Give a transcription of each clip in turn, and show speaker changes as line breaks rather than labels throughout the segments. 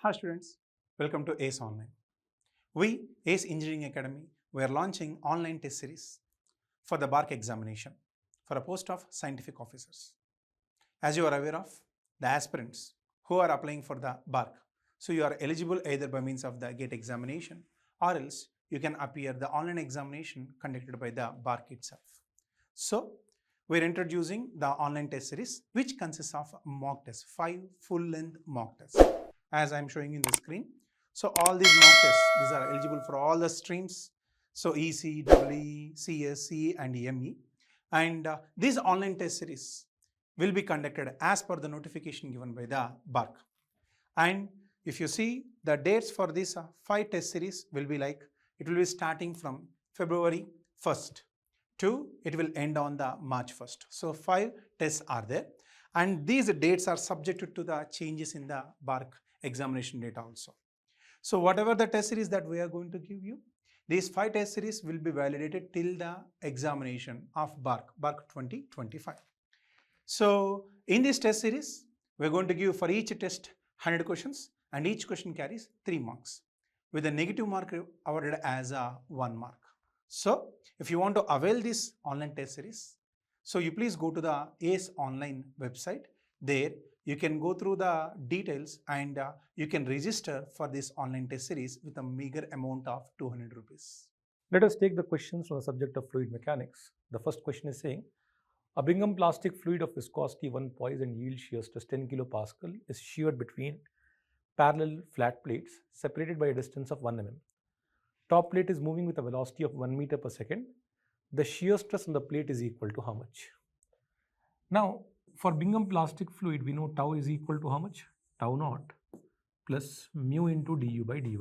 Hi students, welcome to ACE Online. We, ACE Engineering Academy, we are launching online test series for the BARC examination for a post of scientific officers. As you are aware of, the aspirants who are applying for the BARC, so you are eligible either by means of the GATE examination or else you can appear the online examination conducted by the BARC itself. So, we are introducing the online test series which consists of mock tests, 5 full-length mock tests, as I am showing in the screen. So all these mock tests, these are eligible for all the streams, so EC, EE, CS, CE and ME, and this online test series will be conducted as per the notification given by the BARC. And if you see the dates for this 5 test series will be like, it will be starting from February 1st to it will end on the March 1st. So 5 tests are there, and these dates are subjected to the changes in the BARC examination data also. So whatever the test series that we are going to give you, these 5 test series will be validated till the examination of BARC 2025. So in this test series, we are going to give for each test 100 questions, and each question carries 3 marks with a negative mark awarded as a 1 mark. So if you want to avail this online test series, so you please go to the ACE Online website. There you can go through the details and you can register for this online test series with a meager amount of 200 rupees.
Let us take the questions from the subject of fluid mechanics. The first question is saying, a Bingham plastic fluid of viscosity 1 poise and yield shear stress 10 kilopascal is sheared between parallel flat plates separated by a distance of 1 mm. Top plate is moving with a velocity of 1 meter per second. The shear stress on the plate is equal to how much? Now, for Bingham plastic fluid, we know tau is equal to how much? Tau naught plus mu into du by dy.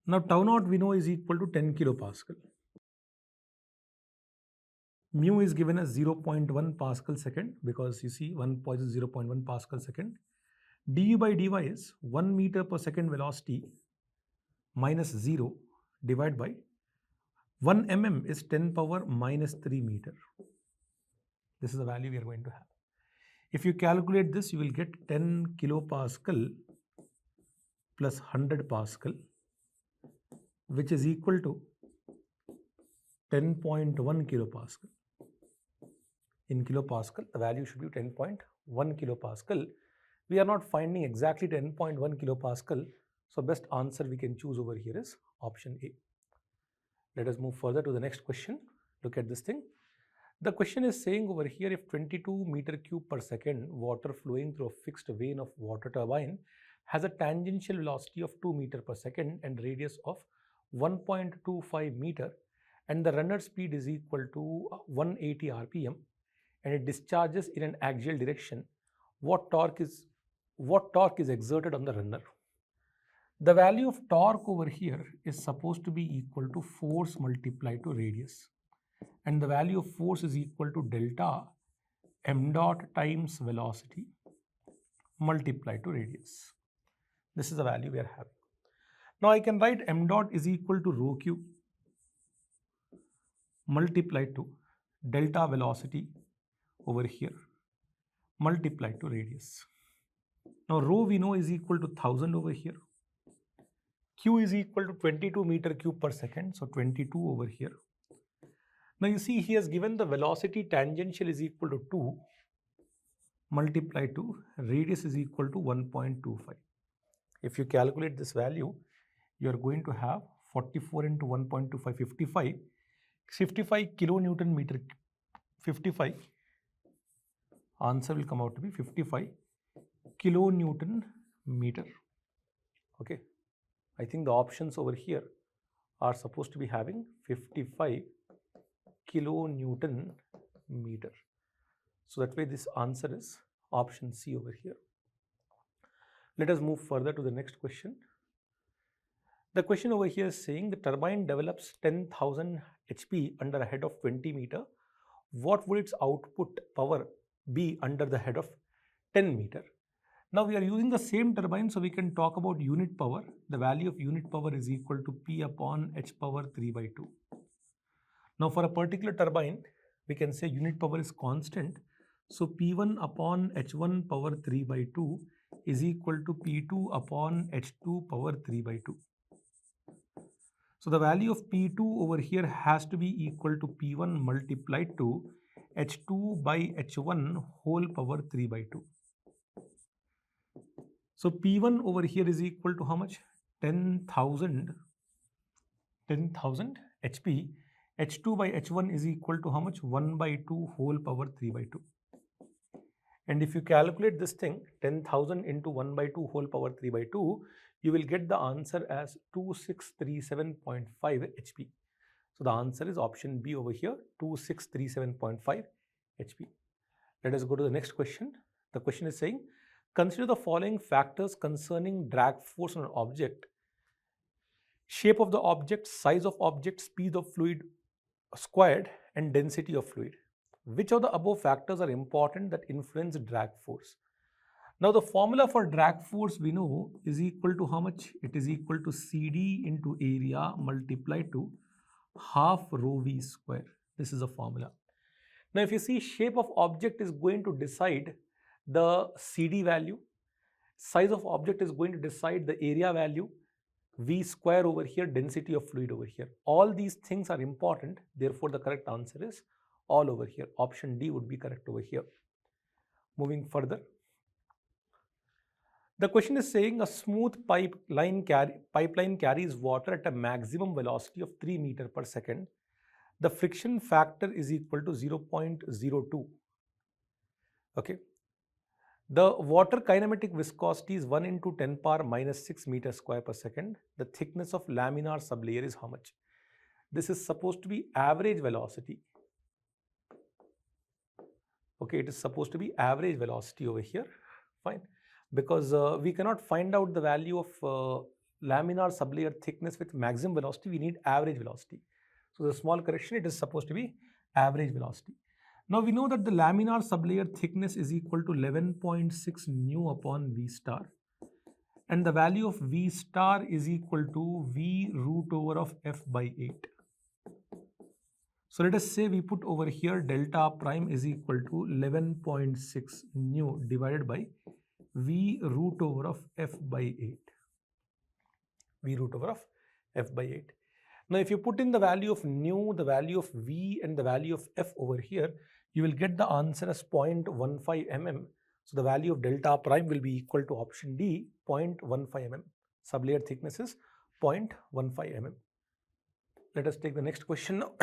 Now, tau naught we know is equal to 10 kilopascal. Mu is given as 0.1 pascal second, because you see 1 poise is 0.1 pascal second. Du by dy is 1 meter per second velocity minus 0 divided by 1 mm is 10 power minus 3 meter. This is the value we are going to have. If you calculate this, you will get 10 kilopascal plus 100 pascal, which is equal to 10.1 kilopascal. In kilopascal, the value should be 10.1 kilopascal. We are not finding exactly 10.1 kilopascal, so best answer we can choose over here is option A. Let us move further to the next question. Look at this thing. The question is saying over here, if 22 meter cube per second water flowing through a fixed vane of water turbine has a tangential velocity of 2 meter per second and radius of 1.25 meter, and the runner speed is equal to 180 rpm, and it discharges in an axial direction, what torque is exerted on the runner? The value of torque over here is supposed to be equal to force multiplied to radius, and the value of force is equal to delta m dot times velocity multiplied to radius. This is the value we are having. Now I can write m dot is equal to rho q multiplied to delta velocity over here multiplied to radius. Now rho we know is equal to 1000 over here. Q is equal to 22 meter cube per second, so 22 over here. Now you see he has given the velocity tangential is equal to 2 multiplied to radius is equal to 1.25. If you calculate this value, you are going to have 44 into 1.25, 55 kilonewton meter, 55. Answer will come out to be 55 kilonewton meter. Okay, I think the options over here are supposed to be having 55 kilonewton meter. So that way this answer is option C over here. Let us move further to the next question. The question over here is saying the turbine develops 10,000 HP under a head of 20 meter. What would its output power be under the head of 10 meter? Now we are using the same turbine, so we can talk about unit power. The value of unit power is equal to P upon H power 3 by 2. Now for a particular turbine, we can say unit power is constant. So P1 upon H1 power 3 by 2 is equal to P2 upon H2 power 3 by 2. So the value of P2 over here has to be equal to P1 multiplied to H2 by H1 whole power 3 by 2. So P1 over here is equal to how much? 10,000 HP. H2 by H1 is equal to how much? 1 by 2 whole power 3 by 2. And if you calculate this thing, 10,000 into 1 by 2 whole power 3 by 2, you will get the answer as 2637.5 HP. So the answer is option B over here, 2637.5 HP. Let us go to the next question. The question is saying, consider the following factors concerning drag force on an object: shape of the object, size of object, speed of fluid squared, and density of fluid. Which of the above factors are important that influence drag force? Now the formula for drag force we know is equal to how much? It is equal to CD into area multiplied to half rho V square. This is a formula. Now if you see, shape of object is going to decide the CD value, size of object is going to decide the area value, V square over here, density of fluid over here. All these things are important, therefore the correct answer is all over here. Option D would be correct over here. Moving further, the question is saying a smooth pipeline carries water at a maximum velocity of 3 meters per second. The friction factor is equal to 0.02. Okay. The water kinematic viscosity is 1 into 10 power minus 6 meters square per second. The thickness of laminar sublayer is how much? This is supposed to be average velocity. Okay, it is supposed to be average velocity over here. Fine. Because we cannot find out the value of laminar sublayer thickness with maximum velocity, we need average velocity. So the small correction, it is supposed to be average velocity. Now we know that the laminar sublayer thickness is equal to 11.6 nu upon V star, and the value of V star is equal to V root over of F by 8. So let us say we put over here delta prime is equal to 11.6 nu divided by V root over of F by 8. V root over of F by 8. Now if you put in the value of nu, the value of V and the value of F over here, you will get the answer as 0.15 mm. So the value of delta prime will be equal to option D, 0.15 mm. Sublayer thickness is 0.15 mm. Let us take the next question now.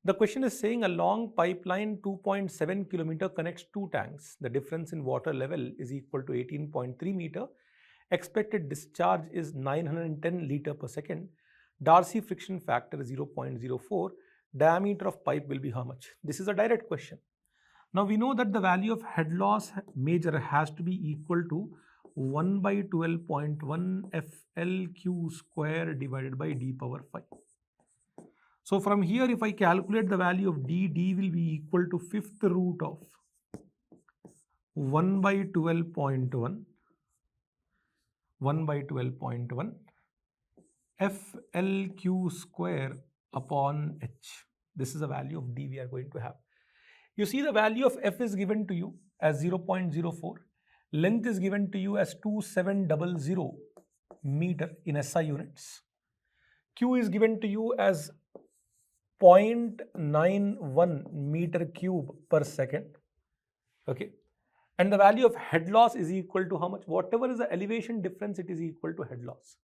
The question is saying a long pipeline 2.7 kilometer connects two tanks. The difference in water level is equal to 18.3 meter. Expected discharge is 910 liter per second. Darcy friction factor is 0.04. Diameter of pipe will be how much? This is a direct question. Now we know that the value of head loss major has to be equal to 1 by 12.1 FLQ square divided by D power 5. So from here, if I calculate the value of D, D will be equal to fifth root of 1 by 12.1 FLQ square upon H. This is the value of D we are going to have. You see the value of F is given to you as 0.04. Length is given to you as 2700 meter in SI units. Q is given to you as 0.91 meter cube per second. Okay. And the value of head loss is equal to how much? Whatever is the elevation difference, it is equal to head loss.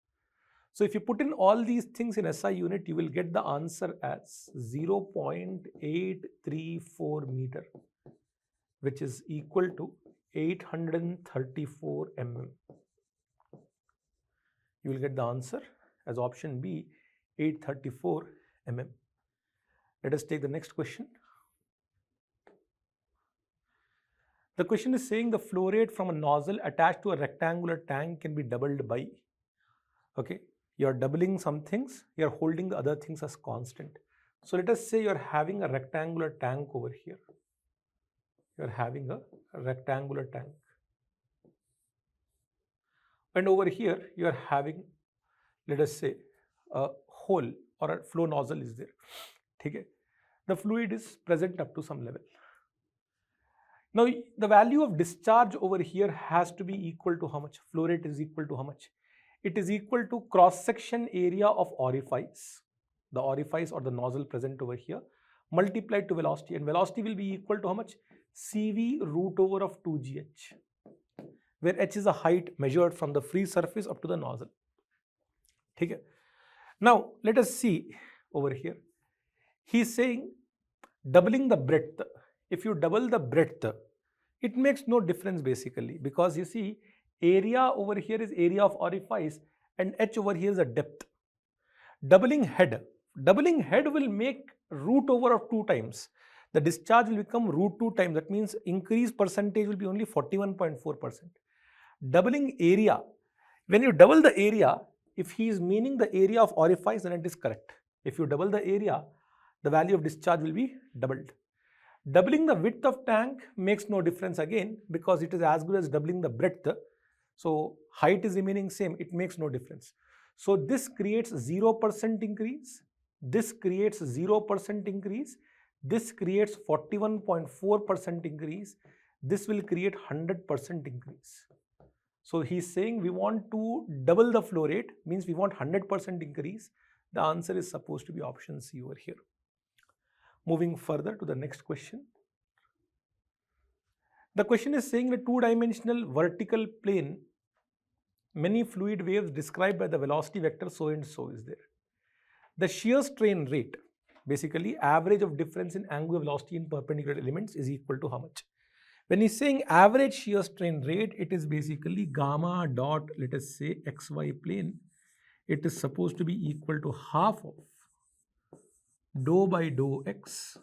So if you put in all these things in SI unit, you will get the answer as 0.834 meter, which is equal to 834 mm. You will get the answer as option B, 834 mm. Let us take the next question. The question is saying the flow rate from a nozzle attached to a rectangular tank can be doubled by, okay, you are doubling some things, you are holding the other things as constant. So let us say you are having a rectangular tank over here. You are having a rectangular tank. And over here you are having, let us say, a hole or a flow nozzle is there. Okay. The fluid is present up to some level. Now, the value of discharge over here has to be equal to how much? Flow rate is equal to how much? It is equal to cross-section area of orifice, the orifice or the nozzle present over here, multiplied to velocity, and velocity will be equal to how much? CV root over of 2gh, where h is a height measured from the free surface up to the nozzle. Okay. Now, let us see over here. He is saying doubling the breadth. If you double the breadth, it makes no difference basically, because you see area over here is area of orifice and h over here is a depth. Doubling head will make root over of 2 times. The discharge will become root 2 times. That means increase percentage will be only 41.4%. Doubling area, when you double the area, if he is meaning the area of orifice, then it is correct. If you double the area, the value of discharge will be doubled. Doubling the width of tank makes no difference again, because it is as good as doubling the breadth. So height is remaining same, it makes no difference. So this creates 0% increase, this creates 0% increase, this creates 41.4% increase, this will create 100% increase. So he is saying we want to double the flow rate, means we want 100% increase. The answer is supposed to be option C over here. Moving further to the next question. The question is saying the 2-dimensional vertical plane, many fluid waves described by the velocity vector so and so is there. The shear strain rate, basically average of difference in angular velocity in perpendicular elements, is equal to how much? When he's saying average shear strain rate, it is basically gamma dot, let us say, xy plane. It is supposed to be equal to half of dou by dou x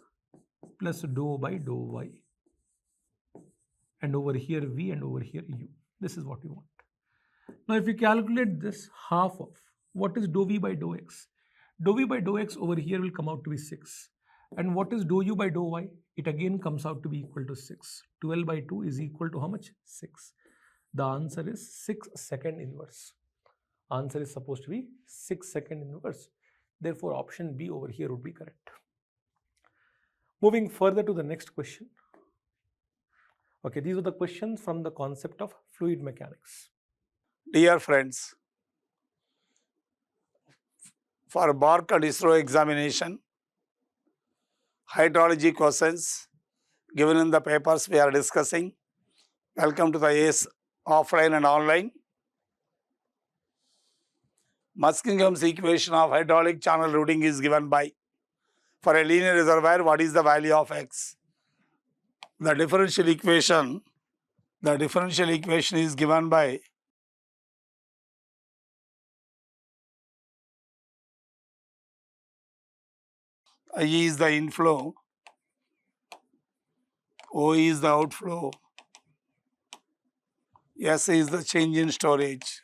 plus dou by dou y. And over here v and over here u. This is what we want. Now, if we calculate this, half of, what is dou v by dou x? Dou v by dou x over here will come out to be 6. And what is dou u by dou y? It again comes out to be equal to 6. 12 by 2 is equal to how much? 6. The answer is 6 second inverse. Answer is supposed to be 6 second inverse. Therefore, option B over here would be correct. Moving further to the next question. Okay, these are the questions from the concept of fluid mechanics.
Dear friends, for BARC and ISRO examination, hydrology questions given in the papers we are discussing. Welcome to the ACE offline and online. Muskingham's equation of hydraulic channel routing is given by, for a linear reservoir, what is the value of x? The differential equation is given by I is the inflow, O is the outflow, S is the change in storage.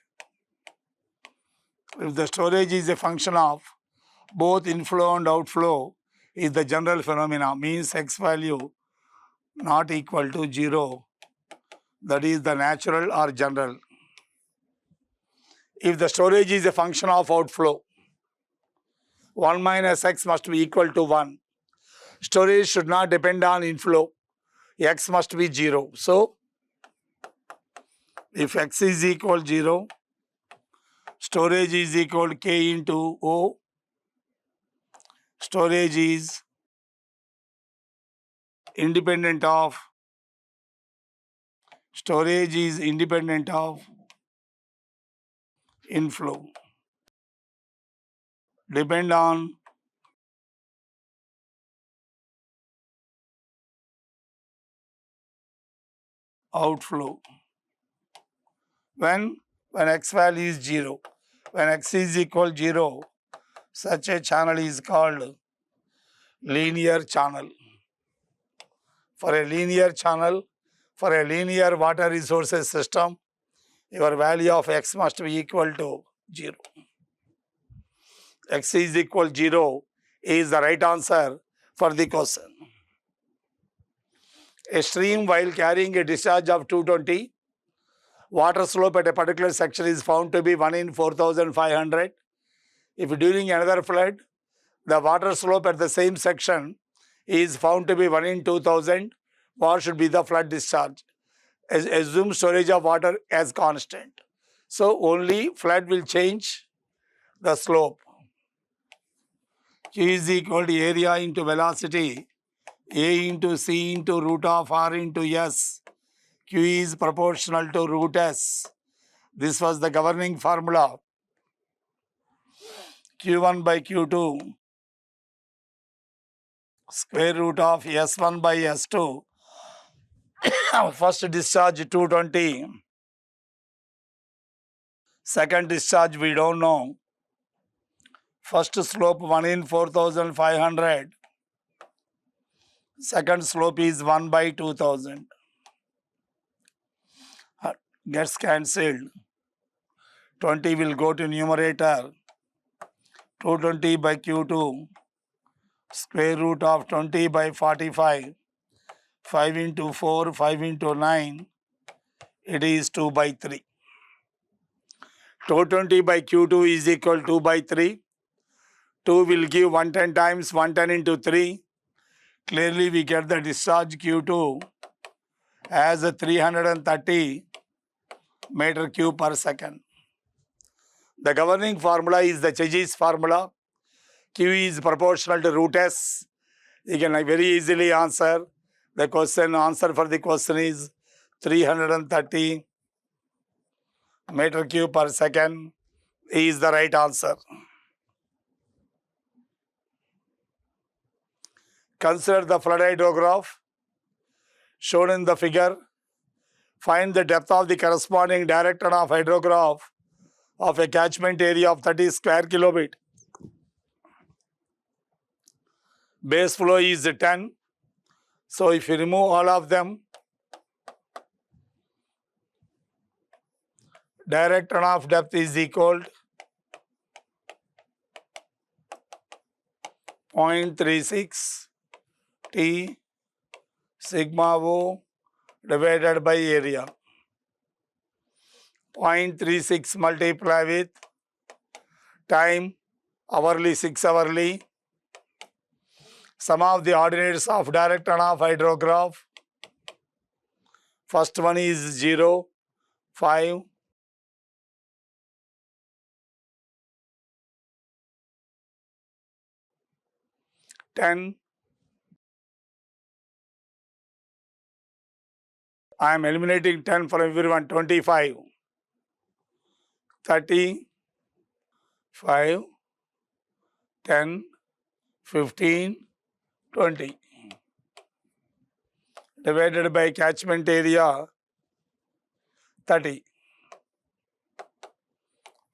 If the storage is a function of both inflow and outflow, is the general phenomena, means x value not equal to 0, that is the natural or general. If the storage is a function of outflow, 1 minus x must be equal to 1. Storage should not depend on inflow. X must be 0. So, if x is equal 0, storage is equal to k into O. Storage is independent of inflow. Depend on outflow. When x value is 0, when x is equal 0, such a channel is called linear channel. For a linear channel, for a linear water resources system, your value of x must be equal to 0. X is equal 0 is the right answer for the question. A stream, while carrying a discharge of 220, water slope at a particular section is found to be 1 in 4,500. If during another flood, the water slope at the same section is found to be 1 in 2,000, what should be the flood discharge? Assume storage of water as constant. So only flood will change the slope. Q is equal to area into velocity, A into C into root of R into S. Q is proportional to root S. This was the governing formula. Q1 by Q2 square root of S1 by S2. First discharge 220. Second discharge we don't know. First slope 1 in 4,500. Second slope is 1 by 2,000. Gets cancelled. 20 will go to numerator. 220 by Q2 square root of 20 by 45. 5 into 4, 5 into 9. It is 2 by 3. 220 by Q2 is equal to 2 by 3. 2 will give 110 times 110 into 3. Clearly we get the discharge Q2 as a 330 meter cube per second. The governing formula is the Chezy's formula. Q is proportional to root S. You can very easily answer the question. Answer for the question is 330 meter cube per second is the right answer. Consider the flood hydrograph shown in the figure. Find the depth of the corresponding direct runoff hydrograph of a catchment area of 30 square kilometer. Base flow is 10. So if you remove all of them, direct runoff depth is equal to 0.36 T sigma O divided by area. 0.36 multiply with time, hourly, 6 hourly. Sum of the ordinates of direct runoff hydrograph. First one is 0, 5, 10. I am eliminating 10 from everyone. 25, 30, 5, 10, 15, 20. Divided by catchment area 30.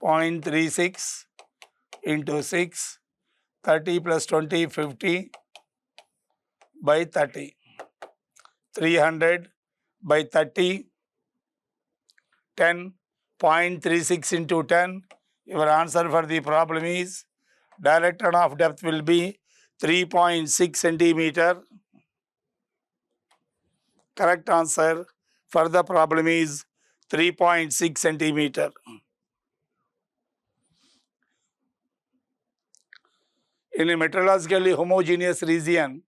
0.36 into 6, 30 plus 20, 50 by 30. 300 by 30, 10, 0.36 into 10. Your answer for the problem is direct runoff depth will be 3.6 centimeter. Correct answer for the problem is 3.6 centimeter. In a meteorologically homogeneous region,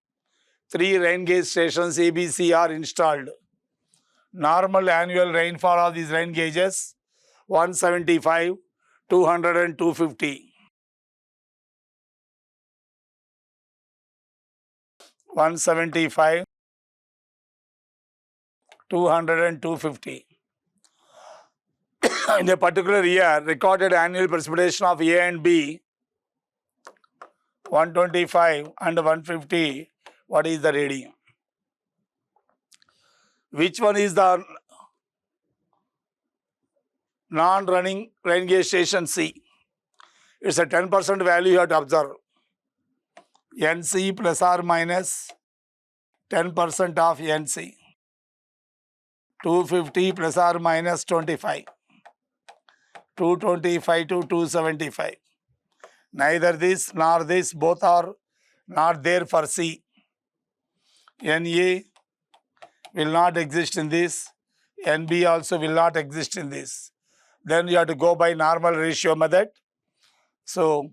3 rain gauge stations ABC are installed. Normal annual rainfall of these rain gauges 175, 200 and 250. 175, 200 and 250. In a particular year, recorded annual precipitation of A and B 125 and 150. What is the reading? Which one is the non-running rain gauge station C? It's a 10% value you have to observe. NC plus or minus 10% of NC. 250 plus or minus 25. 225 to 275. Neither this nor this, both are not there for C. NA will not exist in this. NB also will not exist in this. Then you have to go by normal ratio method. So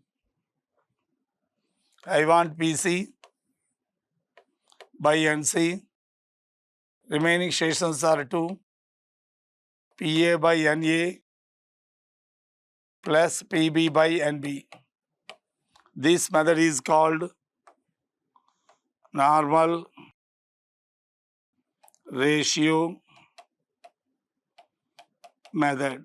I want PC by NC Remaining stations are 2, PA by NA plus PB by NB. This method is called normal ratio method.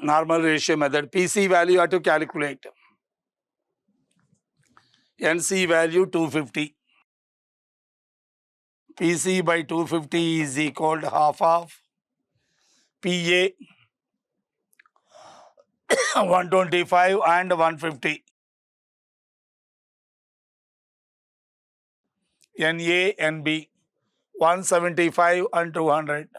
Normal ratio method. PC value you have to calculate. NC value 250. PC by 250 is equal to half of PA 125 and 150. NA, NB 175 and 200.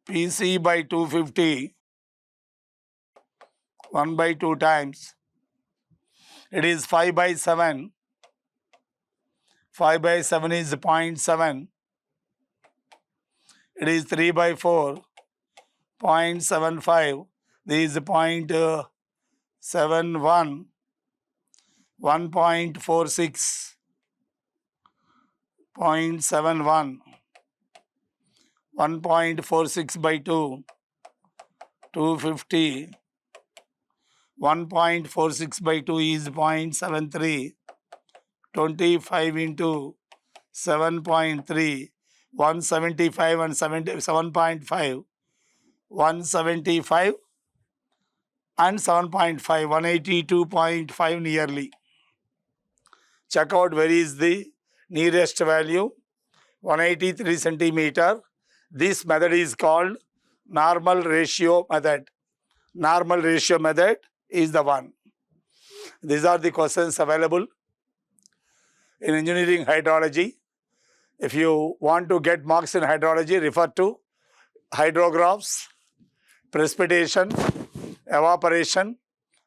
PC by 250 1 by 2 times. It is 5 by 7. 5 by 7 is 0.7. It is 3 by 4. 0.75. This is 0.71. 1.46. 0.71. 1.46 by 2. 250. 1.46 by 2 is 0.73. 25 into 7.3. 175 and 7.5. 175 and 7.5. 182.5 nearly. Check out where is the nearest value. 183 centimeter. This method is called normal ratio method. Normal ratio method is the one. These are the questions available in engineering hydrology. If you want to get marks in hydrology, refer to hydrographs, precipitation, evaporation,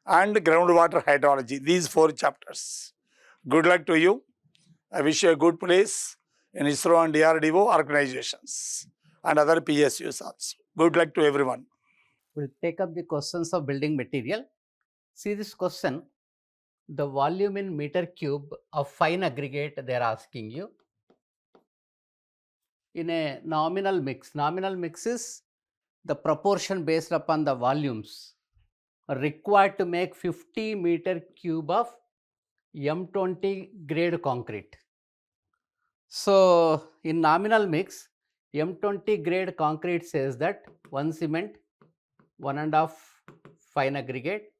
and groundwater hydrology. These 4 chapters. Good luck to you. I wish you a good place in ISRO and DRDO organizations and other PSUs also. Good luck to everyone.
We'll take up the questions of building material. See this question, the volume in meter cube of fine aggregate they are asking you. In a nominal mix is the proportion based upon the volumes required to make 50 meter cube of M20 grade concrete. So, in nominal mix, M20 grade concrete says that 1 cement, 1.5 fine aggregate,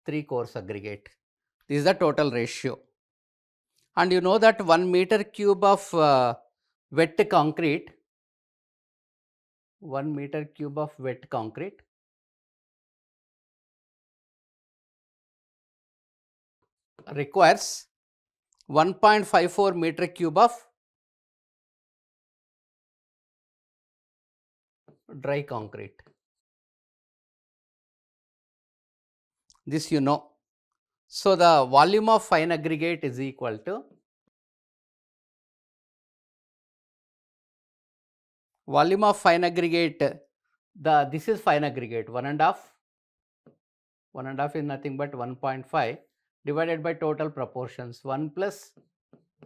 3 coarse aggregate. This is the total ratio. And you know that 1 meter cube of wet concrete, 1 meter cube of wet concrete requires 1.54 meter cube of dry concrete. This you know. So, the volume of fine aggregate is equal to volume of fine aggregate, this is fine aggregate 1.5 is nothing but 1.5 divided by total proportions 1 plus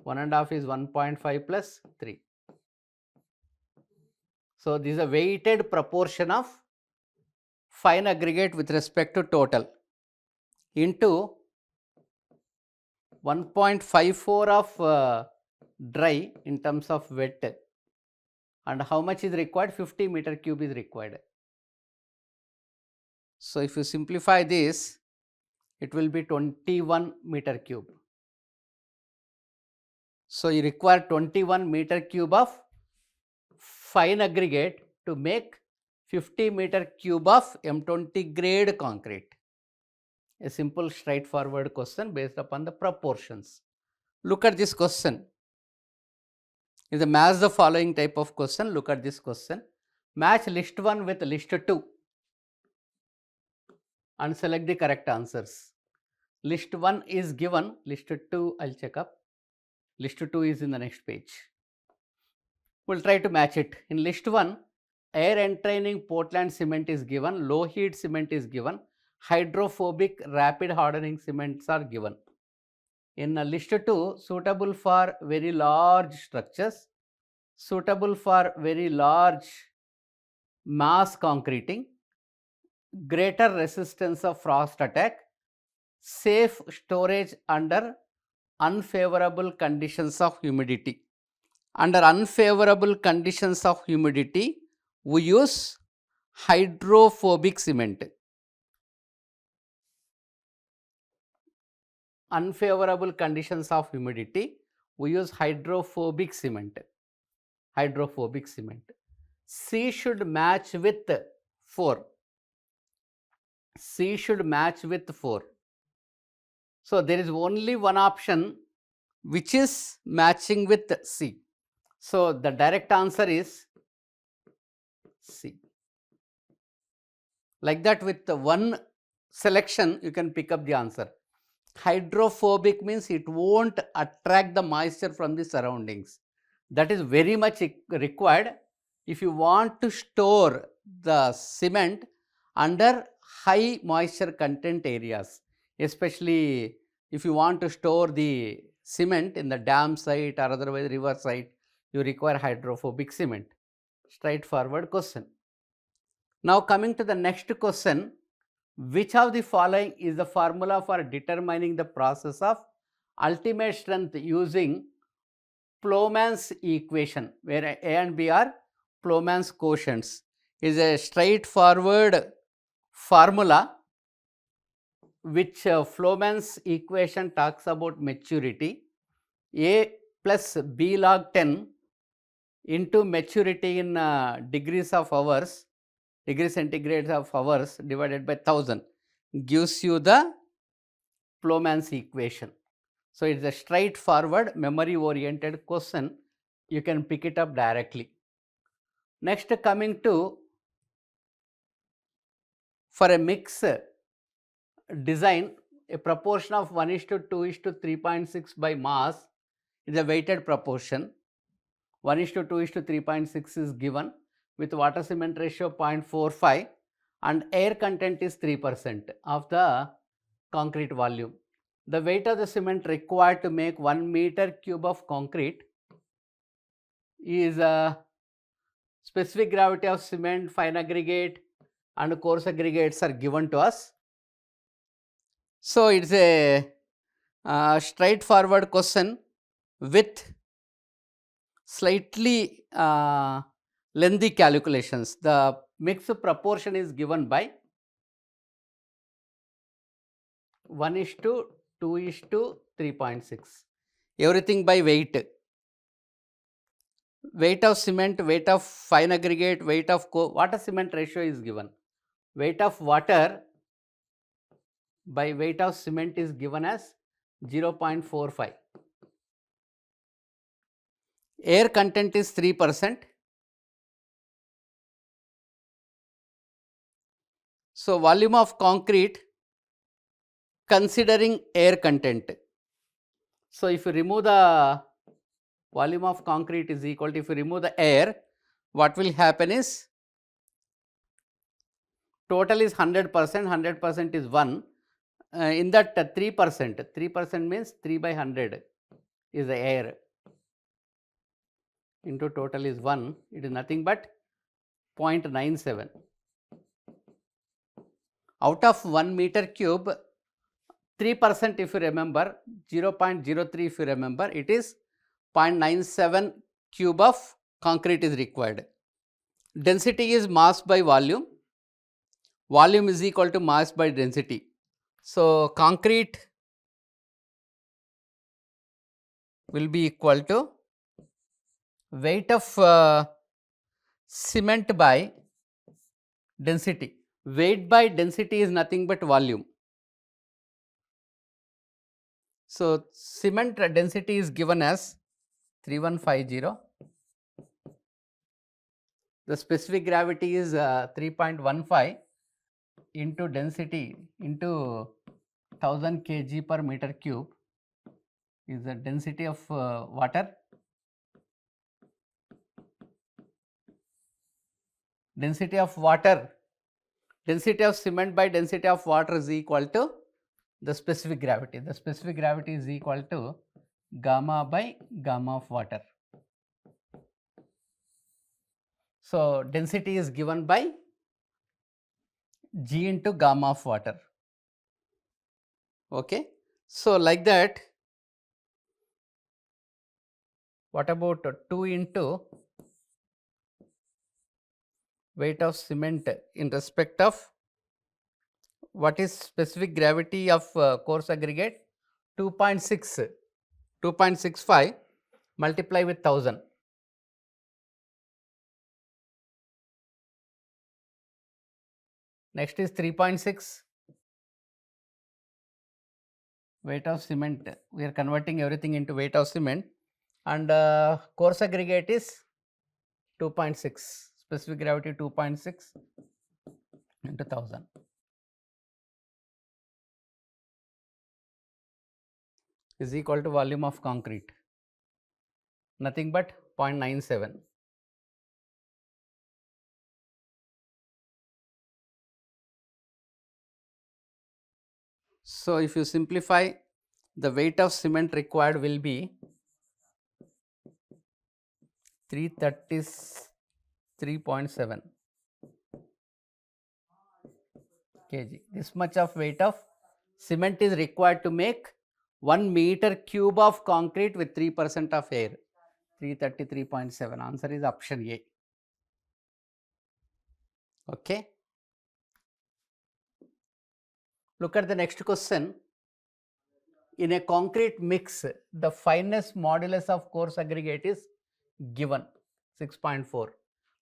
1.5 is 1.5 plus 3. So, this is a weighted proportion of fine aggregate with respect to total into 1.54 of dry in terms of wet, and how much is required? 50 meter cube is required. So, if you simplify this, it will be 21 meter cube. So, you require 21 meter cube of fine aggregate to make 50 meter cube of M20 grade concrete. A simple straightforward question based upon the proportions. Look at this question. Is a match the following type of question. Look at this question. Match list 1 with list 2 and select the correct answers. List 1 is given, list 2 I will check up. List 2 is in the next page. We will try to match it. In list 1, air entraining Portland cement is given, low heat cement is given, hydrophobic rapid hardening cements are given. In list 2, suitable for very large structures, suitable for very large mass concreting, greater resistance of frost attack, safe storage under unfavorable conditions of humidity. Under unfavorable conditions of humidity, we use hydrophobic cement. Unfavorable conditions of humidity, we use hydrophobic cement. Hydrophobic cement. C should match with 4. C should match with 4. So, there is only one option which is matching with C. So, the direct answer is C. Like that, with one selection you can pick up the answer. Hydrophobic means it won't attract the moisture from the surroundings. That is very much required if you want to store the cement under high moisture content areas, especially if you want to store the cement in the dam site or otherwise river site, you require hydrophobic cement. Straightforward question. Now coming to the next question, which of the following is the formula for determining the process of ultimate strength using Plowman's equation, where A and B are Plowman's quotients? Is a straightforward formula which Plowman's equation talks about maturity. A plus B log 10 into maturity in degrees of hours, degree centigrade of hours divided by 1000 gives you the Plowman's equation. So, it is a straightforward memory oriented question, you can pick it up directly. Next, coming to, for a mix design, a proportion of 1:2:3.6 by mass is a weighted proportion. 1:2:3.6 is given with water cement ratio 0.45 and air content is 3% of the concrete volume. The weight of the cement required to make 1 meter cube of concrete is specific gravity of cement, fine aggregate and coarse aggregates are given to us. So, it is a straightforward question with slightly lengthy calculations. The mixed proportion is given by 1:2:3.6, everything by weight. Weight of cement, weight of fine aggregate, weight of water cement ratio is given. Weight of water by weight of cement is given as 0.45. Air content is 3%. So, volume of concrete considering air content. So, if you remove the volume of concrete is equal to, if you remove the air, what will happen is total is 100%, 100% is 1. In that 3% means 3 by 100 is the air into total is 1, it is nothing but 0.97. Out of 1 meter cube, 3% if you remember, 0.03 if you remember, it is 0.97 cube of concrete is required. Density is mass by volume, volume is equal to mass by density. So, concrete will be equal to weight of cement by density. Weight by density is nothing but volume. So, cement density is given as 3150. The specific gravity is 3.15 into density into 1000 kg per meter cube is the density of water. Density of water, density of cement by density of water is equal to the specific gravity. The specific gravity is equal to gamma by gamma of water. So, density is given by G into gamma of water. Okay. So, like that, what about 2 into weight of cement in respect of what is specific gravity of coarse aggregate? 2.65 multiply with 1000. Next is 3.6 weight of cement. We are converting everything into weight of cement, and coarse aggregate is 2.6, specific gravity 2.6 into 1000 is equal to volume of concrete, nothing but 0.97. So, if you simplify, the weight of cement required will be 333.7 kg. This much of weight of cement is required to make 1 meter cube of concrete with 3% of air. 333.7. Answer is option A. Okay. Look at the next question. In a concrete mix, the fineness modulus of coarse aggregate is given 6.4.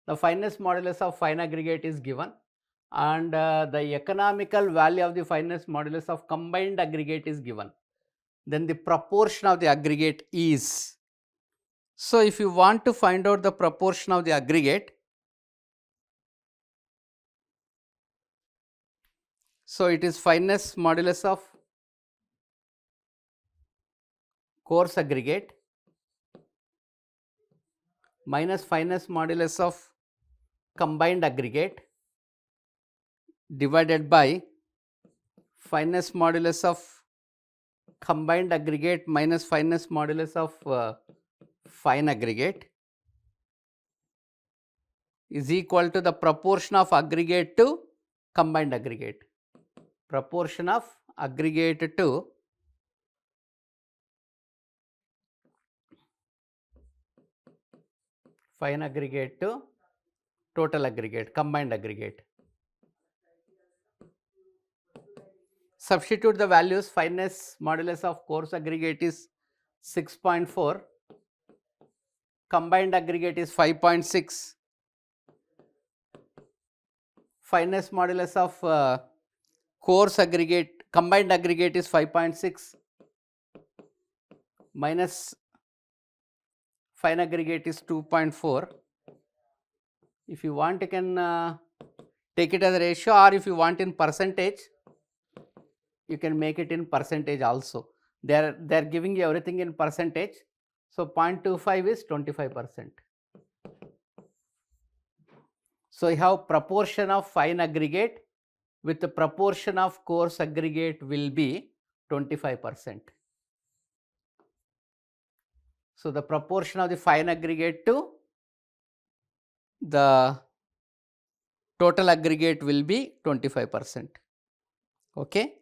The fineness modulus of fine aggregate is given, and the economical value of the fineness modulus of combined aggregate is given. Then the proportion of the aggregate is. So, if you want to find out the proportion of the aggregate, so it is fineness modulus of coarse aggregate minus fineness modulus of combined aggregate divided by fineness modulus of combined aggregate minus fineness modulus of fine aggregate is equal to the proportion of aggregate to combined aggregate. Proportion of aggregate to fine aggregate to total aggregate, combined aggregate. Substitute the values. Fineness modulus of coarse aggregate is 6.4, combined aggregate is 5.6, fineness modulus of coarse aggregate, combined aggregate is 5.6 minus fine aggregate is 2.4. If you want, you can take it as a ratio, or if you want in percentage, you can make it in percentage also. They are giving you everything in percentage. So, 0.25 is 25%. So, you have proportion of fine aggregate with the proportion of coarse aggregate will be 25%. So, the proportion of the fine aggregate to the total aggregate will be 25%. Okay.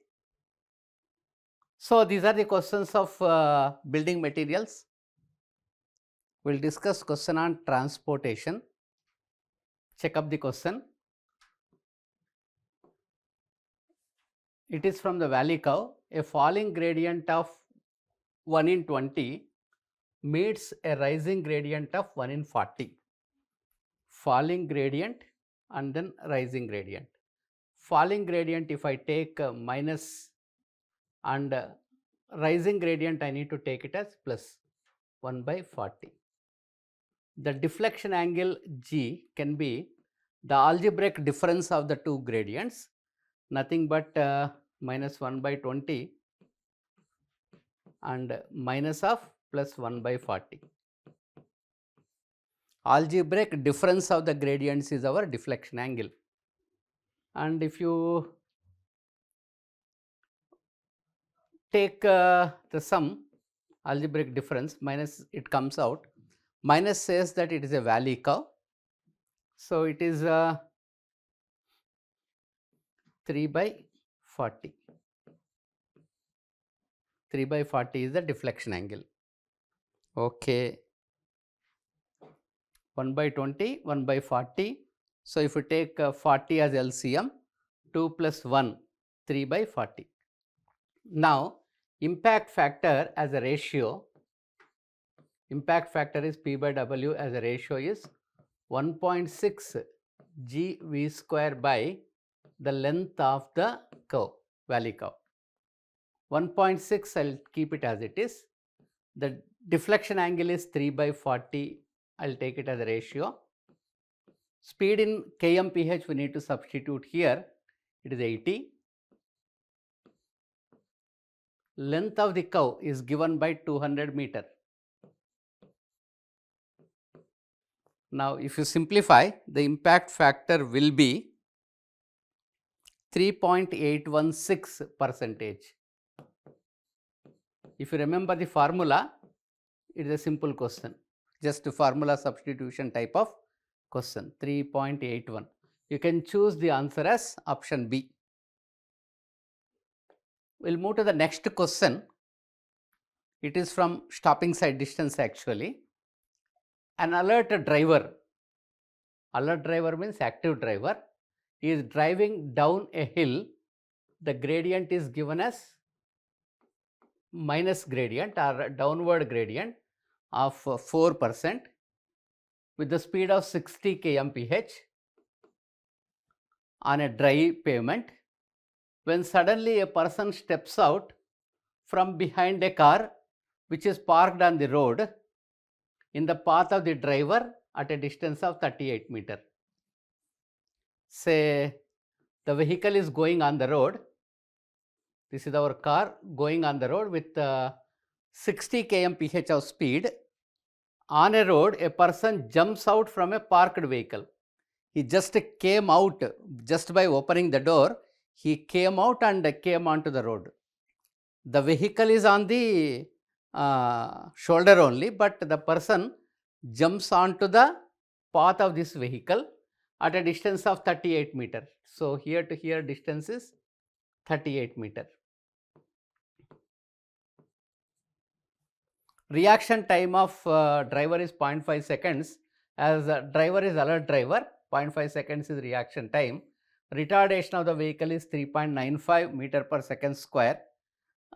So, these are the questions of building materials. We will discuss question on transportation. Check up the question. It is from the valley curve. A falling gradient of 1 in 20 meets a rising gradient of 1 in 40. Falling gradient and then rising gradient. Falling gradient, if I take minus, and rising gradient I need to take it as plus 1 by 40. The deflection angle G can be the algebraic difference of the two gradients, nothing but minus 1 by 20 and minus of plus 1 by 40. Algebraic difference of the gradients is our deflection angle. And if you take the sum, algebraic difference, minus it comes out. Minus says that it is a valley curve. So, it is 3 by 40. 3 by 40 is the deflection angle. Okay. 1 by 20, 1 by 40. So, if you take 40 as LCM, 2 plus 1, 3 by 40. Now, impact factor as a ratio, impact factor is P by W as a ratio is 1.6 GV square by the length of the curve, valley curve. 1.6, I will keep it as it is. The deflection angle is 3 by 40, I will take it as a ratio. Speed in kmph we need to substitute here, it is 80. Length of the curve is given by 200 meter. Now, if you simplify, the impact factor will be 3.816%. If you remember the formula, it is a simple question, just a formula substitution type of question, 3.81. You can choose the answer as option B. We will move to the next question. It is from stopping side distance actually. An alert driver means active driver, is driving down a hill. The gradient is given as minus gradient or downward gradient of 4% with the speed of 60 kmph on a dry pavement. When suddenly a person steps out from behind a car which is parked on the road in the path of the driver at a distance of 38 meter. Say the vehicle is going on the road, this is our car going on the road with 60 kmph of speed. On a road, a person jumps out from a parked vehicle. He just came out, just by opening the door, he came out and came onto the road. The vehicle is on the shoulder only, but the person jumps onto the path of this vehicle at a distance of 38 meter. So, here to here distance is 38 meter. Reaction time of driver is 0.5 seconds, as driver is alert driver, 0.5 seconds is reaction time. Retardation of the vehicle is 3.95 meter per second square.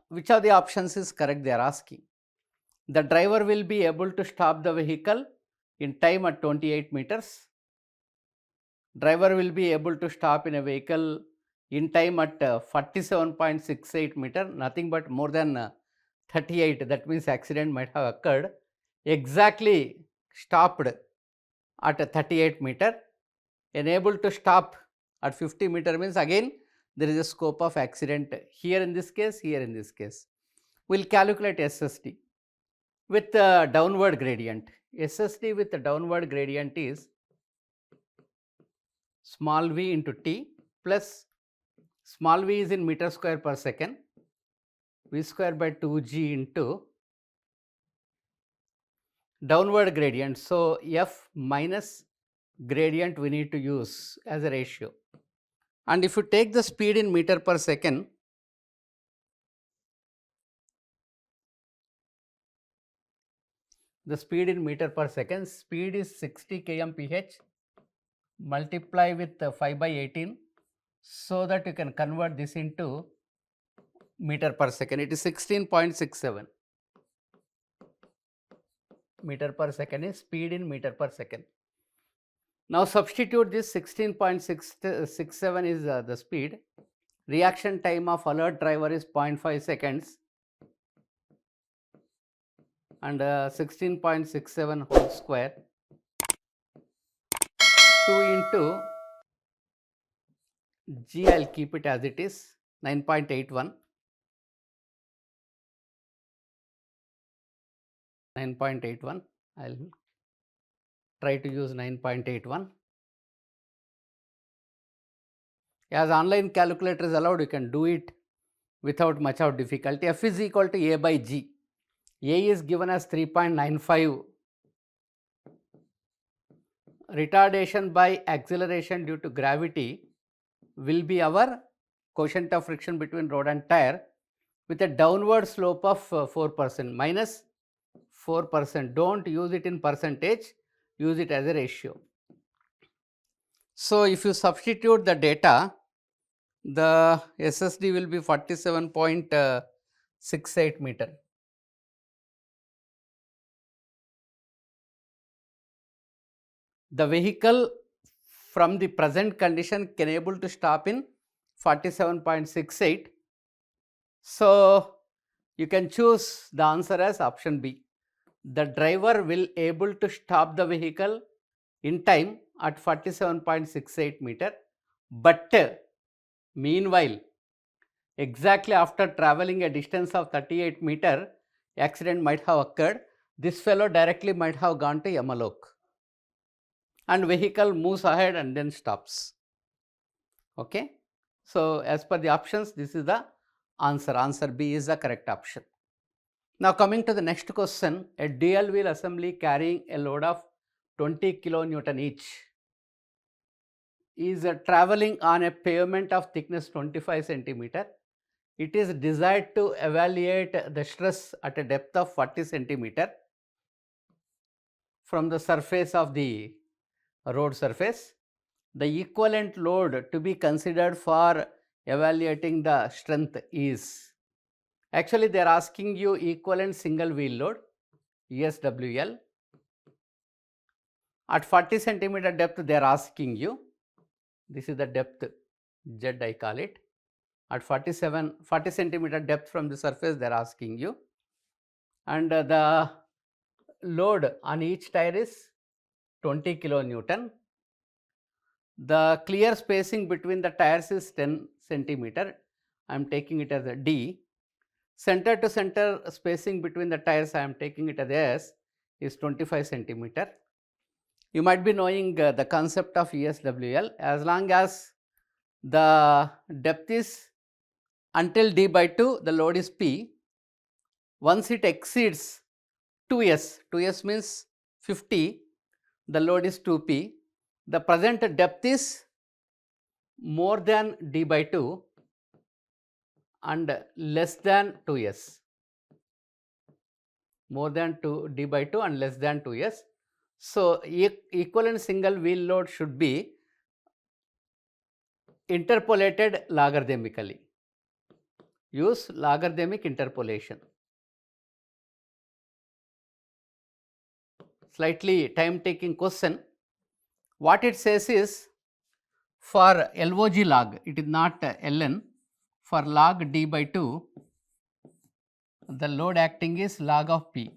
Which of the options is correct, they are asking. The driver will be able to stop the vehicle in time at 28 meters. Driver will be able to stop in a vehicle in time at 47.68 meter, nothing but more than 38, that means accident might have occurred. Exactly stopped at 38 meter, enabled to stop at 50 meter means again there is a scope of accident here in this case, here in this case. We will calculate SSD with the downward gradient. SSD with the downward gradient is small v into t plus small v is in meter square per second, v square by 2g into downward gradient. So, f minus gradient we need to use as a ratio. And if you take the speed in meter per second, the speed in meter per second, speed is 60 kmph, multiply with 5 by 18, so that you can convert this into meter per second. It is 16.67 meter per second is speed in meter per second. Now, substitute this 16.67 is the speed. Reaction time of alert driver is 0.5 seconds and 16.67 whole square 2 into g, I will keep it as it is 9.81. 9.81, I will try to use 9.81. As online calculator is allowed, you can do it without much of difficulty. F is equal to A by G. A is given as 3.95. Retardation by acceleration due to gravity will be our quotient of friction between rod and tire with a downward slope of 4%, minus 4%. Don't use it in percentage, use it as a ratio. So, if you substitute the data, the SSD will be 47.68 meter. The vehicle from the present condition can able to stop in 47.68. So, you can choose the answer as option B. The driver will able to stop the vehicle in time at 47.68 meter, but meanwhile, exactly after traveling a distance of 38 meter, accident might have occurred. This fellow directly might have gone to Yamalok, and vehicle moves ahead and then stops. Okay. So, as per the options, this is the answer. Answer B is the correct option. Now, coming to the next question, a dual wheel assembly carrying a load of 20 kilonewton each is traveling on a pavement of thickness 25 centimeter. It is desired to evaluate the stress at a depth of 40 centimeter from the surface of the road surface. The equivalent load to be considered for evaluating the strength is, actually they are asking you equivalent single wheel load ESWL. At 40 centimeter depth they are asking you, this is the depth Z I call it. At 40 centimeter depth from the surface they are asking you, and the load on each tire is 20 kilonewton. The clear spacing between the tires is 10 centimeter. I am taking it as a D. Center to center spacing between the tires I am taking it as S is 25 centimeter. You might be knowing the concept of ESWL. As long as the depth is until D by 2, the load is P. Once it exceeds 2S, 2S means 50, the load is 2P. The present depth is more than D by 2 and less than 2S, more than D by 2 and less than 2S. So, equivalent single wheel load should be interpolated logarithmically. Use logarithmic interpolation. Slightly time taking question. What it says is, for LOG log, it is not LN, for log D by 2, the load acting is log of P.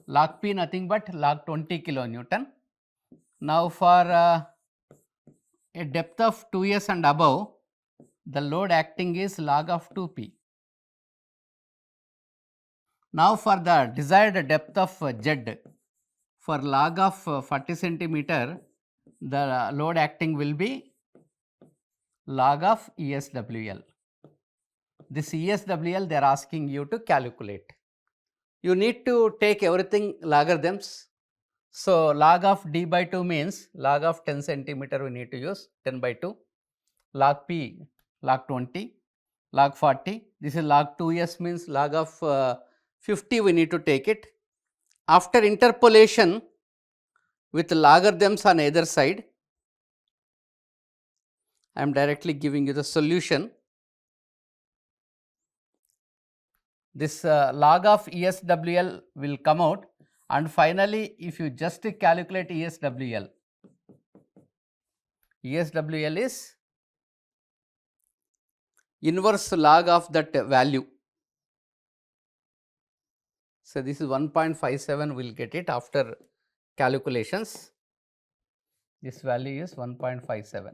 Log P nothing but log 20 kilonewton. Now, for a depth of 2S and above, the load acting is log of 2P. Now, for the desired depth of Z, for log of 40 centimeter, the load acting will be log of ESWL. This ESWL they are asking you to calculate. You need to take everything logarithms. So, log of D by 2 means log of 10 centimeter we need to use 10 by 2, log P log 20, log 40, this is log 2S means log of 50 we need to take it. After interpolation with logarithms on either side, I am directly giving you the solution. This log of ESWL will come out, and finally, if you just calculate ESWL, ESWL is inverse log of that value. So, this is 1.57 we will get it after calculations. This value is 1.57.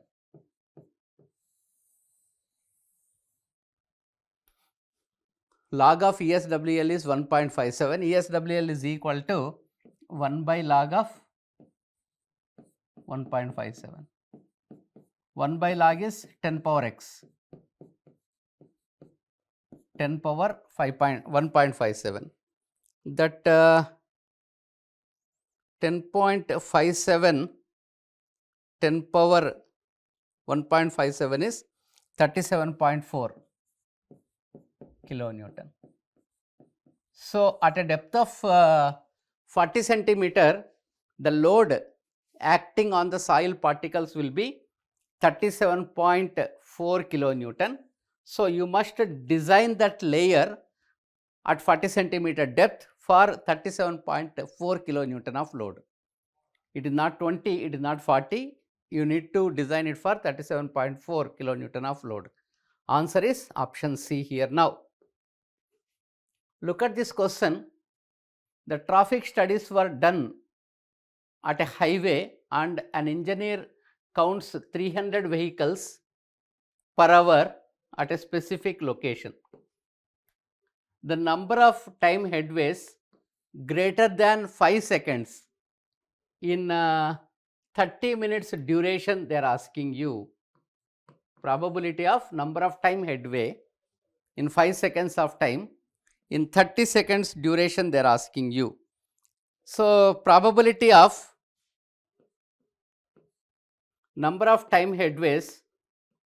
Log of ESWL is 1.57. ESWL is equal to 1 by log of 1.57. 1 by log is 10 power x. 10 power 1.57. That 10.57 10 power 1.57 is 37.4 kilonewton. So, at a depth of 40 centimeter, the load acting on the soil particles will be 37.4 kilonewton. So, you must design that layer at 40 centimeter depth for 37.4 kilonewton of load. It is not 20, it is not 40, you need to design it for 37.4 kilonewton of load. Answer is option C here. Now, look at this question. The traffic studies were done at a highway and an engineer counts 300 vehicles per hour at a specific location. The number of time headways greater than 5 seconds in 30 minutes duration, they are asking you probability of number of time headway in 5 seconds of time, in 30 seconds duration they are asking you. So, probability of number of time headways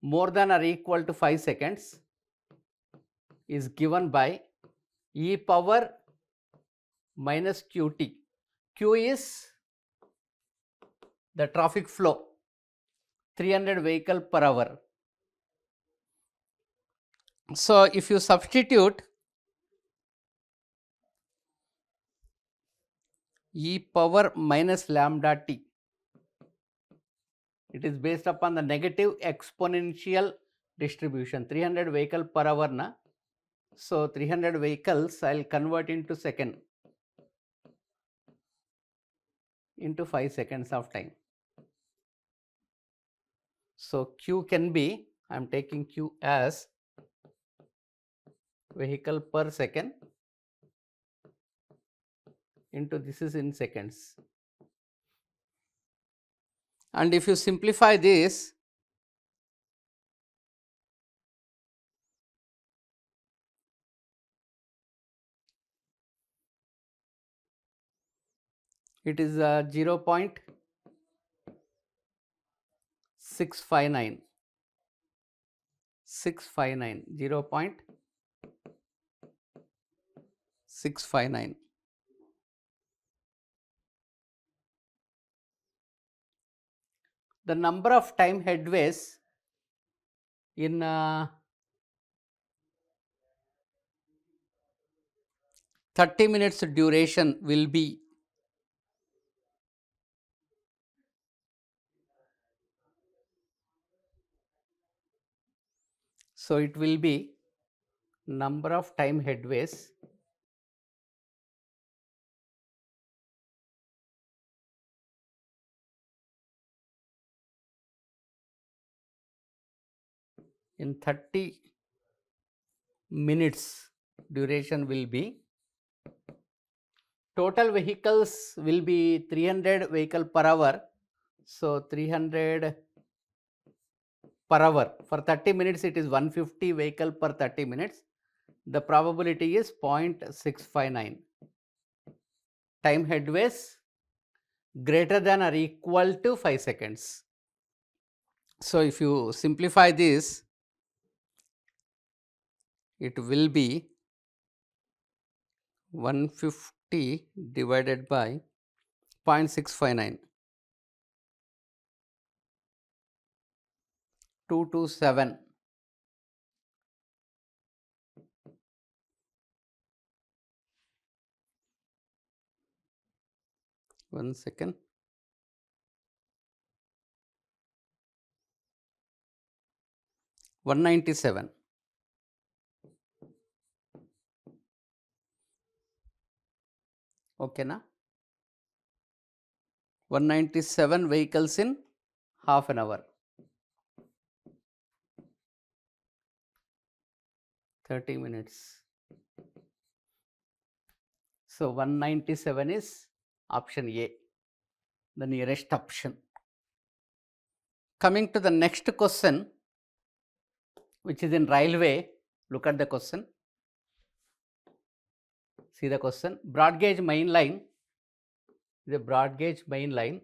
more than or equal to 5 seconds is given by e power minus qt. Q is the traffic flow, 300 vehicle per hour. So, if you substitute e power minus lambda t, it is based upon the negative exponential distribution, 300 vehicle per hour na. So, 300 vehicles I will convert into second into 5 seconds of time. So, Q can be, I am taking Q as vehicle per second into this is in seconds. And if you simplify this, it is 0.659, 0.659. The number of time headways in 30 minutes duration will be so it will be number of time headways in 30 minutes duration will be, total vehicles will be 300 vehicle per hour. So, 300 per hour for 30 minutes it is 150 vehicle per 30 minutes. The probability is 0.659. Time headways greater than or equal to 5 seconds. So, if you simplify this, it will be 150 divided by 0.659, 227. One second. 197. Okay na? 197 vehicles in half an hour. 30 minutes. So, 197 is option A, the nearest option. Coming to the next question, which is in railway, look at the question. See the question. Broad gauge main line, the broad gauge main line,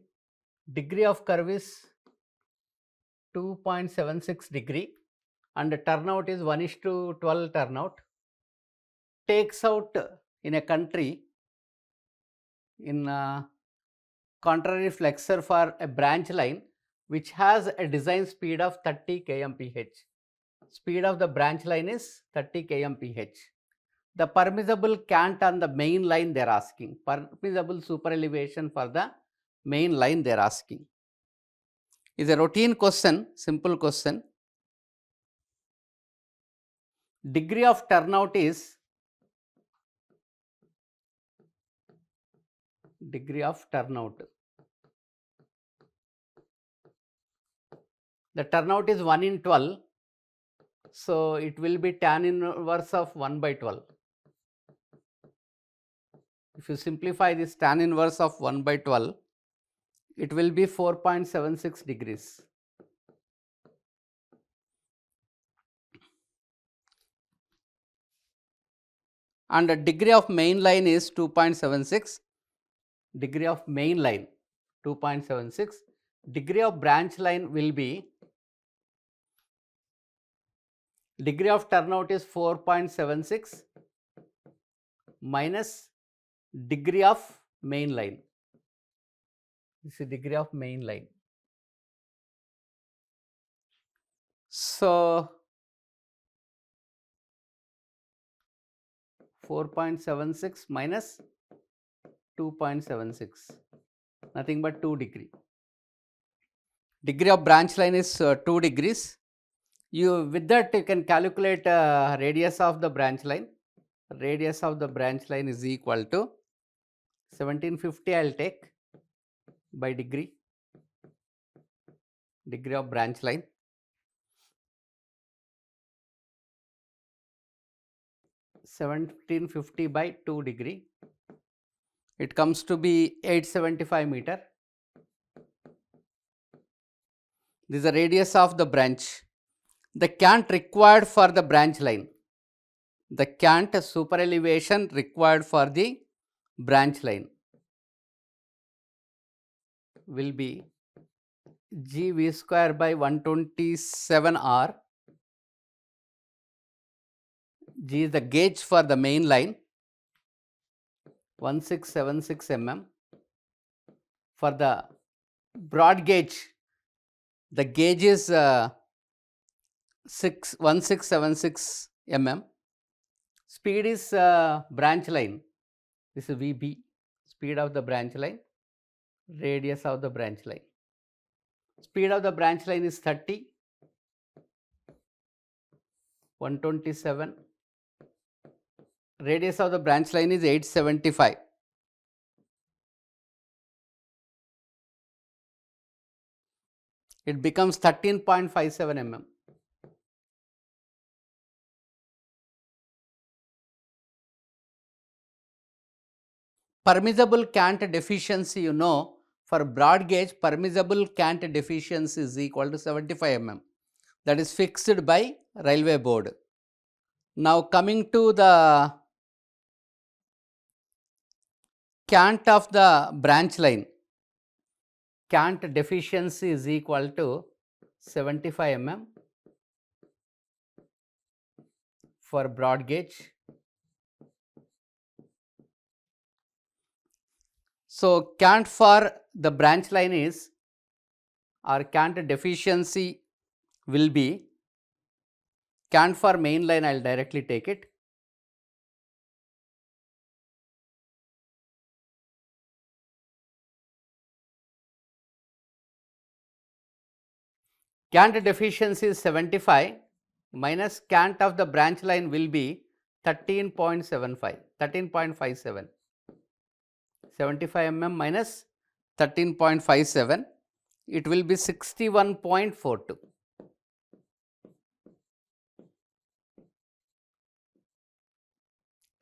degree of curve is 2.76 degree and the turnout is 1:12 turnout. Takes out in a country in contrary flexor for a branch line which has a design speed of 30 kmph. Speed of the branch line is 30 kmph. The permissible cant on the main line they are asking. Permissible super elevation for the main line they are asking. Is a routine question, simple question. Degree of turnout is degree of turnout. The turnout is 1/12. So, it will be tan inverse of 1/12. If you simplify this tan inverse of 1/12, it will be 4.76 degrees. And the degree of main line is 2.76. Degree of main line 2.76. Degree of branch line will be, degree of turnout is 4.76 minus degree of main line. This is degree of main line. So, 4.76 minus 2.76, nothing but 2 degree. Degree of branch line is 2 degrees. With that you can calculate radius of the branch line. Radius of the branch line is equal to 1750 I will take by degree, degree of branch line. 1750 by 2 degree, it comes to be 875 meter. This is the radius of the branch. The cant required for the branch line, the cant super elevation required for the branch line will be G V square by 127 R. G is the gauge for the main line, 1676 mm. For the broad gauge, the gauge is 1676 mm. Speed is branch line, this is VB, speed of the branch line, radius of the branch line. Speed of the branch line is 30, 127, radius of the branch line is 875. It becomes 13.57 mm. Permissible cant deficiency, you know, for broad gauge permissible cant deficiency is equal to 75 mm. That is fixed by railway board. Now coming to the cant of the branch line, cant deficiency is equal to 75 mm for broad gauge. So, cant for the branch line is, or cant deficiency will be, cant for main line I will directly take it. Cant deficiency is 75 minus cant of the branch line will be 13.75, 13.57. 75 mm minus 13.57, it will be 61.42.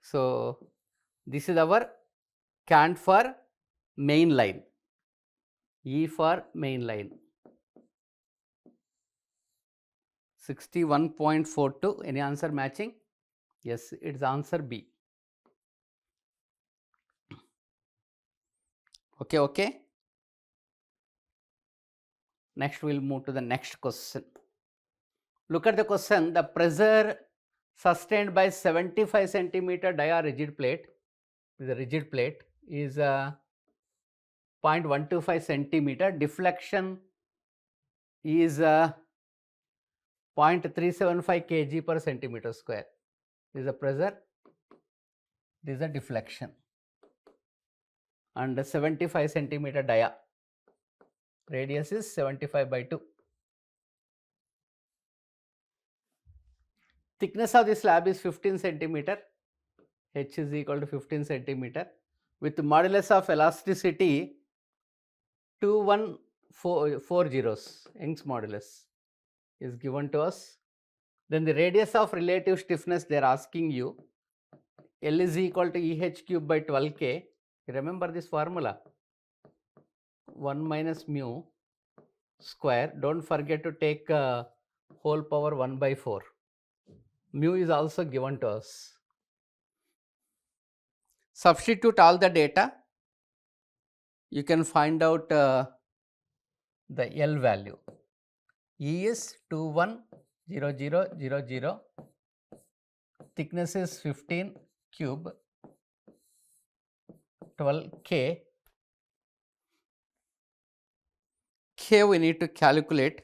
So, this is our cant for main line, E for main line, 61.42. Any answer matching? Yes, it is answer B. Okay. Next we will move to the next question. Look at the question. The pressure sustained by 75 centimeter dia rigid plate, the rigid plate is 0.125 centimeter. Deflection is 0.375 kg per centimeter square. This is the pressure, this is the deflection, and 75 centimeter dia. Radius is 75 by 2. Thickness of the slab is 15 centimeter. H is equal to 15 centimeter with modulus of elasticity 2140, Young's modulus is given to us. Then the radius of relative stiffness they are asking you, L is equal to EH cube by 12K. Remember this formula, 1 minus mu square. Don't forget to take whole power 1 by 4. Mu is also given to us. Substitute all the data, you can find out the L value. E is 210000, thickness is 15 cube, 12K. K we need to calculate.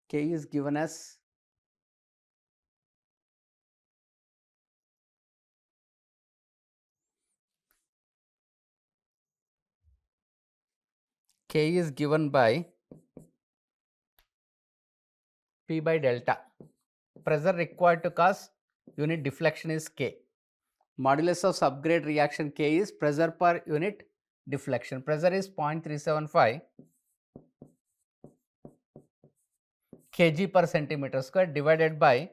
K is given as 'by P by delta. Pressure required to cause unit deflection is K. Modulus of subgrade reaction K is pressure per unit deflection. Pressure is 0.375 kg per centimeter square divided by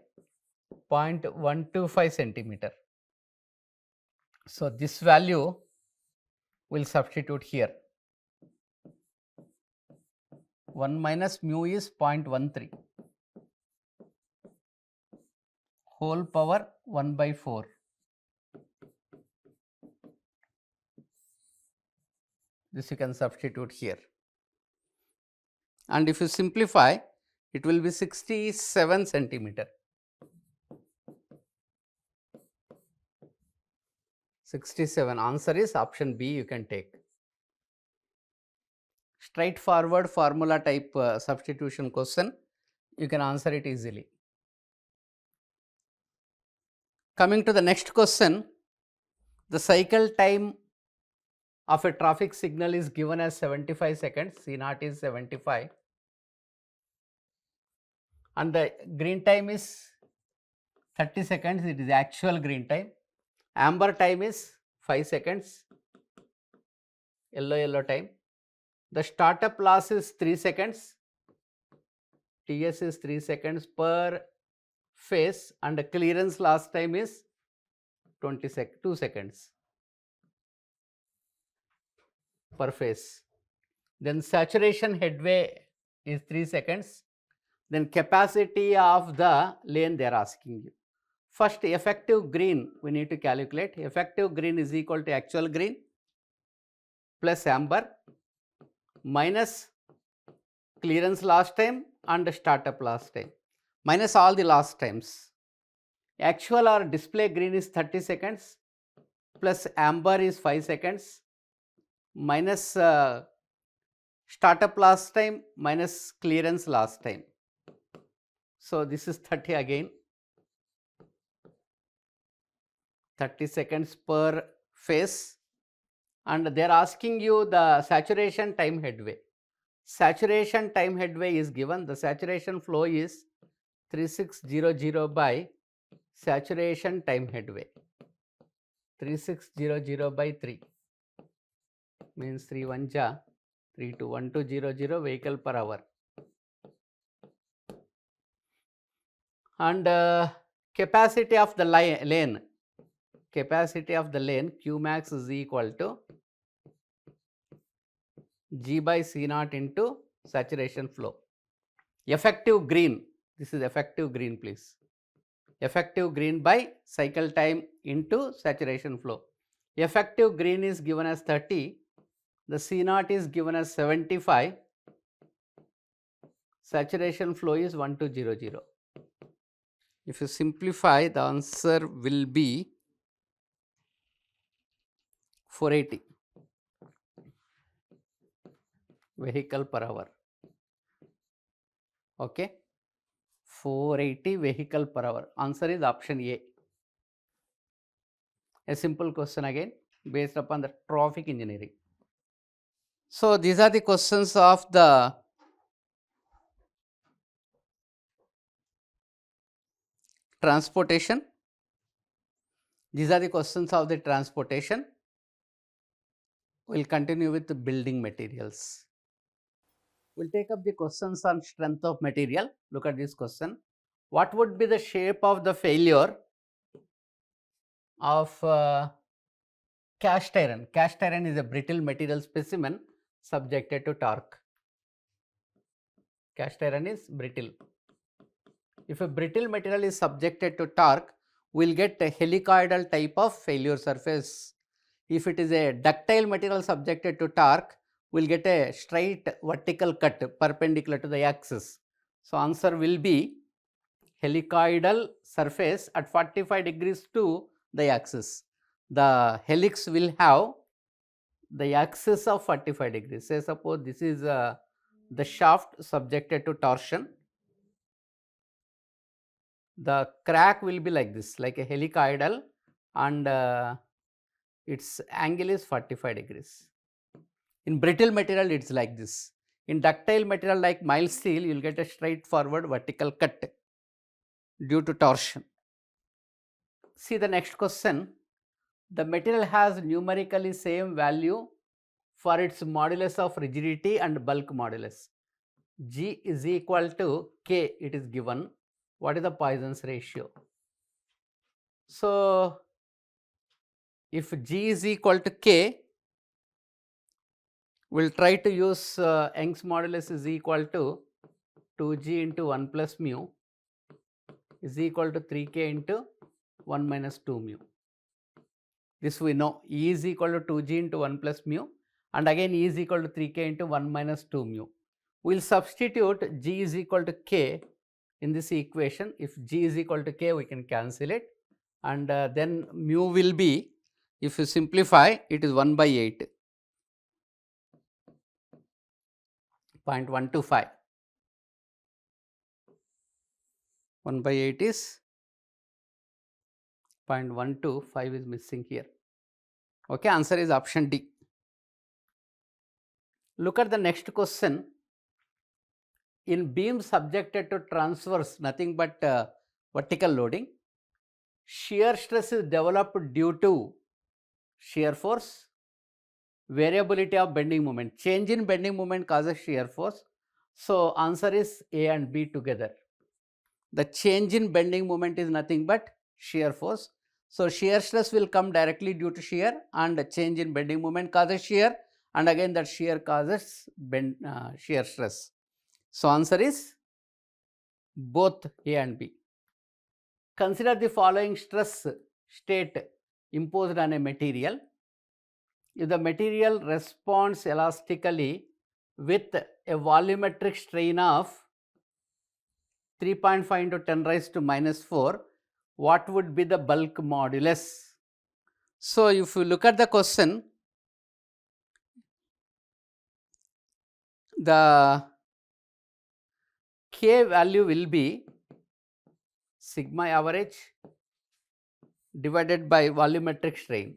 0.125 centimeter. So, this value will substitute here. 1 minus mu is 0.13, whole power 1 by 4. This you can substitute here. And if you simplify, it will be 67 centimeter. 67. Answer is option B, you can take. Straightforward formula type substitution question, you can answer it easily. Coming to the next question, the cycle time of a traffic signal is given as 75 seconds, C naught is 75, and the green time is 30 seconds, it is actual green time. Amber time is 5 seconds, yellow time. The startup loss is 3 seconds, TS is 3 seconds per phase, and the clearance loss time is 2 seconds per phase. Then saturation headway is 3 seconds. Then capacity of the lane they are asking you. First, effective green we need to calculate. Effective green is equal to actual green plus amber minus clearance loss time and startup loss time minus all the loss times. Actual or display green is 30 seconds plus amber is 5 seconds minus startup loss time minus clearance loss time. So, this is 30 again, 30 seconds per phase, and they are asking you the saturation time headway. Saturation time headway is given, the saturation flow is 3600 by saturation time headway, 3600 by 3 means 3 1 ja 3 to 1200 vehicle per hour. And capacity of the lane, capacity of the lane Q max is equal to G by C naught into saturation flow. Effective green, this is effective green please. effective green by cycle time into saturation flow. Effective green is given as 30, the C naught is given as 75, saturation flow is 1200. If you simplify, the answer will be 480 vehicle per hour. Okay, 480 vehicle per hour. Answer is option A. A simple question again based upon the traffic engineering. So, these are the questions of the transportation. These are the questions of the transportation. We will continue with the building materials. We will take up the questions on strength of material. Look at this question. What would be the shape of the failure of cast iron? Cast iron is a brittle material specimen subjected to torque. Cast iron is brittle. If a brittle material is subjected to torque, we will get a helicoidal type of failure surface. If it is a ductile material subjected to torque, we will get a straight vertical cut perpendicular to the axis. So, answer will be helicoidal surface at 45 degrees to the axis. The helix will have the axis of 45 degrees. Say suppose this is the shaft subjected to torsion. The crack will be like this, like a helicoidal, and its angle is 45 degrees. In brittle material, it is like this. In ductile material like mild steel, you will get a straightforward vertical cut due to torsion. See the next question. The material has numerically same value for its modulus of rigidity and bulk modulus. G is equal to K, it is given. What is the Poisson's ratio? So, if G is equal to K, we will try to use Young's modulus is equal to 2G into 1 plus mu is equal to 3K into 1 minus 2 mu. This we know, E is equal to 2G into 1 plus mu, and again E is equal to 3K into 1 minus 2 mu. We will substitute G is equal to K in this equation. If G is equal to K, we can cancel it, and then mu will be, if you simplify, it is 1 by 8, 0.125. 1 by 8 is 0.125 is missing here. Okay, answer is option D. Look at the next question. In beam subjected to transverse, nothing but vertical loading, shear stress is developed due to shear force, variability of bending moment. Change in bending moment causes shear force. So, answer is A and B together. The change in bending moment is nothing but shear force. So, shear stress will come directly due to shear, and the change in bending moment causes shear, and again that shear causes shear stress. So, answer is both A and B. Consider the following stress state imposed on a material. If the material responds elastically with a volumetric strain of 3.5 into 10 raised to minus 4, what would be the bulk modulus? So, if you look at the question, the K value will be sigma average divided by volumetric strain.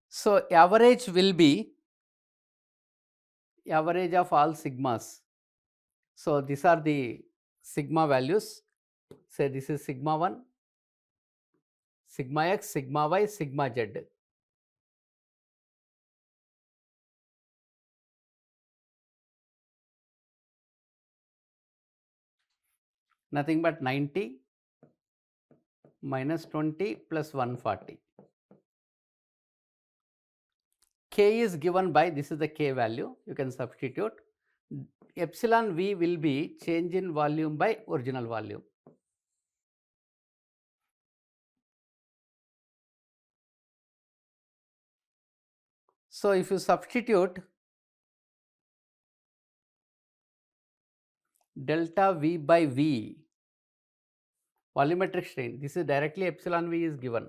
So, average will be average of all sigmas. So, these are the sigma values. Say this is sigma 1, sigma x, sigma y, sigma z. Nothing but 90 minus 20 plus 140. K is given by, this is the K value, you can substitute. epsilon V will be change in volume by original volume. So, if you substitute delta V by V, volumetric strain, this is directly epsilon V is given.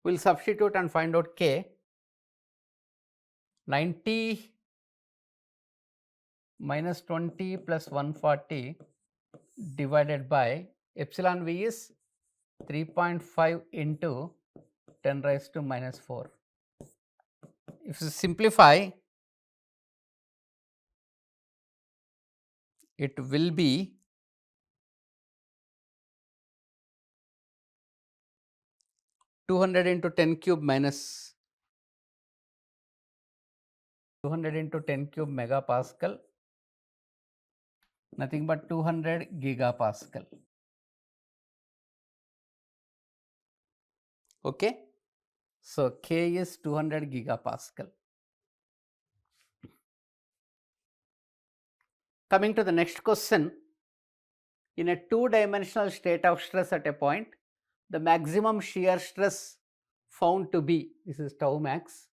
We will substitute and find out K. 90 minus 20 plus 140 divided by epsilon V is 3.5 into 10 raised to minus 4. If you simplify, it will be 200 into 10 cube minus 200 into 10 cube megapascal, nothing but 200 gigapascal. Okay. So, K is 200 gigapascal. Coming to the next question, in a two-dimensional state of stress at a point, the maximum shear stress found to be, this is tau max,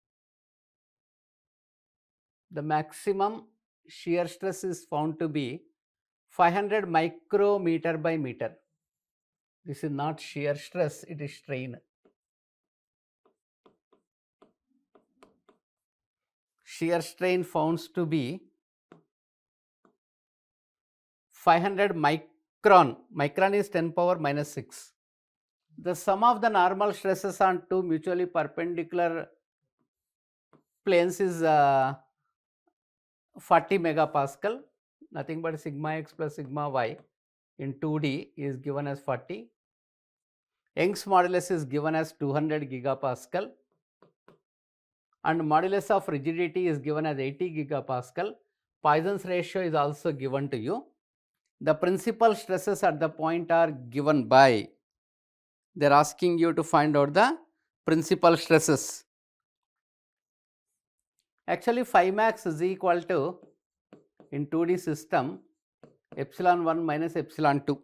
the maximum shear stress is found to be 500 micrometer by meter. This is not shear stress, it is strain. Shear strain found to be 500 micron. Micron is 10 power minus 6. The sum of the normal stresses on two mutually perpendicular planes is 40 megapascal, nothing but sigma x plus sigma y in 2D is given as 40. Young's modulus is given as 200 gigapascal and modulus of rigidity is given as 80 gigapascal. Poisson's ratio is also given to you. The principal stresses at the point are given by, they are asking you to find out the principal stresses. Actually, phi max is equal to, in 2D system, epsilon 1 minus epsilon 2.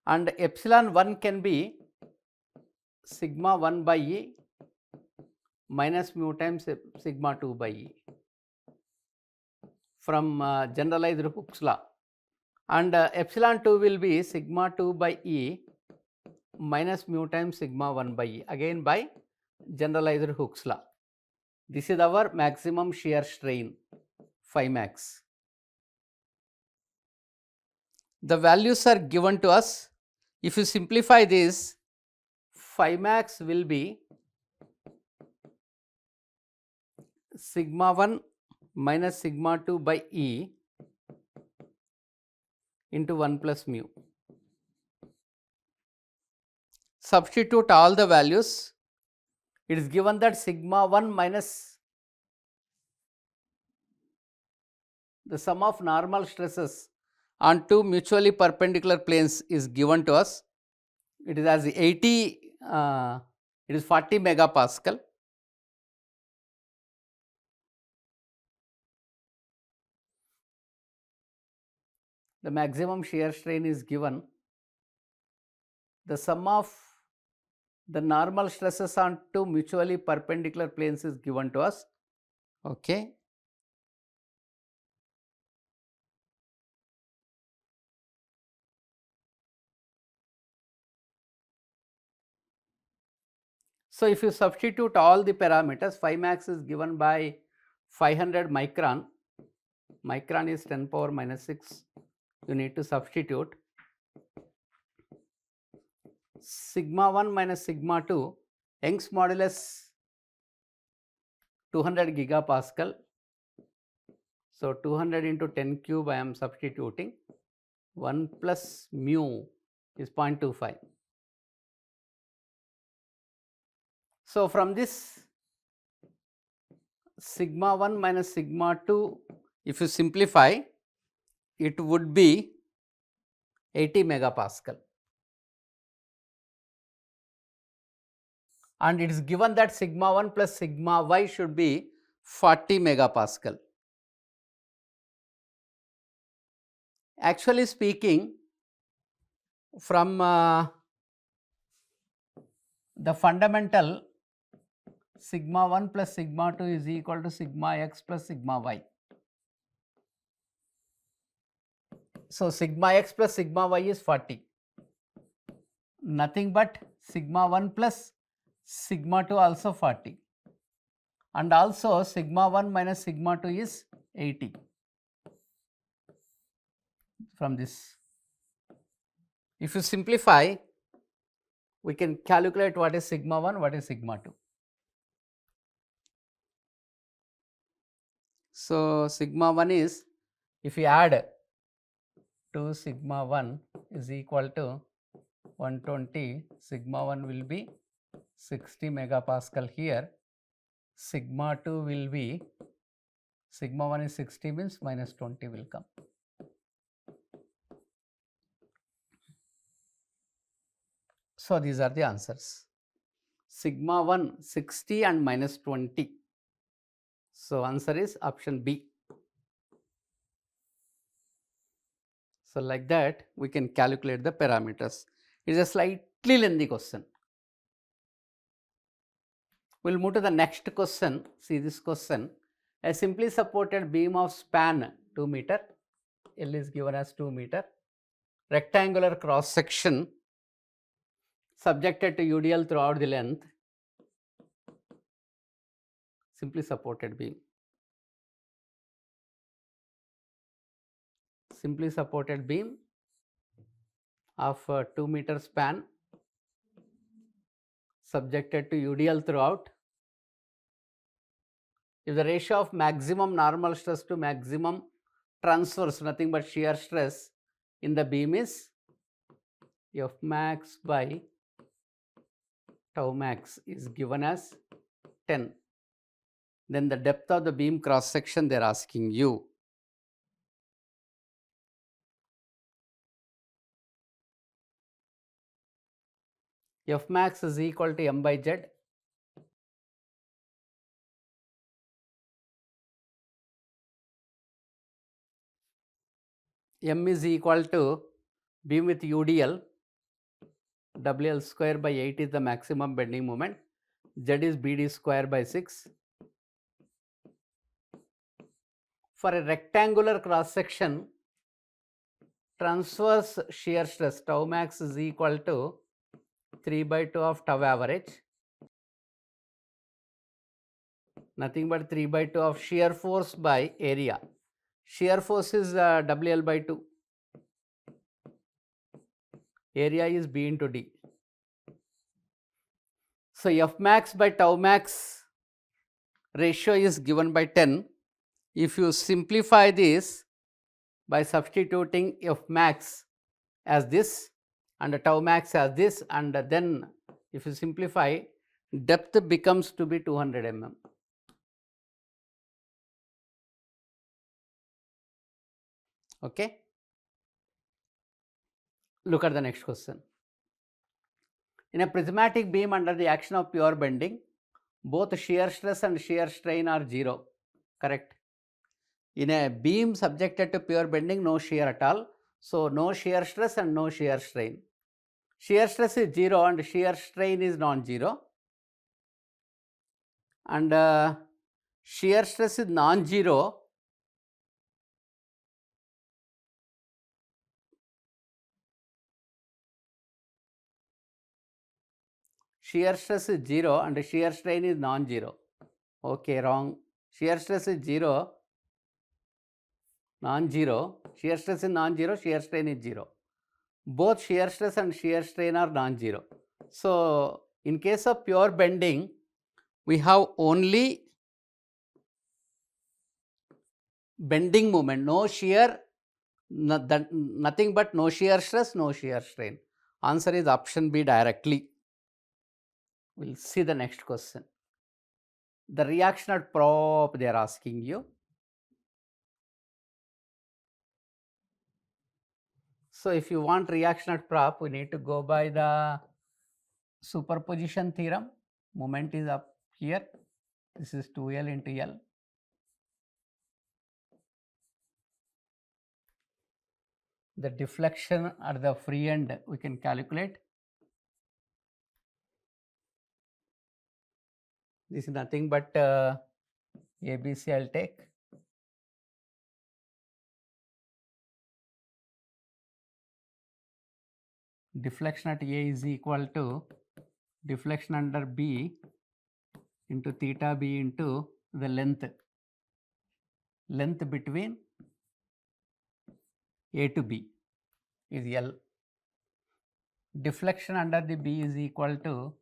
And epsilon 1 can be sigma 1 by E minus mu times sigma 2 by E from generalized Hooke's law, and epsilon 2 will be sigma 2 by E minus mu times sigma 1 by E, again by generalized Hooke's law. This is our maximum shear strain, phi max. The values are given to us. If you simplify this, phi max will be sigma 1 minus sigma 2 by E into 1 plus mu. Substitute all the values. It is given that sigma 1 minus the sum of normal stresses on two mutually perpendicular planes is given to us. It is as 80, it is 40 megapascal. The maximum shear strain is given. The sum of the normal stresses on two mutually perpendicular planes is given to us. Okay. So, if you substitute all the parameters, phi max is given by 500 micron, micron is 10 power minus 6, you need to substitute. Sigma 1 minus sigma 2, Young's modulus 200 gigapascal. So, 200 into 10 cube I am substituting, 1 plus mu is 0.25. So, from this sigma 1 minus sigma 2, if you simplify, it would be 80 megapascal. and it is given that sigma 1 plus sigma y should be 40 megapascal. Actually speaking, from the fundamental, sigma 1 plus sigma 2 is equal to sigma x plus sigma y. So, sigma x plus sigma y is 40, nothing but sigma 1 plus sigma 2 also 40, and also sigma 1 minus sigma 2 is 80 from this. If you simplify, we can calculate what is sigma 1, what is sigma 2. So, sigma 1 is, if we add 2 sigma 1 is equal to 120, sigma 1 will be 60 megapascal here, sigma 2 will be, sigma 1 is 60 means minus 20 will come. So, these are the answers. Sigma 1 60 and minus 20. So, answer is option B. So, like that we can calculate the parameters. It is a slightly lengthy question. We will move to the next question. See this question. A simply supported beam of span 2 meter, L is given as 2 meter, rectangular cross section subjected to UDL throughout the length, simply supported beam. Simply supported beam of 2 meter span subjected to UDL throughout. If the ratio of maximum normal stress to maximum transverse, nothing but shear stress in the beam is F max by tau max is given as 10. Then the depth of the beam cross section they are asking you. F max is equal to m by z. M is equal to beam with UDL, WL square by 8 is the maximum bending moment, Z is BD square by 6. For a rectangular cross section, transverse shear stress tau max is equal to 3 by 2 of tau average, nothing but 3 by 2 of shear force by area. Shear force is WL by 2, area is B into D. So, F max by tau max ratio is given by 10. If you simplify this by substituting F max as this and tau max as this, and then if you simplify, depth becomes to be 200 mm. Okay. Look at the next question. In a prismatic beam under the action of pure bending, both shear stress and shear strain are 0, correct. In a beam subjected to pure bending, no shear at all. So, no shear stress and no shear strain. Shear stress is 0 and shear strain is non-zero, and shear stress is non-zero. Shear stress is 0 and shear strain is non-zero. Okay, wrong. Shear stress is 0, non-zero. Shear stress is non-zero, shear strain is 0. Both shear stress and shear strain are non-zero. So, in case of pure bending, we have only bending moment, no shear, nothing but no shear stress, no shear strain. Answer is option B directly. We will see the next question. The reaction at prop they are asking you. So, if you want reaction at prop, we need to go by the superposition theorem. moment is up here, this is 2L into L. The deflection at the free end we can calculate. This is nothing but ABC I will take. Deflection at A is equal to deflection under B into theta B into the length between A to B is L. Deflection under the B is equal to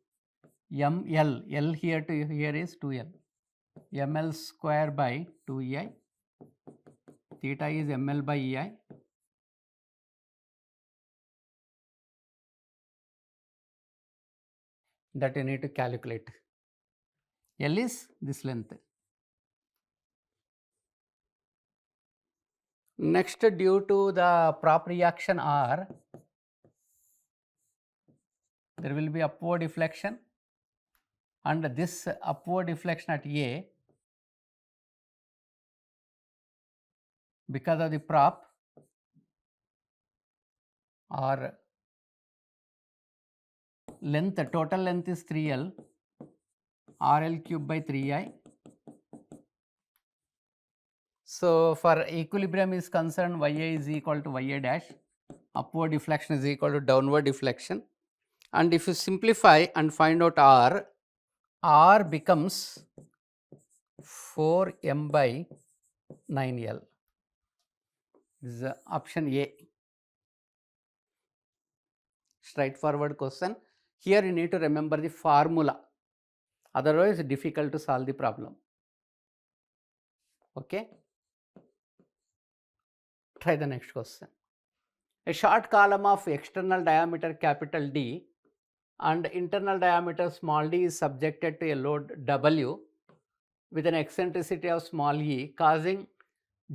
ML, L here to here is 2L, ML square by 2EI, theta is ML by EI. That you need to calculate. L is this length. Next, due to the prop reaction R, there will be upward deflection, and this upward deflection at A, because of the prop or length, total length is 3L, RL cube by 3I. So, for equilibrium is concerned, Ya is equal to Ya dash, upward deflection is equal to downward deflection, and if you simplify and find out R becomes 4m by 9L. This is option A. Straightforward question. Here you need to remember the formula, otherwise it's difficult to solve the problem. Okay. Try the next question. A short column of external diameter capital D and internal diameter small d is subjected to a load W with an eccentricity of small e, causing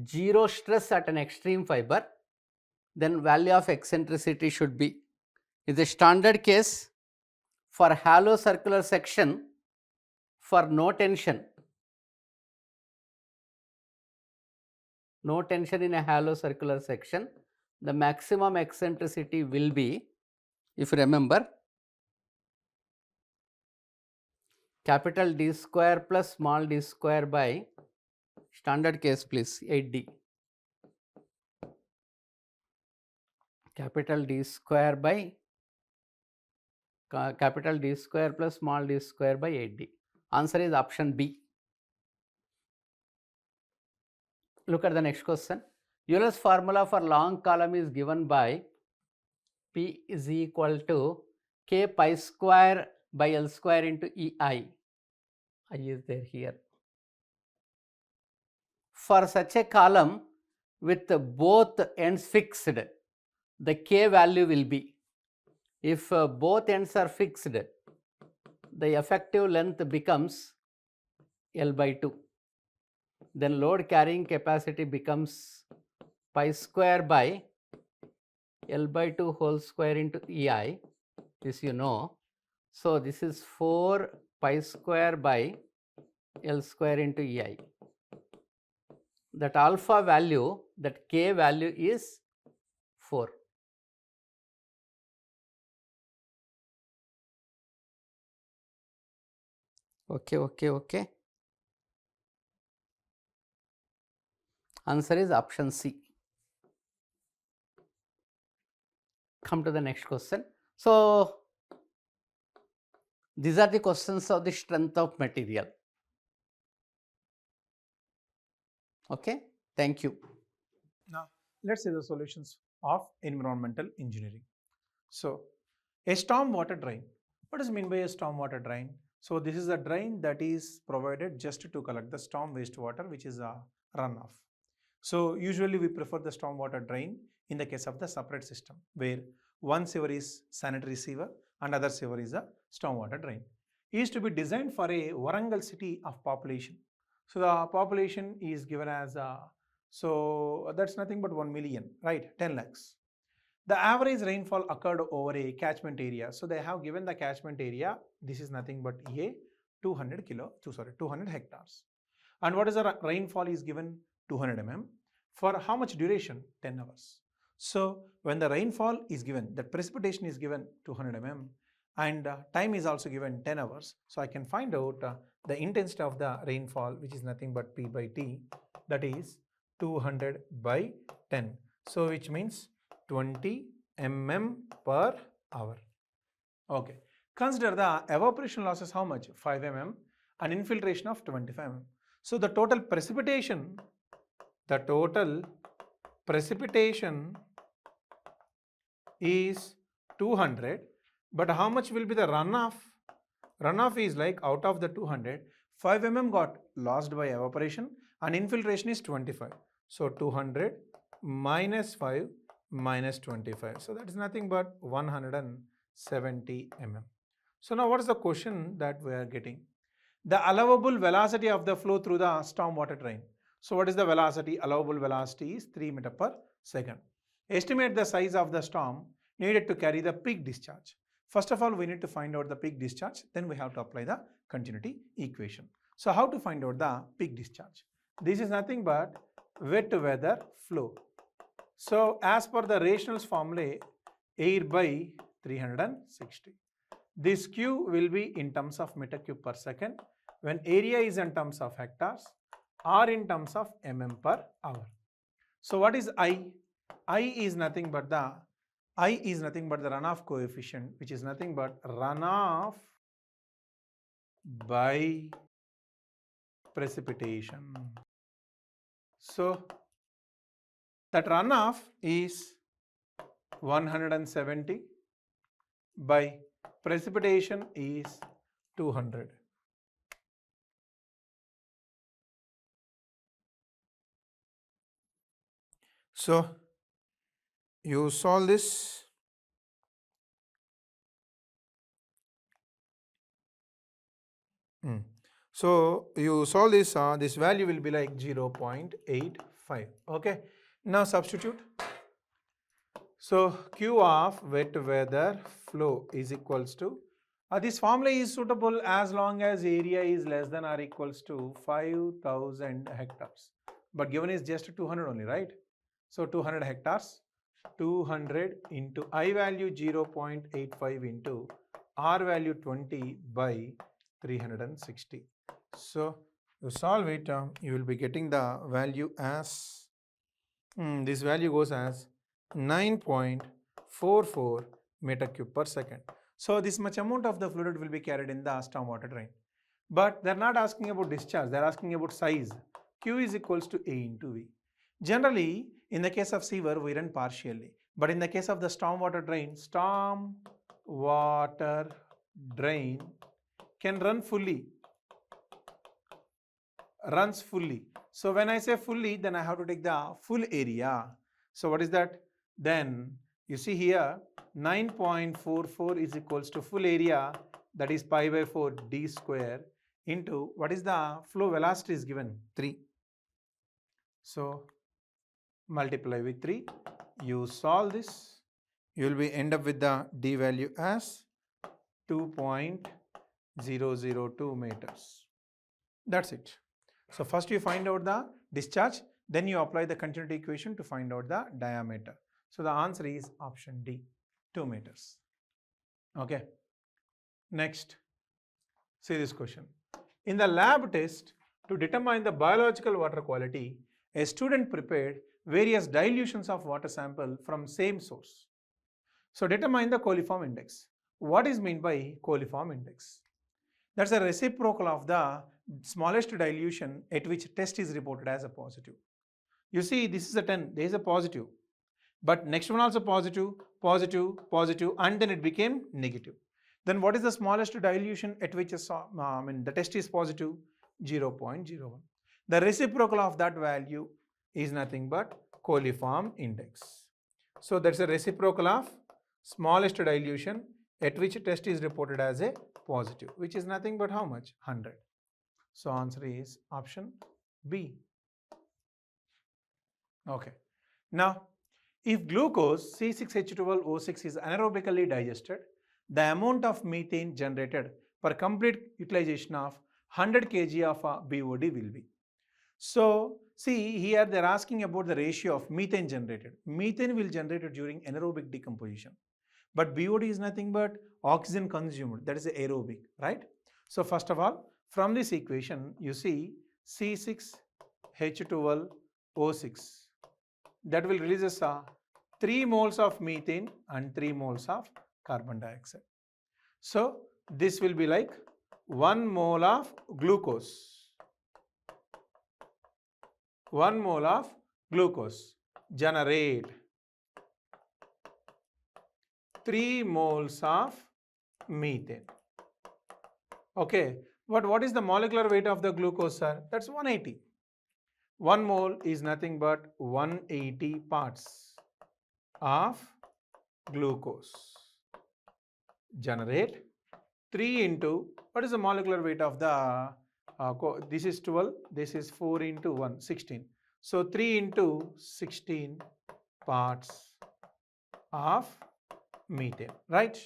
zero stress at an extreme fiber, then value of eccentricity should be, is a standard case for hollow circular section for no tension. No tension in a hollow circular section, the maximum eccentricity will be, if you remember, capital D square plus small d square by, standard case please, 8D. Capital D square by capital D square plus small d square by 8D. Answer is option B. Look at the next question. Euler's formula for long column is given by P is equal to K pi square by L square into EI. I is there here. For such a column with both ends fixed, the K value will be, if both ends are fixed, the effective length becomes L by 2. Then load carrying capacity becomes pi square by L by 2 whole square into EI, this you know. So, this is 4 pi square by L square into EI. That alpha value, that K value is 4. Okay. Answer is option C. Come to the next question. So, these are the questions of the strength of material. Okay, thank you.
Now, let's see the solutions of environmental engineering. So, a storm water drain. What does it mean by a storm water drain? So, this is a drain that is provided just to collect the storm wastewater, which is a runoff. So, usually we prefer the storm water drain in the case of the separate system, where one sewer is sanitary sewer and other sewer is a storm water drain. It is to be designed for a Warangal city of population. So, the population is given as so that's nothing but 1 million, right? 10 lakhs. The average rainfall occurred over a catchment area. So they have given the catchment area. This is nothing but A, 200 hectares. And what is the rainfall is given? 200 mm. For how much duration? 10 hours. So when the rainfall is given, the precipitation is given 200 mm and time is also given 10 hours. So I can find out the intensity of the rainfall, which is nothing but P by T, that is 200 by 10. So which means 20 mm per hour. Okay. Consider the evaporation losses how much? 5 mm and infiltration of 25 mm. So the total precipitation is 200, but how much will be the runoff? Runoff is like out of the 200, 5 mm got lost by evaporation and infiltration is 25. So 200 minus 5 minus 25. So that is nothing but 170 mm. So now what is the question that we are getting? The allowable velocity of the flow through the stormwater drain. So what is the velocity? Allowable velocity is 3 meter per second. Estimate the size of the storm needed to carry the peak discharge. First of all, we need to find out the peak discharge. Then we have to apply the continuity equation. So how to find out the peak discharge? This is nothing but wet weather flow. So as per the Rational's formula, air by 360. This Q will be in terms of meter cube per second when area is in terms of hectares or in terms of mm per hour. So what is I? I is nothing but the runoff coefficient, which is nothing but runoff by precipitation. So that runoff is 170 by precipitation is 200. So you solve this. So you solve this, this value will be like 0.85. Okay. Now substitute. So Q of wet weather flow is equals to, this formula is suitable as long as area is less than or equals to 5,000 hectares. But given is just 200 only, right? So 200 hectares, 200 into I value 0.85 into R value 20 by 360. So you solve it, you will be getting the value as, this value goes as 9.44 meter cube per second. So this much amount of the fluid will be carried in the stormwater drain. But they are not asking about discharge, they are asking about size. Q is equals to A into V. Generally, in the case of sewer, we run partially. But in the case of the stormwater drain can run fully. Runs fully. So when I say fully, then I have to take the full area. So what is that? Then you see here 9.44 is equals to full area, that is pi by 4 d square into what is the flow velocity is given? 3. So multiply with 3. You solve this. You will be end up with the d value as 2.002 meters. That's it. So first you find out the discharge, then you apply the continuity equation to find out the diameter. So the answer is option D, 2 meters. Okay. Next, see this question. In the lab test to determine the biological water quality, a student prepared various dilutions of water sample from same source. So determine the coliform index. What is meant by coliform index? That's a reciprocal of the smallest dilution at which test is reported as a positive. You see, this is a 10, there is a positive, but next one also positive, positive, positive, and then it became negative. Then what is the smallest dilution at which the test is positive? 0.01. The reciprocal of that value is nothing but coliform index. So that's a reciprocal of smallest dilution at which test is reported as a positive, which is nothing but how much? 100. So answer is option B. Okay. Now, If glucose C6H12O6 is anaerobically digested, the amount of methane generated per complete utilization of 100 kg of BOD will be. So, see here they are asking about the ratio of methane generated. Methane will generate during anaerobic decomposition. But BOD is nothing but oxygen consumed, that is aerobic, right? So, first of all, from this equation, you see C6H12O6 that will release us 3 moles of methane and 3 moles of carbon dioxide. So, this will be like 1 mole of glucose. 1 mole of glucose generate 3 moles of methane. Okay, but what is the molecular weight of the glucose, sir? That's 180. 1 mole is nothing but 180 parts of glucose. Generate 3 into, what is the molecular weight of the, this is 12, this is 4 into 1, 16. So 3 into 16 parts of methane, right?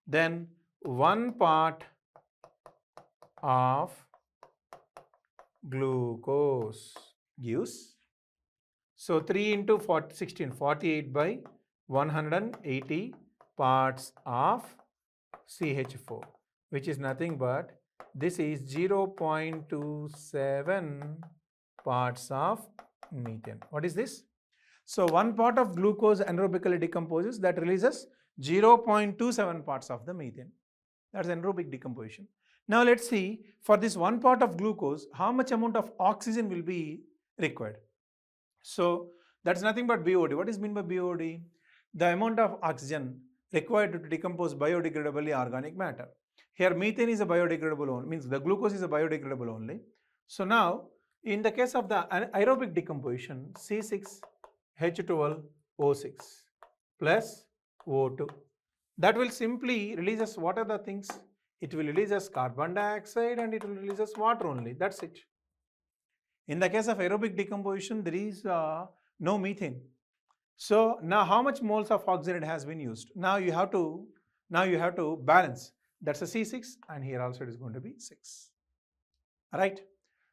Then 1 part of glucose gives, so 3 into 40, 16, 48 by 180 parts of CH4, which is nothing but, this is 0.27 parts of methane. What is this? So 1 part of glucose anaerobically decomposes, that releases 0.27 parts of the methane. That's anaerobic decomposition. Now let's see, for this 1 part of glucose, how much amount of oxygen will be required. So that's nothing but BOD. What is meant by BOD? The amount of oxygen required to decompose biodegradably organic matter. Here methane is a biodegradable only, means the glucose is a biodegradable only. So now in the case of the aerobic decomposition, C6H12O6 plus O2, that will simply release us, what are the things? It will release us carbon dioxide and it will release us water only, that's it. In the case of aerobic decomposition, there is no methane. So now how much moles of oxygen has been used? Now you have to balance. That's a C6 and here also it is going to be 6. Right?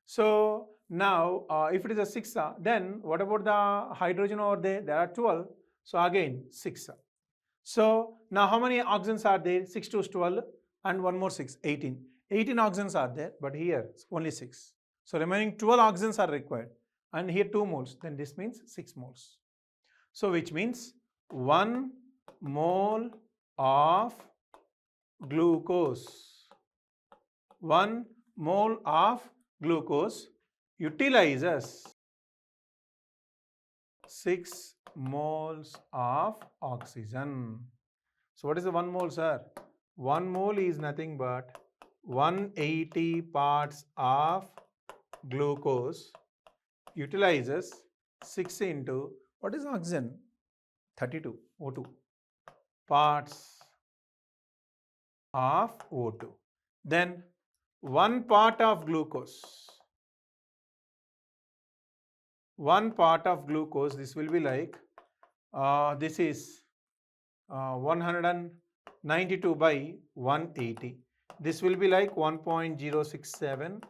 So now if it is a 6, then what about the hydrogen over there? There are 12. So again 6. So now how many oxygens are there? 6 to 12 and 1 more 6, 18. 18 oxygens are there, but here it's only 6. So remaining 12 oxygens are required and here 2 moles, then this means 6 moles. So which means 1 mole of glucose, 1 mole of glucose utilizes 6 moles of oxygen. So what is the 1 mole, sir? 1 mole is nothing but 180 parts of glucose utilizes 6 into, what is oxygen? 32, O2, parts of O2. Then 1 part of glucose, 1 part of glucose, this will be like, this is 192 by 180. This will be like 1.067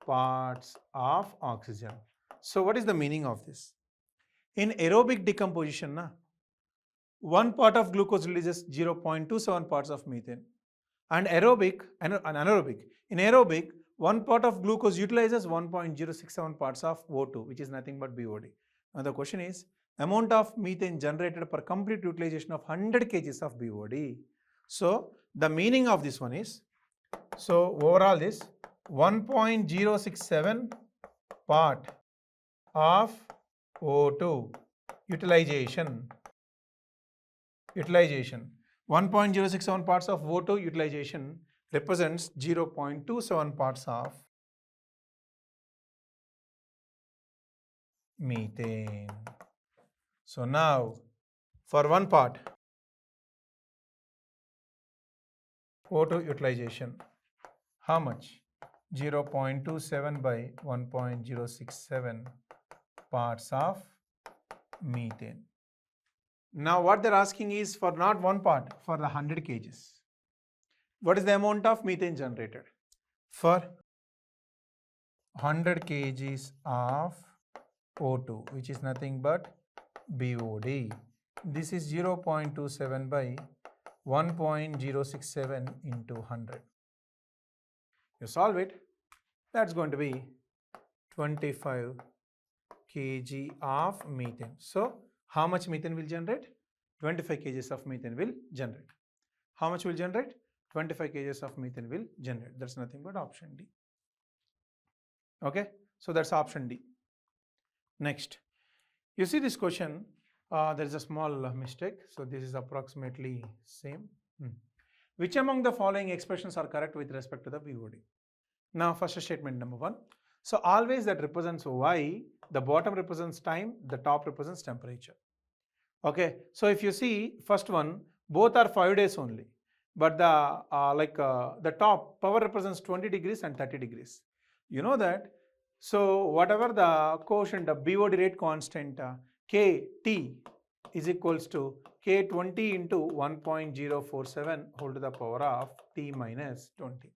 parts of oxygen. So what is the meaning of this? In aerobic decomposition, 1 part of glucose releases 0.27 parts of methane. And anaerobic, in aerobic, 1 part of glucose utilizes 1.067 parts of O2, which is nothing but BOD. Now the question is, amount of methane generated per complete utilization of 100 kgs of BOD. So the meaning of this one is, so overall this 1.067 part of O2 utilization 1.067 parts of O2 utilization represents 0.27 parts of methane. So now for 1 part O2 utilization, how much? 0.27 by 1.067 parts of methane. Now what they're asking is for not one part, for the 100 kgs. What is the amount of methane generated? For 100 kgs of O2, which is nothing but BOD. This is 0.27 by 1.067 into 100. You solve it, that's going to be 25 kg of methane. So how much methane will generate? 25 kgs of methane will generate. How much will generate? 25 kgs of methane will generate. That's nothing but option D. Okay, so that's option D. Next, you see this question, there is a small mistake. So this is approximately same. Which among the following expressions are correct with respect to the BOD? Now first statement number 1. So always that represents Y, the bottom represents time, the top represents temperature. Okay, so if you see first one, both are 5 days only, but the top power represents 20 degrees and 30 degrees. You know that. So whatever the quotient of BOD rate constant KT is equals to K20 into 1.047 whole to the power of T minus 20.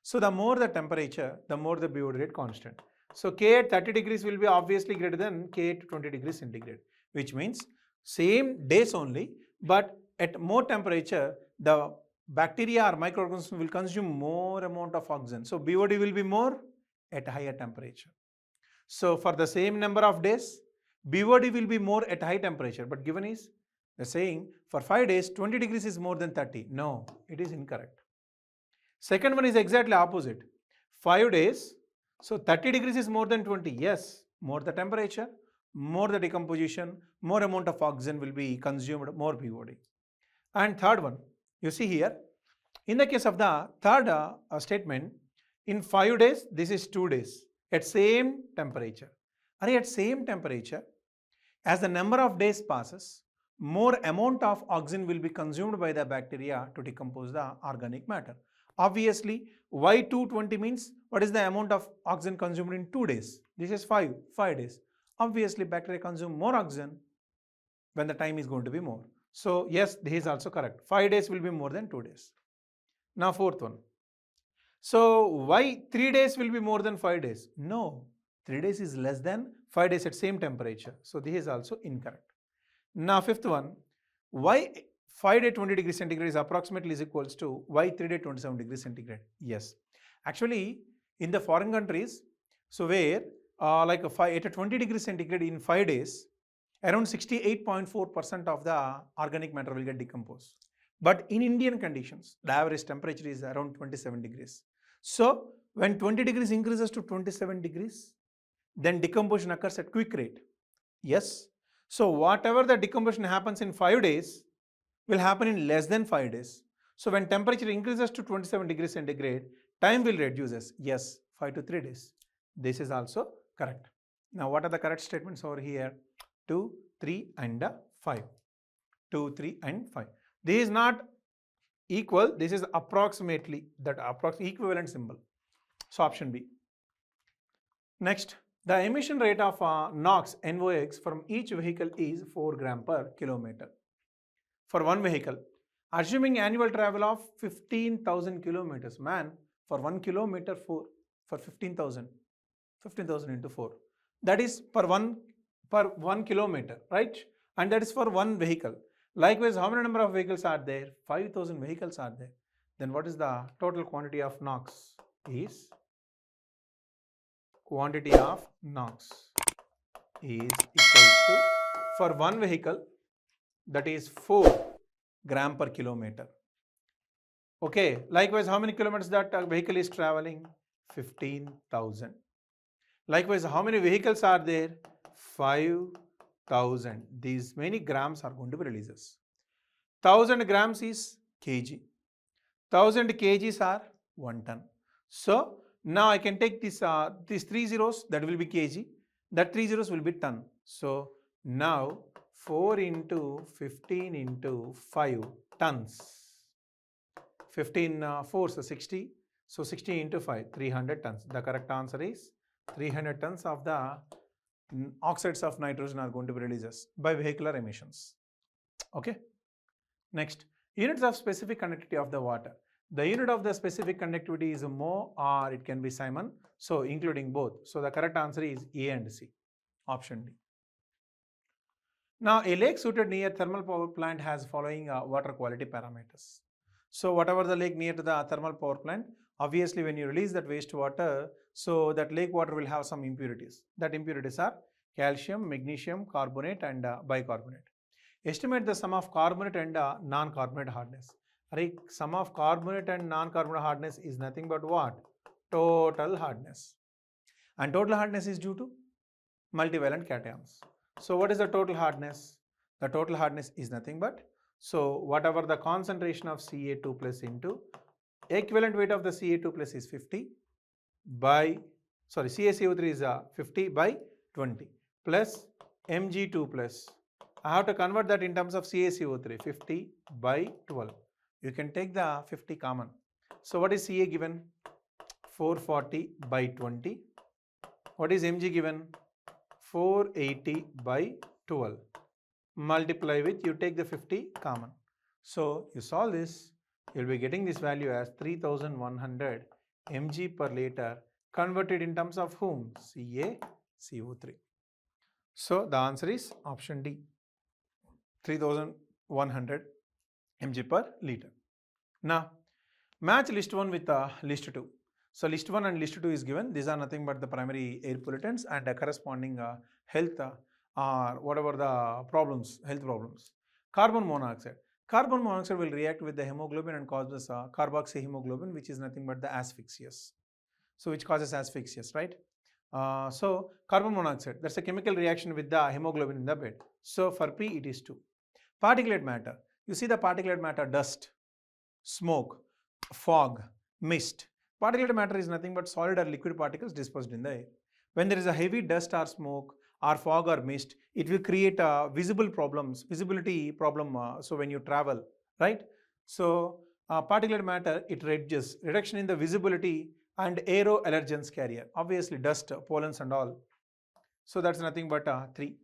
So the more the temperature, the more the BOD rate constant. So K at 30 degrees will be obviously greater than K at 20 degrees centigrade, which means same days only, but at more temperature, the bacteria or microorganisms will consume more amount of oxygen. So BOD will be more at higher temperature. So for the same number of days, BOD will be more at high temperature, but given is the saying for 5 days 20 degrees is more than 30. No, it is incorrect. Second one is exactly opposite. 5 days, so 30 degrees is more than 20. Yes, more the temperature, more the decomposition, more amount of oxygen will be consumed, more BOD. And third one, you see here, in the case of the third statement, in 5 days, this is 2 days at same temperature. At same temperature, as the number of days passes, more amount of oxygen will be consumed by the bacteria to decompose the organic matter. Obviously, why 220 means what is the amount of oxygen consumed in 2 days? This is 5 days. Obviously, bacteria consume more oxygen when the time is going to be more. So yes, this is also correct. 5 days will be more than 2 days. Now fourth one. So why 3 days will be more than 5 days? No, 3 days is less than 5 days at same temperature. So this is also incorrect. Now fifth one, why 5 day 20 degrees centigrade is approximately is equals to why 3 day 27 degrees centigrade? Yes, actually in the foreign countries, so where at 20 degrees centigrade in 5 days, around 68.4% of the organic matter will get decomposed. But in Indian conditions, the average temperature is around 27 degrees. So when 20 degrees increases to 27 degrees, then decomposition occurs at quick rate. Yes. So whatever the decomposition happens in 5 days will happen in less than 5 days. So when temperature increases to 27 degrees centigrade, time will reduces. Yes, 5 to 3 days. This is also correct. Now what are the correct statements over here? 2, 3 and 5. 2, 3 and 5. This is not equal, this is approximately that equivalent symbol. So option B. Next, the emission rate of NOx from each vehicle is 4 gram per kilometer. For one vehicle, assuming annual travel of 15,000 kilometers, man, for 1 kilometer for 15,000 into 4. That is per one kilometer, right? And that is for one vehicle. Likewise, how many number of vehicles are there? 5,000 vehicles are there. Then what is the total quantity of NOx? Is quantity of NOx is equals to, for one vehicle, that is 4 gram per kilometer. Okay, likewise, how many kilometers that vehicle is traveling? 15,000. Likewise, how many vehicles are there? 5,000. These many grams are going to be releases. 1,000 grams is kg. 1,000 kgs are 1 ton. So now I can take these 3 zeros, that will be kg. That 3 zeros will be ton. So now 4 into 15 into 5 tons. 15 4 so 60. So 60 into 5, 300 tons. The correct answer is 300 tons of the oxides of nitrogen are going to be releases by vehicular emissions. Okay. Next, units of specific conductivity of the water. The unit of the specific conductivity is mho or it can be Simon. So including both. So the correct answer is A and C. Option D. Now, a lake suited near thermal power plant has following water quality parameters. So whatever the lake near to the thermal power plant, obviously when you release that wastewater, so that lake water will have some impurities. That impurities are calcium, magnesium, carbonate and bicarbonate. Estimate the sum of carbonate and non-carbonate hardness. Sum of carbonate and non-carbonate hardness is nothing but what? Total hardness. And total hardness is due to multivalent cations. So what is the total hardness? The total hardness is nothing but, so whatever the concentration of Ca2 plus into equivalent weight of the Ca2 plus is 50 by, sorry, CaCO3 is 50 by 20 plus Mg2 plus. I have to convert that in terms of CaCO3, 50 by 12. You can take the 50 common. So what is Ca given? 440 by 20. What is Mg given? 480 by 12. Multiply with, you take the 50 common. So you solve this, you'll be getting this value as 3100 mg per liter converted in terms of whom? CaCO3. So the answer is option D, 3100 mg per liter. Now match list 1 with list 2. So list 1 and list 2 is given. These are nothing but the primary air pollutants and corresponding health or whatever the problems, health problems. Carbon monoxide. Carbon monoxide will react with the hemoglobin and causes carboxyhemoglobin, which is nothing but the asphyxious. So which causes asphyxious, right? So carbon monoxide, that's a chemical reaction with the hemoglobin in the bed. So for P it is 2. Particulate matter. You see the particulate matter: dust, smoke, fog, mist. Particulate matter is nothing but solid or liquid particles dispersed in the air. When there is a heavy dust or smoke or fog or mist, it will create visibility problem. So when you travel, right? So particulate matter, it reduction in the visibility and aeroallergens carrier. Obviously dust, pollens and all. So that's nothing but 3.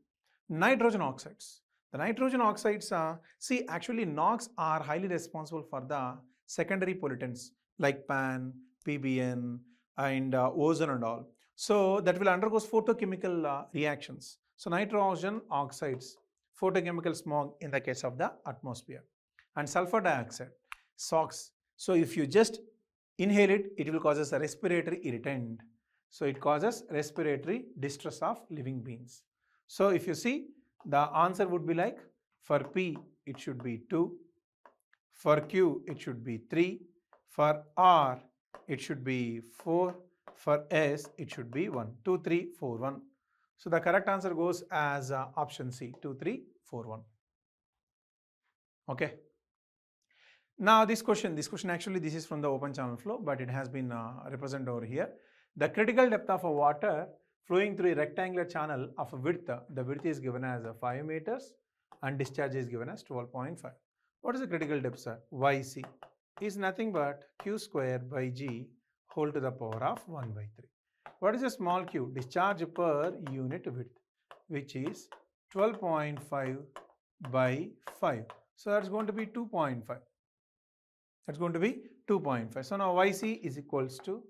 Nitrogen oxides. The nitrogen oxides, see actually NOx are highly responsible for the secondary pollutants like PAN, PBN and ozone and all. So that will undergo photochemical reactions. So nitrogen oxides, photochemical smog in the case of the atmosphere. And sulfur dioxide, SOx. So if you just inhale it, it will cause a respiratory irritant. So it causes respiratory distress of living beings. So if you see, the answer would be like, for P it should be 2, for Q it should be 3, for R it should be 4, for S it should be 1. 2, 3, 4, 1. So the correct answer goes as option C, 2, 3, 4, 1. Okay. Now this question actually this is from the open channel flow, but it has been represented over here. The critical depth of a water flowing through a rectangular channel of a width, the width is given as 5 meters and discharge is given as 12.5. What is the critical depth, sir? YC is nothing but Q square by G whole to the power of 1 by 3. What is a small q? Discharge per unit width, which is 12.5 by 5. So that's going to be 2.5. That's going to be 2.5. So now YC is equals to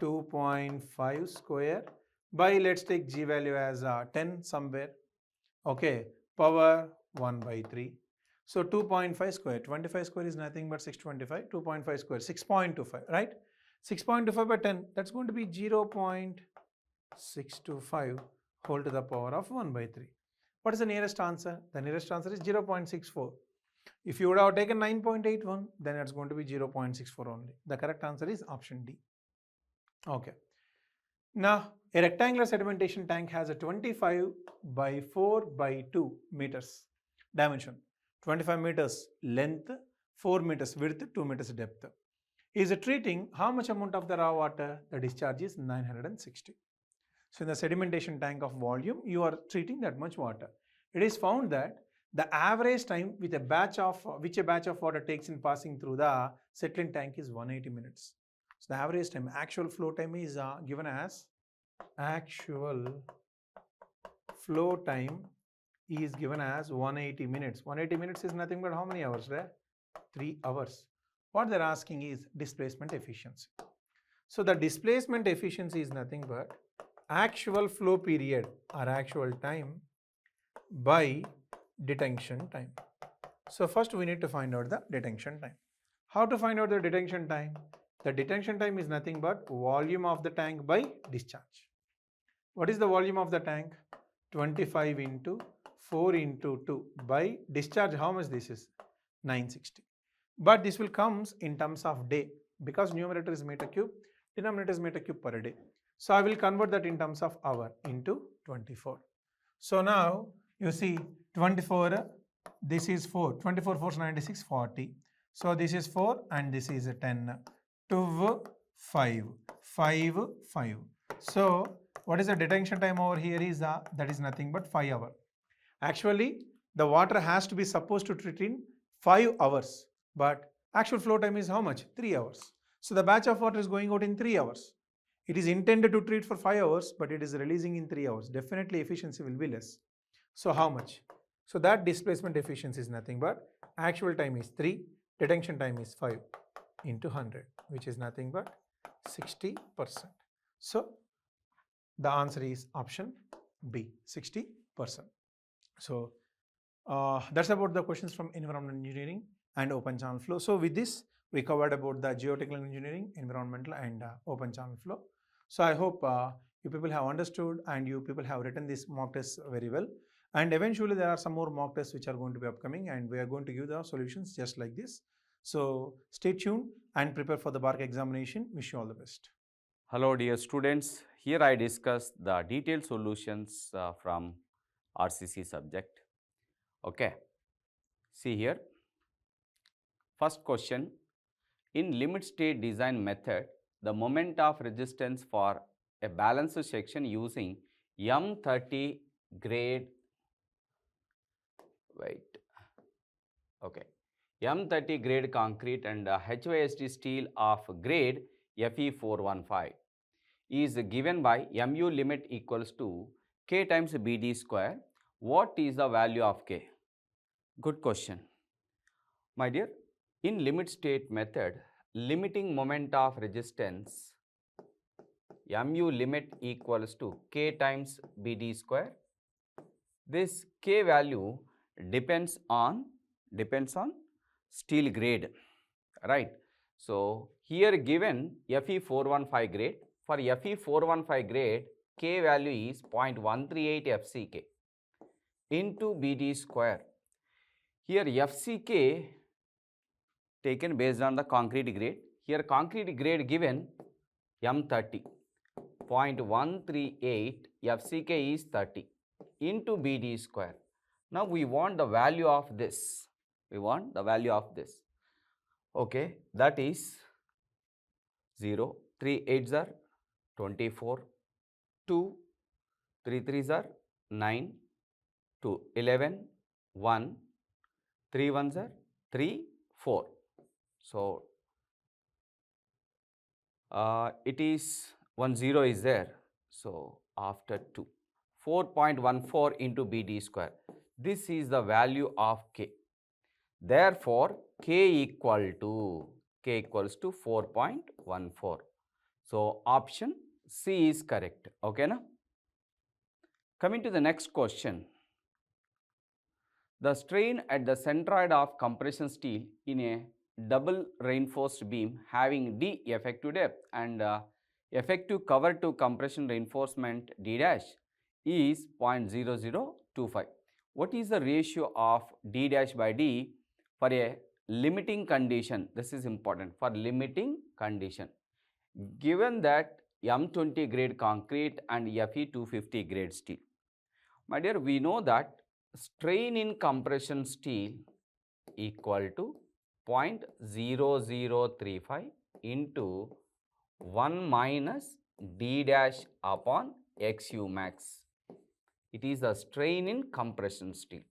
2.5 square by, let's take G value as 10 somewhere. Okay, power 1 by 3. So 2.5 square, 25 square is nothing but 625, 2.5 square, 6.25, right? 6.25 by 10, that's going to be 0.625 whole to the power of 1 by 3. What is the nearest answer? The nearest answer is 0.64. If you would have taken 9.81, then it's going to be 0.64 only. The correct answer is option D. Okay. Now, a rectangular sedimentation tank has a 25 by 4 by 2 meters dimension, 25 meters length, 4 meters width, 2 meters depth. Is treating how much amount of the raw water? The discharge is 960. So in the sedimentation tank of volume, you are treating that much water. It is found that the average time with a batch of water takes in passing through the settling tank is 180 minutes. So the average time, actual flow time is given as actual flow time E is given as 180 minutes. 180 minutes is nothing but how many hours there? 3 hours. What they're asking is displacement efficiency. So the displacement efficiency is nothing but actual flow period or actual time by detention time. So first we need to find out the detention time. How to find out the detention time? The detention time is nothing but volume of the tank by discharge. What is the volume of the tank? 25 into 4 into 2 by discharge. How much this is? 960. But this will comes in terms of day because numerator is meter cube, denominator is meter cube per day. So I will convert that in terms of hour into 24. So now you see 24, this is 4, 24 4 96, 40. So this is 4 and this is 10, 2, 5, 5, 5. So what is the detention time over here is that is nothing but 5 hours. Actually the water has to be supposed to treat in 5 hours, but actual flow time is how much? 3 hours. So the batch of water is going out in 3 hours. It is intended to treat for 5 hours, but it is releasing in 3 hours. Definitely efficiency will be less. So how much? So that displacement efficiency is nothing but actual time is 3, detention time is 5 into 100, which is nothing but 60%. So the answer is option B, 60%. So that's about the questions from environmental engineering and open channel flow. So with this, we covered about the geotechnical engineering, environmental and open channel flow. So I hope you people have understood and you people have written this mock test very well. And eventually there are some more mock tests which are going to be upcoming and we are going to give the solutions just like this. So stay tuned and prepare for the BARC examination. Wish you all the best.
Hello dear students, here I discuss the detailed solutions from RCC subject. Okay, see here, first question, in limit state design method, the moment of resistance for a balanced section using M30 grade, M30 grade concrete and HYSD steel of grade Fe415 is given by mu limit equals to K times BD square. What is the value of K? Good question. My dear, in limit state method, limiting moment of resistance mu limit equals to K times BD square. This K value depends on steel grade, right? So here given Fe415 grade, for Fe415 grade, K value is 0.138 FCK into BD square. Here FCK taken based on the concrete grade. Here concrete grade given M30, 0.138 FCK is 30 into BD square. Now we want the value of this. Okay, that is 0, 3 8s are 24, 2, 3 3s are 9, 2, 11, 1, 3 1s are 3, 4. So it is 1 0 is there. So after 2, 4.14 into BD square. This is the value of K. Therefore, K equals to 4.14. So option C is correct. Okay, na? Coming to the next question. The strain at the centroid of compression steel in a double reinforced beam having D effective depth and effective cover to compression reinforcement D dash is 0.0025. What is the ratio of D dash by D for a limiting condition? This is important for limiting condition. Given that M20 grade concrete and Fe250 grade steel. My dear, we know that strain in compression steel equal to 0.0035 into 1 minus D dash upon XU max. It is the strain in compression steel.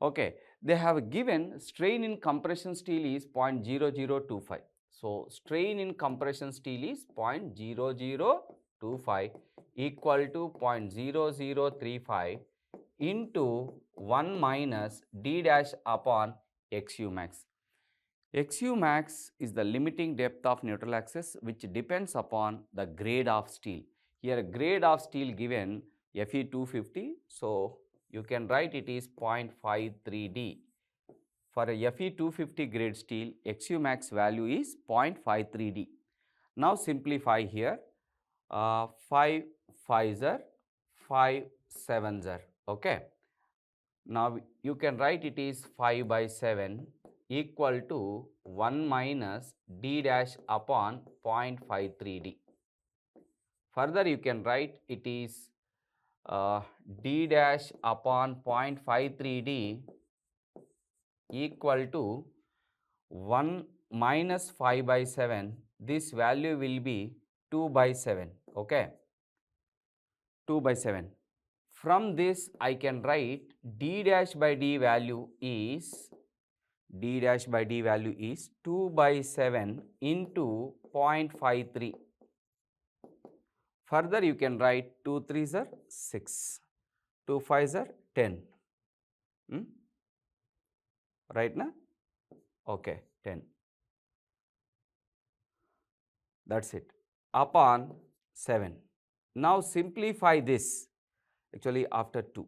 Okay, they have given strain in compression steel is 0.0025. So strain in compression steel is 0.0025 equal to 0.0035 into 1 minus d dash upon xu max. xu max is the limiting depth of neutral axis which depends upon the grade of steel. Here grade of steel given Fe250, so you can write it is 0.53D. For a Fe250 grade steel, xu max value is 0.53D. Now simplify here, 5 5s are 5 7s are, okay. Now you can write it is 5 by 7 equal to 1 minus d dash upon 0.53D. Further you can write it is d dash upon 0.53D equal to 1 minus 5 by 7. This value will be 2 by 7, okay, 2 by 7. From this I can write d dash by d value is 2 by 7 into 0.53. Further you can write 2 3s are 6, 2 5s are 10. Right now? Okay, 10. That's it. Upon 7. Now simplify this. Actually after 2,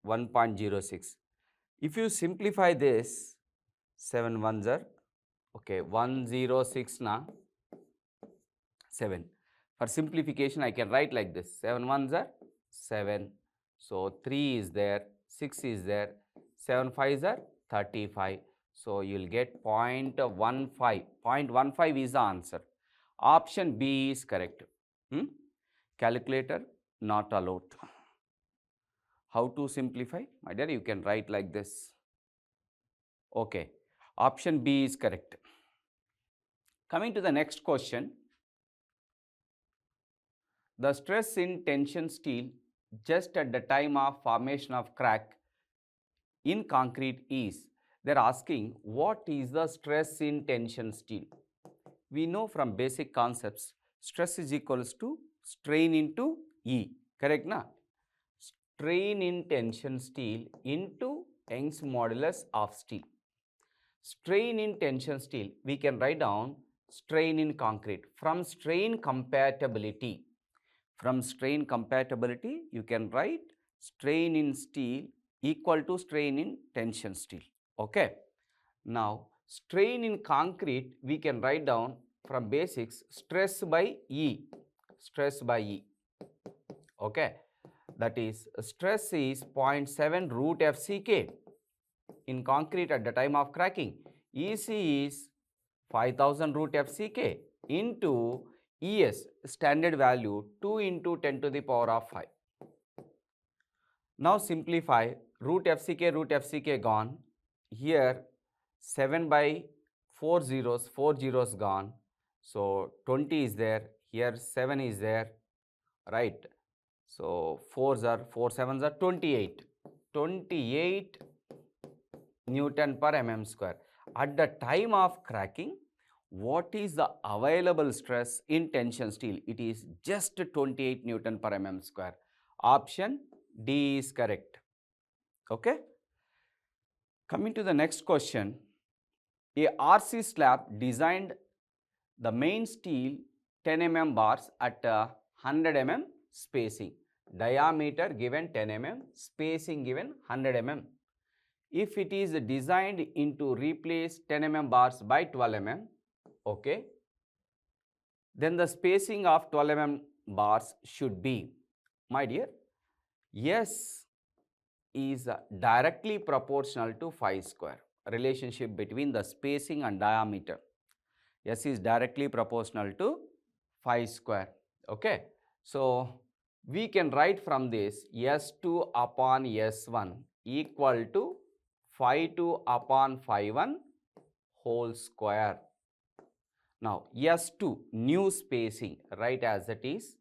1.06. If you simplify this, 7 ones are, okay, 106 na 7. For simplification I can write like this, 7 ones are 7. So 3 is there, 6 is there, 7 5s are 35. So you will get 0.15. 0.15 is the answer. Option B is correct. Calculator not allowed. How to simplify? My dear, you can write like this. Okay, option B is correct. Coming to the next question. The stress in tension steel just at the time of formation of crack in concrete is, they are asking what is the stress in tension steel. We know from basic concepts, stress is equals to strain into E, correct na? Strain in tension steel into Young's modulus of steel. Strain in tension steel, we can write down strain in concrete. From strain compatibility, you can write strain in steel equal to strain in tension steel, okay. Now strain in concrete, we can write down from basics stress by E, okay. That is stress is 0.7 root FCK in concrete at the time of cracking. EC is 5000 root FCK into ES, standard value 2 into 10 to the power of 5. Now simplify, root FCK gone. Here 7 by 4 zeros gone. So 20 is there, here 7 is there, right. So 4 7s are 28. 28 Newton per mm square. At the time of cracking, what is the available stress in tension steel? It is just 28 Newton per mm square. Option D is correct. Okay. Coming to the next question. A RC slab designed the main steel 10 mm bars at 100 mm spacing. Diameter given 10 mm, spacing given 100 mm. If it is designed into replace 10 mm bars by 12 mm, okay, then the spacing of 12 mm bars should be, my dear, S is directly proportional to phi square. Relationship between the spacing and diameter. S is directly proportional to phi square, okay. So we can write from this S2 upon S1 equal to phi 2 upon phi 1 whole square. Now S2 new spacing, write as it is.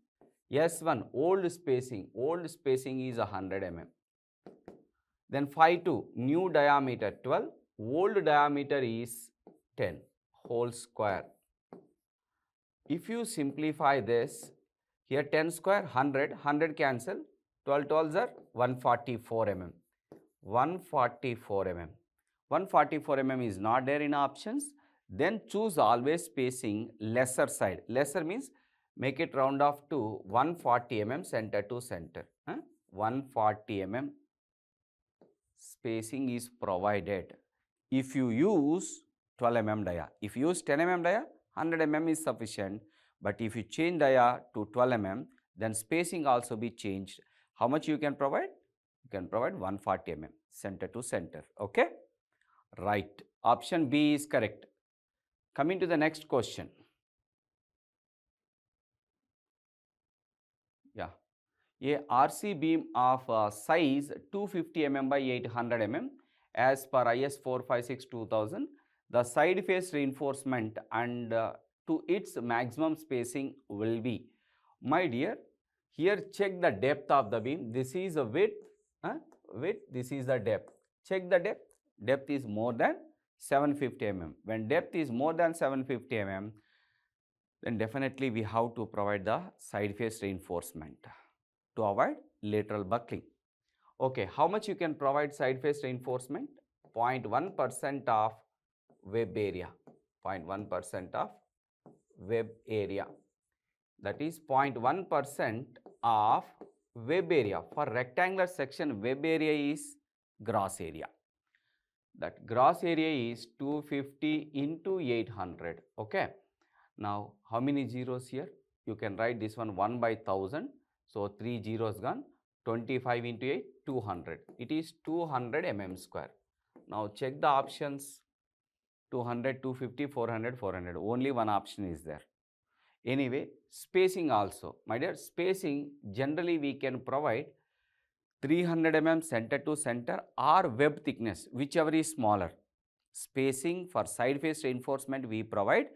S1 old spacing is 100 mm. Then phi 2 new diameter 12, old diameter is 10 whole square. If you simplify this, here 10 square 100 cancel, 12 12s are 144 mm. 144 mm. 144 mm is not there in options. Then choose always spacing lesser side. Lesser means make it round off to 140 mm center to center. 140 mm spacing is provided. If you use 12 mm dia, if you use 10 mm dia, 100 mm is sufficient. But if you change dia to 12 mm, then spacing also be changed. How much you can provide? You can provide 140 mm center to center. Okay? Right. Option B is correct. Coming to the next question. Yeah. A RC beam of size 250 mm by 800 mm as per IS 456-2000, the side face reinforcement and to its maximum spacing will be. My dear, here check the depth of the beam. This is a width, this is the depth. Check the depth. Depth is more than 750 mm. When depth is more than 750 mm, then definitely we have to provide the side face reinforcement to avoid lateral buckling. Okay, how much you can provide side face reinforcement? 0.1% of web area. 0.1% of web area. That is 0.1% of web area. For rectangular section, web area is gross area. That gross area is 250 into 800. Okay. Now, how many zeros here? You can write this one 1 by 1000. So, 3 zeros gone. 25 into 8, 200. It is 200 mm square. Now, check the options. 200, 250, 400, 400. Only one option is there. Anyway, spacing also. My dear, spacing generally we can provide 300 mm center to center or web thickness, whichever is smaller. Spacing for side face reinforcement we provide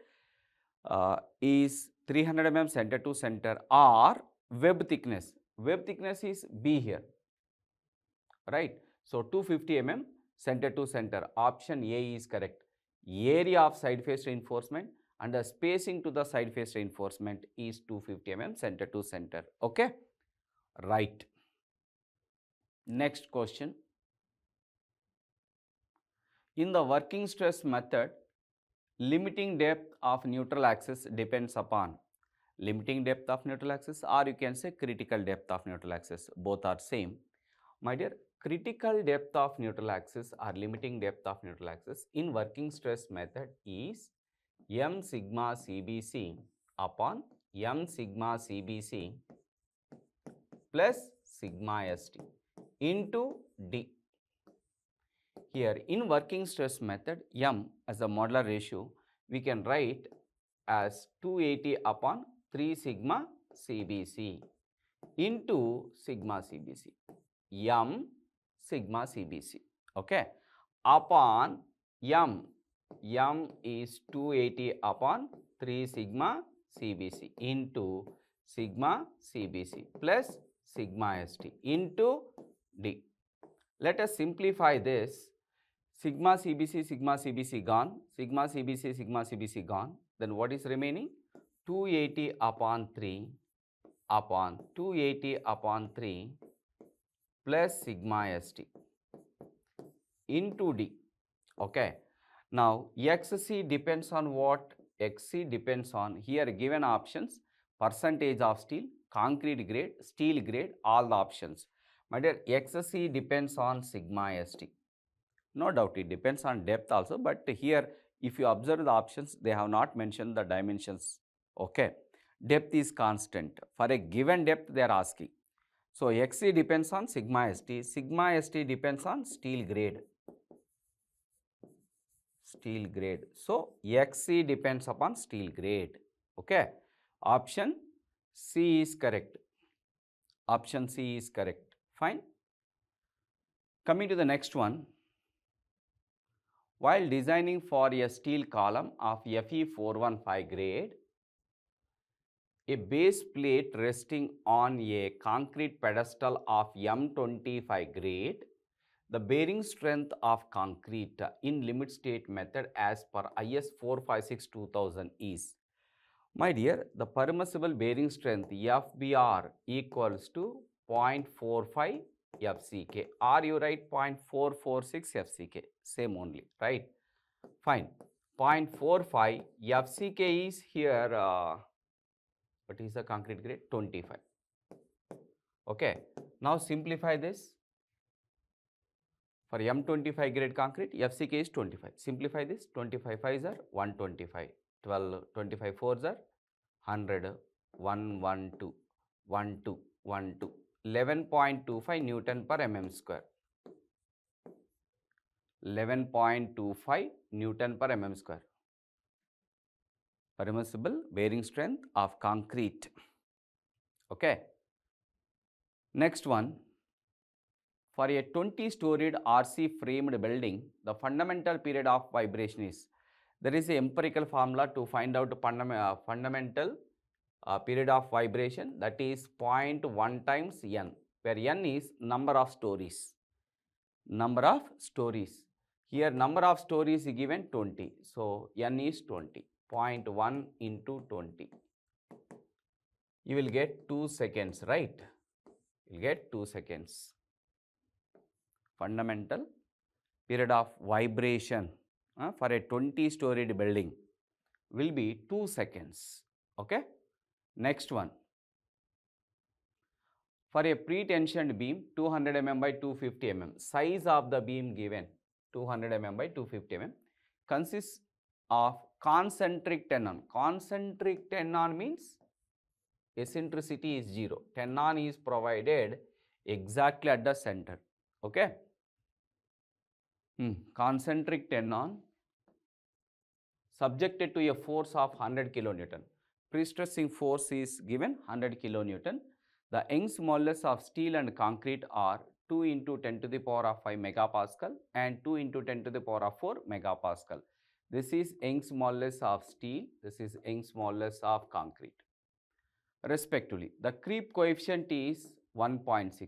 is 300 mm center to center or web thickness. Web thickness is B here, right? So, 250 mm center to center. Option A is correct. Area of side face reinforcement and the spacing to the side face reinforcement is 250 mm center to center. Okay? Right. Next question. In the working stress method, limiting depth of neutral axis depends upon limiting depth of neutral axis, or you can say critical depth of neutral axis. Both are same. My dear, critical depth of neutral axis or limiting depth of neutral axis in working stress method is m sigma CBC upon m sigma CBC plus sigma ST into D. Here in working stress method, m as a modular ratio we can write as 280 upon 3 sigma CBC into sigma CBC, m sigma CBC, okay, upon m is 280 upon 3 sigma CBC into sigma CBC plus sigma ST into D. Let us simplify this. Sigma CBC gone, sigma CBC gone. Then what is remaining? 280 upon 3 upon 280 upon 3 plus sigma ST into D. Okay. Now, XC depends on what? XC depends on here given options, percentage of steel, concrete grade, steel grade, all the options. My dear, XC depends on sigma ST. No doubt it depends on depth also, but here if you observe the options, they have not mentioned the dimensions. Okay. Depth is constant. For a given depth they are asking. So, XC depends on sigma ST depends on steel grade. Steel grade. So, XC depends upon steel grade. Okay. Option C is correct. Option C is correct. Fine. Coming to the next one. While designing for a steel column of Fe415 grade, a base plate resting on a concrete pedestal of M25 grade, the bearing strength of concrete in limit state method as per IS 456-2000 is, my dear, the permissible bearing strength FBR equals to 0.45 FCK, or you write 0.446 FCK, same only, right? Fine. 0.45 FCK is here, what is the concrete grade? 25. Okay. Now simplify this. For M25 grade concrete, FCK is 25. Simplify this. 25 5s are 125. 12, 25 4s are 100, 112, 12, 12. 11.25 Newton per mm square. 11.25 Newton per mm square. Permissible bearing strength of concrete. Okay. Next one. For a 20-storied RC framed building, the fundamental period of vibration is, there is an empirical formula to find out fundamental period of vibration, that is 0.1 times n, where n is number of stories. Number of stories. Here number of stories is given 20. So n is 20. 0.1 into 20. You will get 2 seconds, right? You will get 2 seconds. Fundamental period of vibration for a 20-storied building will be 2 seconds. Okay. Next one. For a pre-tensioned beam 200 mm by 250 mm, size of the beam given 200 mm by 250 mm consists of concentric tenon. Concentric tenon means eccentricity is 0. Tenon is provided exactly at the center. Okay. Concentric tenon subjected to a force of 100 kilonewton. Pre-stressing force is given 100 kilonewton. The Young's modulus of steel and concrete are 2 into 10 to the power of 5 megapascal and 2 into 10 to the power of 4 megapascal. This is Young's modulus of steel. This is Young's modulus of concrete. Respectively, the creep coefficient is 1.6.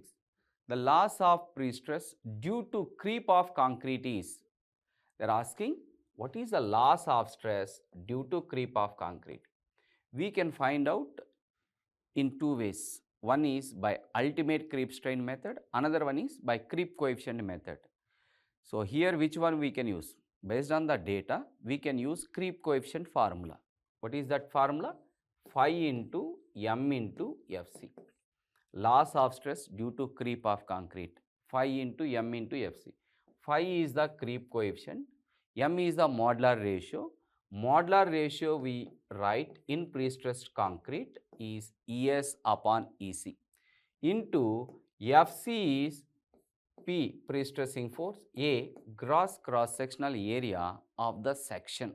The loss of pre-stress due to creep of concrete is, they are asking what is the loss of stress due to creep of concrete. We can find out in 2 ways. One is by ultimate creep strain method, another one is by creep coefficient method. So here which one we can use? Based on the data, we can use creep coefficient formula. What is that formula? Phi into m into Fc. Loss of stress due to creep of concrete. Phi into m into Fc. Phi is the creep coefficient. M is the modular ratio. Modular ratio we write in pre-stressed concrete is Es upon Ec. Into Fc is P, pre-stressing force, A, gross cross-sectional area of the section.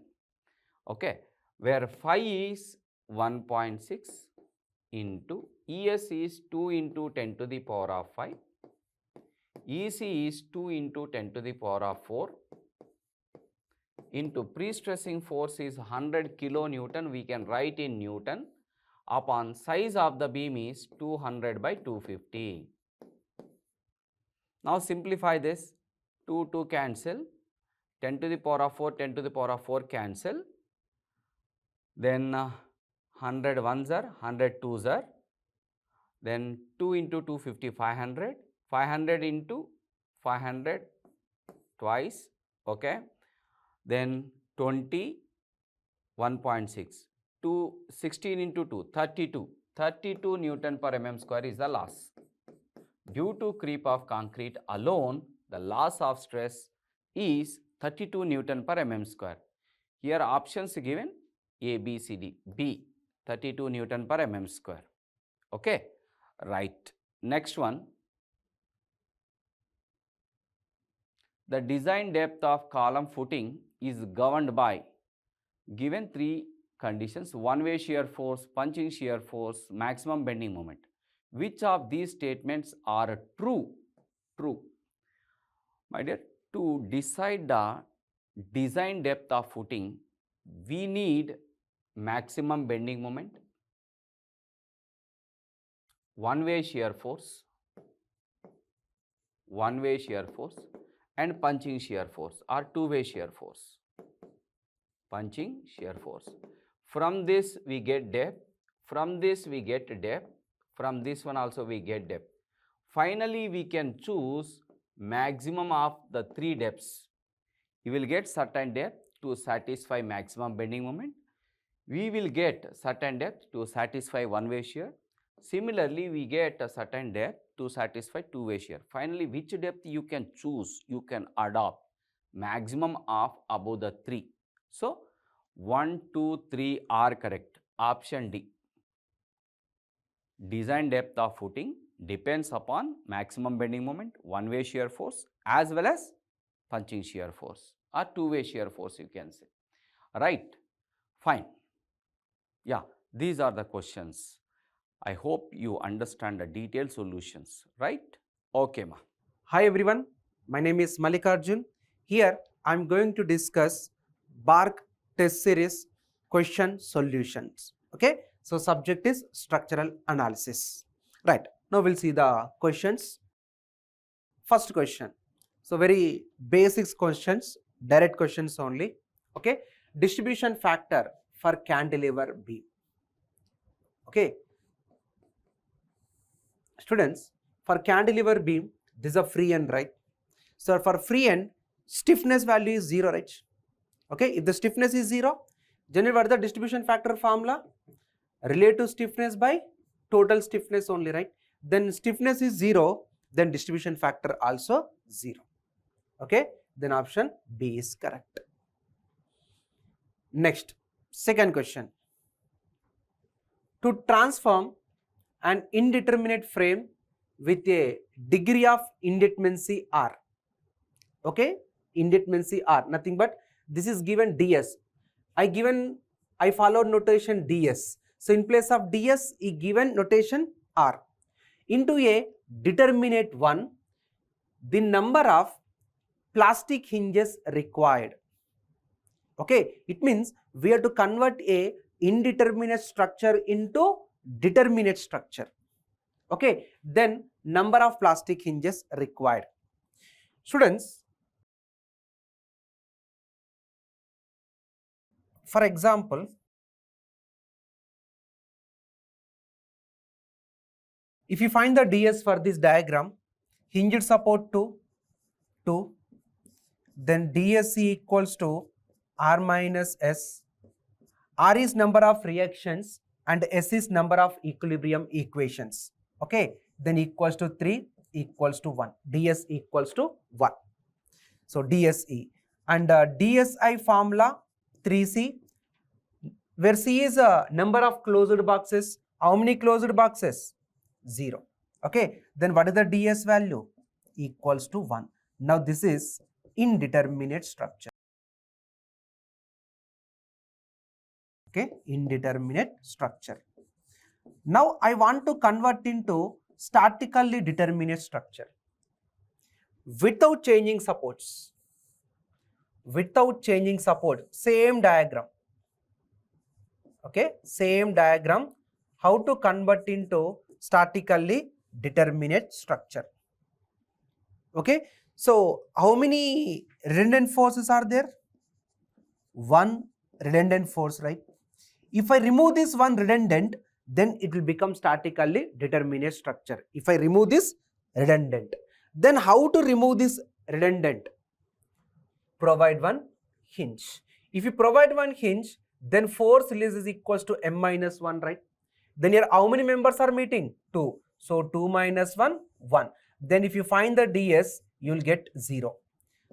Okay, where phi is 1.6 into Es is 2 into 10 to the power of 5, Ec is 2 into 10 to the power of 4, into pre-stressing force is 100 kilonewton, we can write in Newton, upon size of the beam is 200 by 250. Now simplify this, 2 cancel, 10 to the power of 4, 10 to the power of 4 cancel, then 100 ones are, 100 twos are, then 2 into 250, 500, 500 into 500 twice, okay, then 20, 1.6, 2, 16 into 2, 32, 32 Newton per mm square is the loss. Due to creep of concrete alone, the loss of stress is 32 Newton per mm square. Here options given A, B, C, D. B, 32 Newton per mm square. Okay, right. Next one. The design depth of column footing is governed by given 3 conditions: one-way shear force, punching shear force, maximum bending moment. Which of these statements are true? True. My dear, to decide the design depth of footing, we need maximum bending moment, one-way shear force, and punching shear force, or two-way shear force. Punching shear force. From this we get depth, from this we get depth, from this one also we get depth. Finally, we can choose maximum of the 3 depths. You will get certain depth to satisfy maximum bending moment. We will get certain depth to satisfy one-way shear. Similarly, we get a certain depth to satisfy two-way shear. Finally, which depth you can choose, you can adopt maximum of above the 3. So, 1, 2, 3 are correct. Option D. Design depth of footing depends upon maximum bending moment, one-way shear force as well as punching shear force or two-way shear force you can say. Right? Fine. Yeah, these are the questions. I hope you understand the detailed solutions, right? Okay, ma.
Hi everyone, my name is Mallikarjun. Here I am going to discuss BARC test series question solutions. Okay, so subject is structural analysis. Right, now we'll see the questions. First question, so very basics questions, direct questions only. Okay, distribution factor for cantilever beam. Okay, students, for cantilever beam, this is a free end, right? So for free end, stiffness value is 0, right? Okay, if the stiffness is 0, generally what is the distribution factor formula? Relative stiffness by total stiffness only, right? Then stiffness is 0, then distribution factor also 0. Okay, then option B is correct. Next, second question. To transform an indeterminate frame with a degree of indeterminacy R. Okay, indeterminacy R, nothing but this is given ds. I followed notation ds. So in place of ds, is given notation R into a determinate 1, the number of plastic hinges required. Okay, it means we have to convert a indeterminate structure into determinate structure. Okay, then number of plastic hinges required. Students, for example, if you find the ds for this diagram, hinged support 2, then dsc equals to r minus s. R is number of reactions and s is number of equilibrium equations. Okay, then equals to 3 equals to 1. ds equals to 1. So dse and dsi formula 3c, where c is a number of closed boxes. How many closed boxes? 0. Okay, then what is the ds value? Equals to 1. Now this is indeterminate structure. Okay, indeterminate structure. Now I want to convert into statically determinate structure without changing supports. Without changing support, same diagram. Okay, same diagram. How to convert into statically determinate structure. Okay, so how many redundant forces are there? One redundant force, right? If I remove this one redundant, then it will become statically determinate structure. If I remove this redundant, then how to remove this redundant? Provide one hinge. If you provide one hinge, then force release is equals to m minus 1, right? Then here how many members are meeting? 2. So 2 minus 1, 1. Then if you find the ds, you will get 0.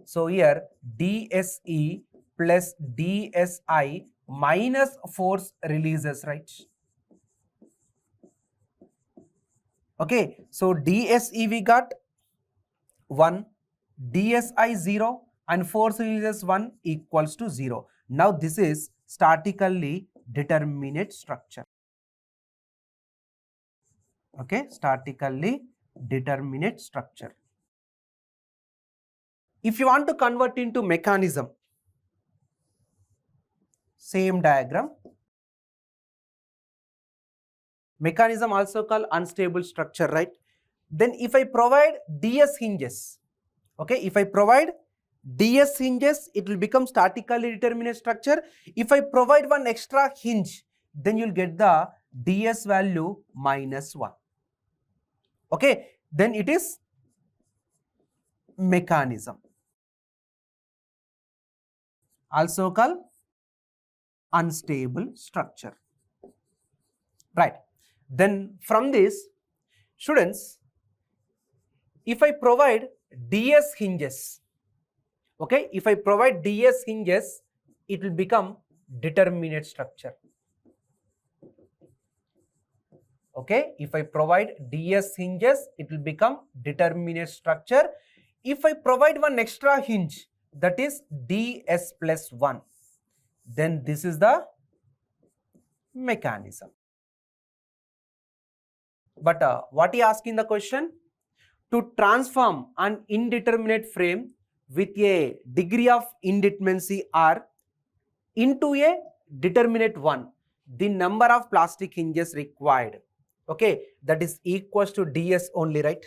So here dse plus dsi minus force releases, right? Okay, so dse we got 1, dsi 0 and force releases 1 equals to 0. Now this is statically determinate structure. Okay, statically determinate structure. If you want to convert into mechanism, same diagram. Mechanism also called unstable structure, right? Then if I provide ds hinges, okay, if I provide ds hinges, it will become statically determinate structure. If I provide one extra hinge, then you will get the ds value minus 1. Okay, then it is mechanism, also called unstable structure, right? Then from this, students, if I provide DS hinges, okay, if I provide DS hinges, it will become determinate structure. Okay, if I provide DS hinges, it will become determinate structure. If I provide one extra hinge, that is DS plus 1, then this is the mechanism. But what he asked in the question? To transform an indeterminate frame with a degree of indeterminacy R into a determinate one, the number of plastic hinges required, okay, that is equals to DS only, right?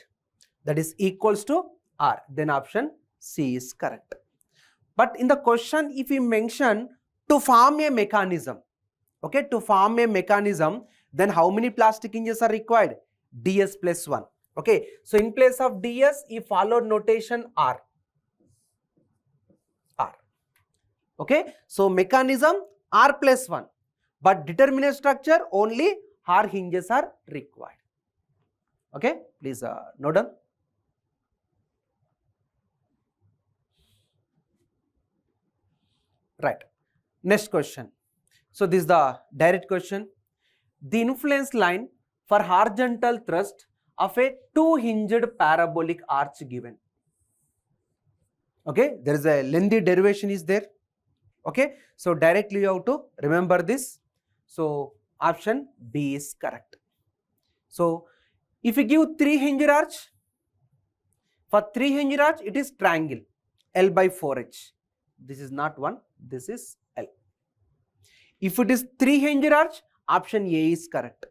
That is equals to R. Then option C is correct. But in the question, if we mention to form a mechanism, okay, to form a mechanism, then how many plastic hinges are required? DS plus 1. Okay, so in place of DS, he followed notation R. R. Okay, so mechanism R plus 1, but determinate structure only R hinges are required. Okay, please note down. Right. Next question. So this is the direct question. The influence line for horizontal thrust of a two-hinged parabolic arch given. Okay, there is a lengthy derivation is there. Okay, so directly you have to remember this. So option B is correct. So if you give three-hinged arch, for three-hinged arch it is triangle L by 4H. This is not 1, this is L. If it is three-hinged arch, option A is correct.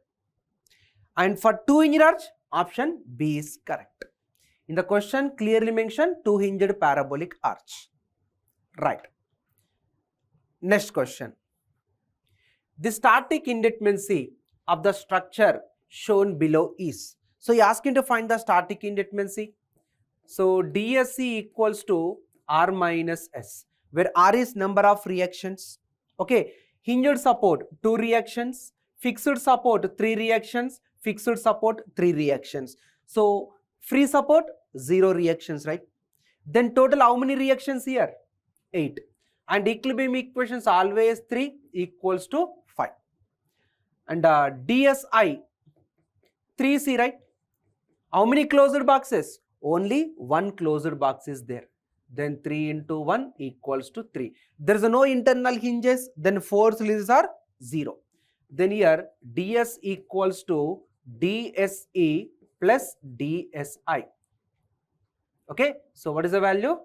And for two-hinged arch, option B is correct. In the question clearly mentioned two-hinged parabolic arch. Right. Next question. The static indeterminacy of the structure shown below is. So you asking to find the static indeterminacy. So DSC equals to R minus S, where R is number of reactions. Okay. Hinged support 2 reactions, fixed support 3 reactions, fixed support 3 reactions. So free support 0 reactions, right? Then total how many reactions here? 8. And equilibrium equations always 3 equals to 5. And DSI 3C, right? How many closed boxes? Only one closed box is there. Then 3 into 1 equals to 3. There is no internal hinges, then force releases are 0. Then here DS equals to DSE plus DSI. Okay, so what is the value?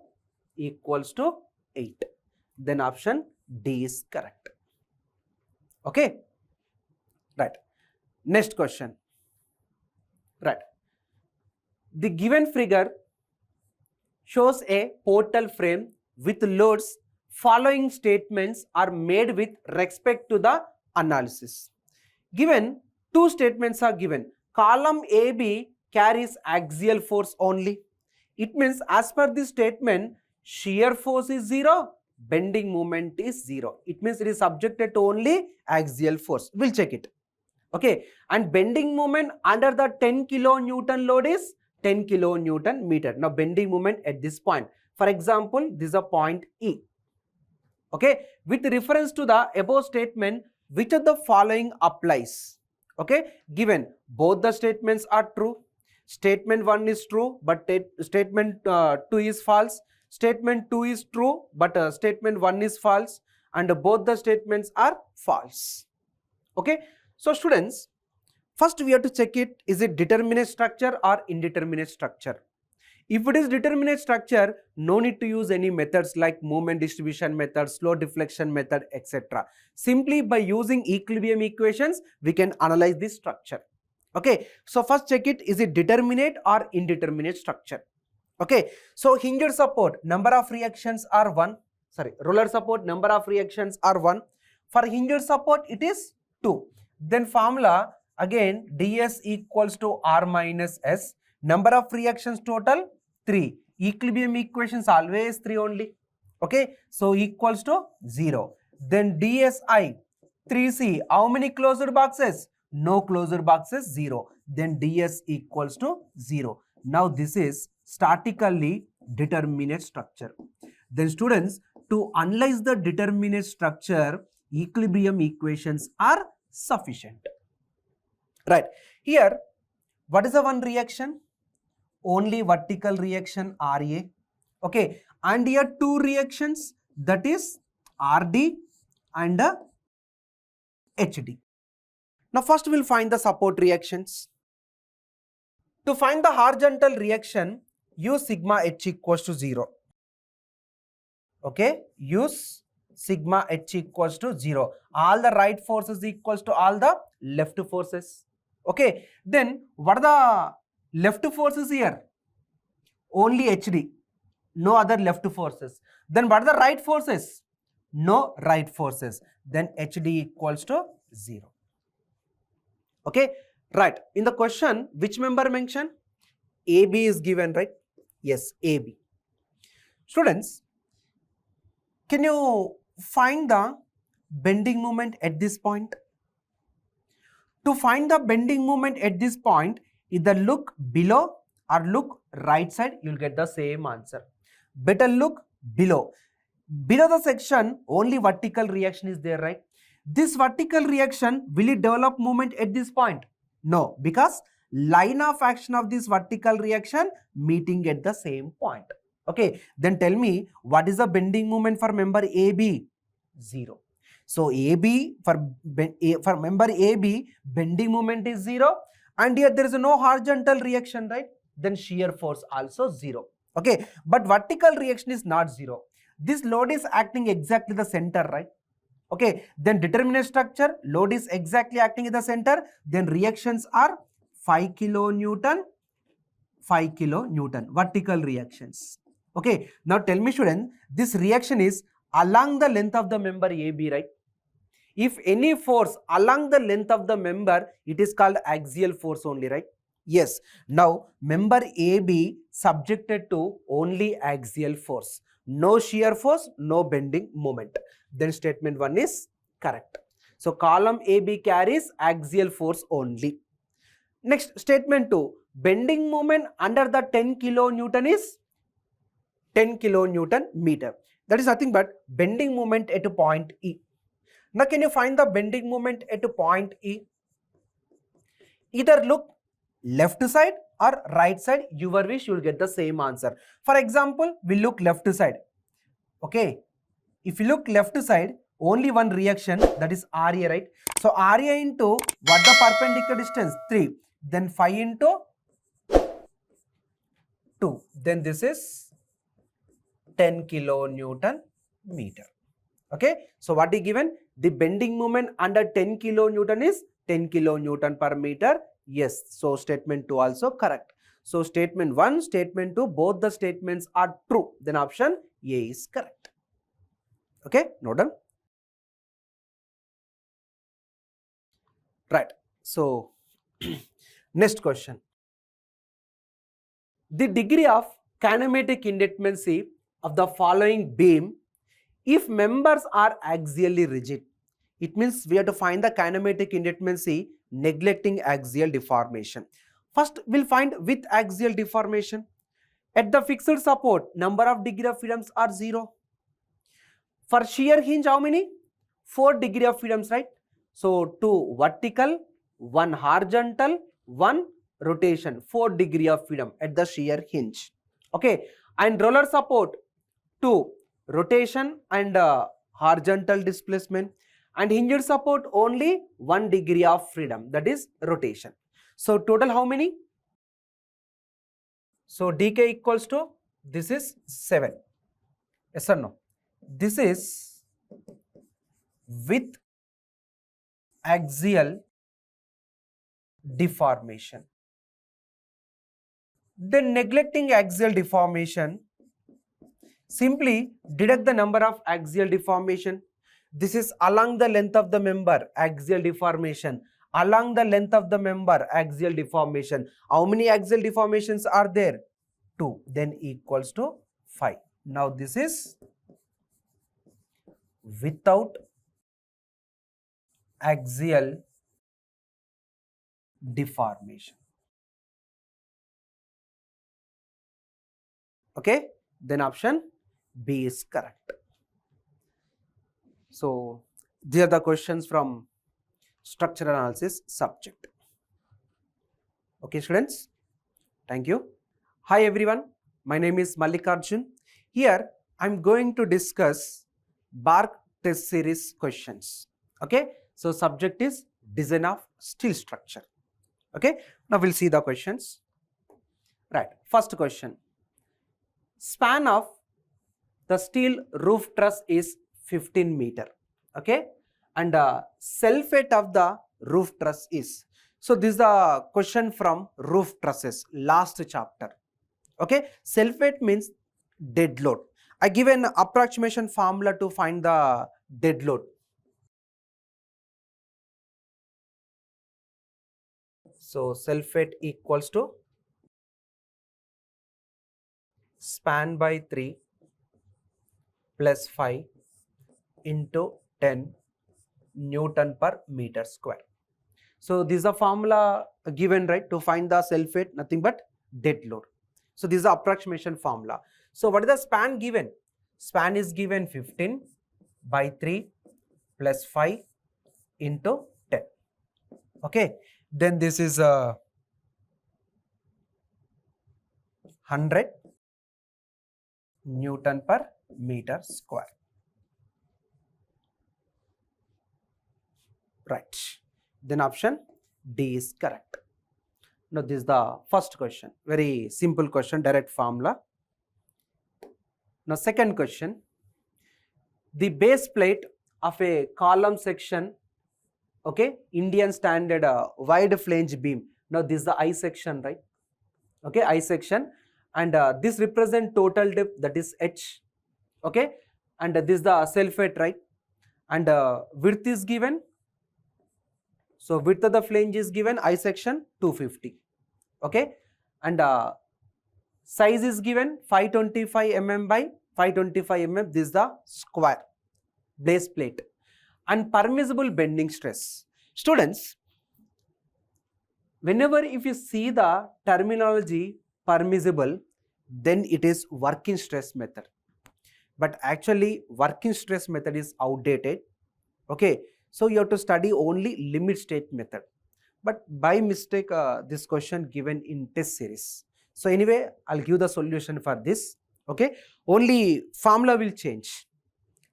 Equals to 8. Then option D is correct. Okay, right. Next question. Right. The given figure shows a portal frame with loads. Following statements are made with respect to the analysis. Given two statements are given. Column AB carries axial force only. It means as per this statement, shear force is 0, bending moment is 0. It means it is subjected to only axial force. We'll check it. Okay, and bending moment under the 10 kilonewton load is 10 kilonewton meter. Now bending moment at this point. For example, this is a point E. Okay, with reference to the above statement, which of the following applies? Okay, given both the statements are true. Statement 1 is true, but statement 2 is false. Statement 2 is true, but statement 1 is false. And both the statements are false. Okay, so students, first we have to check it, is it determinate structure or indeterminate structure? If it is determinate structure, no need to use any methods like moment distribution method, slow deflection method, etc. Simply by using equilibrium equations, we can analyze this structure. Okay, so first check it, is it determinate or indeterminate structure? Okay, so hinged support, number of reactions are 1. Roller support, number of reactions are 1. For hinged support, it is 2. Then formula, again, ds equals to R minus S. Number of reactions total 3. Equilibrium equations always 3 only. Okay, so equals to 0. Then DSI 3C, how many closed boxes? No closed boxes, 0. Then ds equals to 0. Now this is statically determinate structure. Then students, to analyze the determinate structure, equilibrium equations are sufficient. Right. Here, what is the one reaction? Only vertical reaction RA. Okay. And here two reactions, that is RD and HD. Now first we'll find the support reactions. To find the horizontal reaction, use sigma H equals to 0. Okay, use sigma H equals to 0. All the right forces equals to all the left forces. Okay, then what are the left forces here? Only HD, no other left forces. Then what are the right forces? No right forces. Then HD equals to 0. Okay, right. In the question, which member mentioned? AB is given, right? Yes, AB. Students, can you find the bending moment at this point? To find the bending moment at this point, either look below or look right side, you'll get the same answer. Better look below. Below the section, only vertical reaction is there, right? This vertical reaction, will it develop moment at this point? No, because line of action of this vertical reaction meeting at the same point. Okay, then tell me, what is the bending moment for member AB? 0. So AB, for member AB, bending moment is 0, and here there is no horizontal reaction, right? Then shear force also 0. Okay, but vertical reaction is not 0. This load is acting exactly the center, right? Okay, then determinate structure, load is exactly acting in the center, then reactions are 5 kilonewton, 5 kilonewton, vertical reactions. Okay, now tell me student, this reaction is along the length of the member AB, right? If any force along the length of the member, it is called axial force only, right? Yes. Now, member AB subjected to only axial force. No shear force, no bending moment. Then statement 1 is correct. So, column AB carries axial force only. Next, statement 2. Bending moment under the 10 kilonewton is 10 kilonewton meter. That is nothing but bending moment at a point E. Now, can you find the bending moment at a point E? Either look left side or right side, your wish, you will get the same answer. For example, we look left side. Okay, if you look left side, only one reaction, that is RA, right? So RA into what the perpendicular distance? 3. Then 5 into 2. Then this is 10 kilonewton meter. Okay, so what is given? The bending moment under 10 kilonewton is 10 kilonewton per meter. Yes, so statement 2 also correct. So statement 1, statement 2, both the statements are true. Then option A is correct. Okay, note down. Right. So next question. The degree of kinematic independency of the following beam, if members are axially rigid, it means we have to find the kinematic independency neglecting axial deformation. First, we'll find with axial deformation. At the fixed support, number of degree of freedoms are 0. For shear hinge, how many? 4 degree of freedoms, right? So 2 vertical, 1 horizontal, 1 rotation, 4 degree of freedom at the shear hinge. Okay, and roller support, 2 rotation and horizontal displacement, and hinged support only 1 degree of freedom, that is rotation. So total how many? So dk equals to, this is 7. Yes or no? This is with axial deformation. Then neglecting axial deformation, simply deduct the number of axial deformation. This is along the length of the member, axial deformation. Along the length of the member, axial deformation. How many axial deformations are there? 2. Then equals to 5. Now this is without axial deformation. Okay, then option B is correct. So these are the questions from structural analysis subject. Okay students, thank you. Hi everyone, my name is Mallikarjun. Here I am going to discuss BARC test series questions. Okay, so subject is design of steel structure. Okay, now we'll see the questions. Right, first question. Span of the steel roof truss is 15 meter. Okay, and self weight of the roof truss is. So this is the question from roof trusses, last chapter. Okay, self weight means dead load. I give an approximation formula to find the dead load. So self weight equals to span by 3 plus 5 into 10 Newton per meter square. So this is a formula given, right, to find the self weight, nothing but dead load. So this is the approximation formula. So what is the span given? Span is given 15 by 3 plus 5 into 10. Okay, then this is 100 Newton per meter square. Right, then option D is correct. Now this is the first question, very simple question, direct formula. Now second question, the base plate of a column section, okay, Indian standard wide flange beam. Now this is the I section, right? Okay, I section, and this represent total depth, that is H. Okay, and this is the self weight, right? And width is given. So width of the flange is given, I section 250. Okay, and size is given 525 mm by 525 mm. This is the square base plate. And permissible bending stress. Students, whenever if you see the terminology permissible, then it is working stress method. But actually working stress method is outdated. Okay, so you have to study only limit state method. But by mistake this question given in test series. So anyway, I'll give the solution for this. Okay, only formula will change.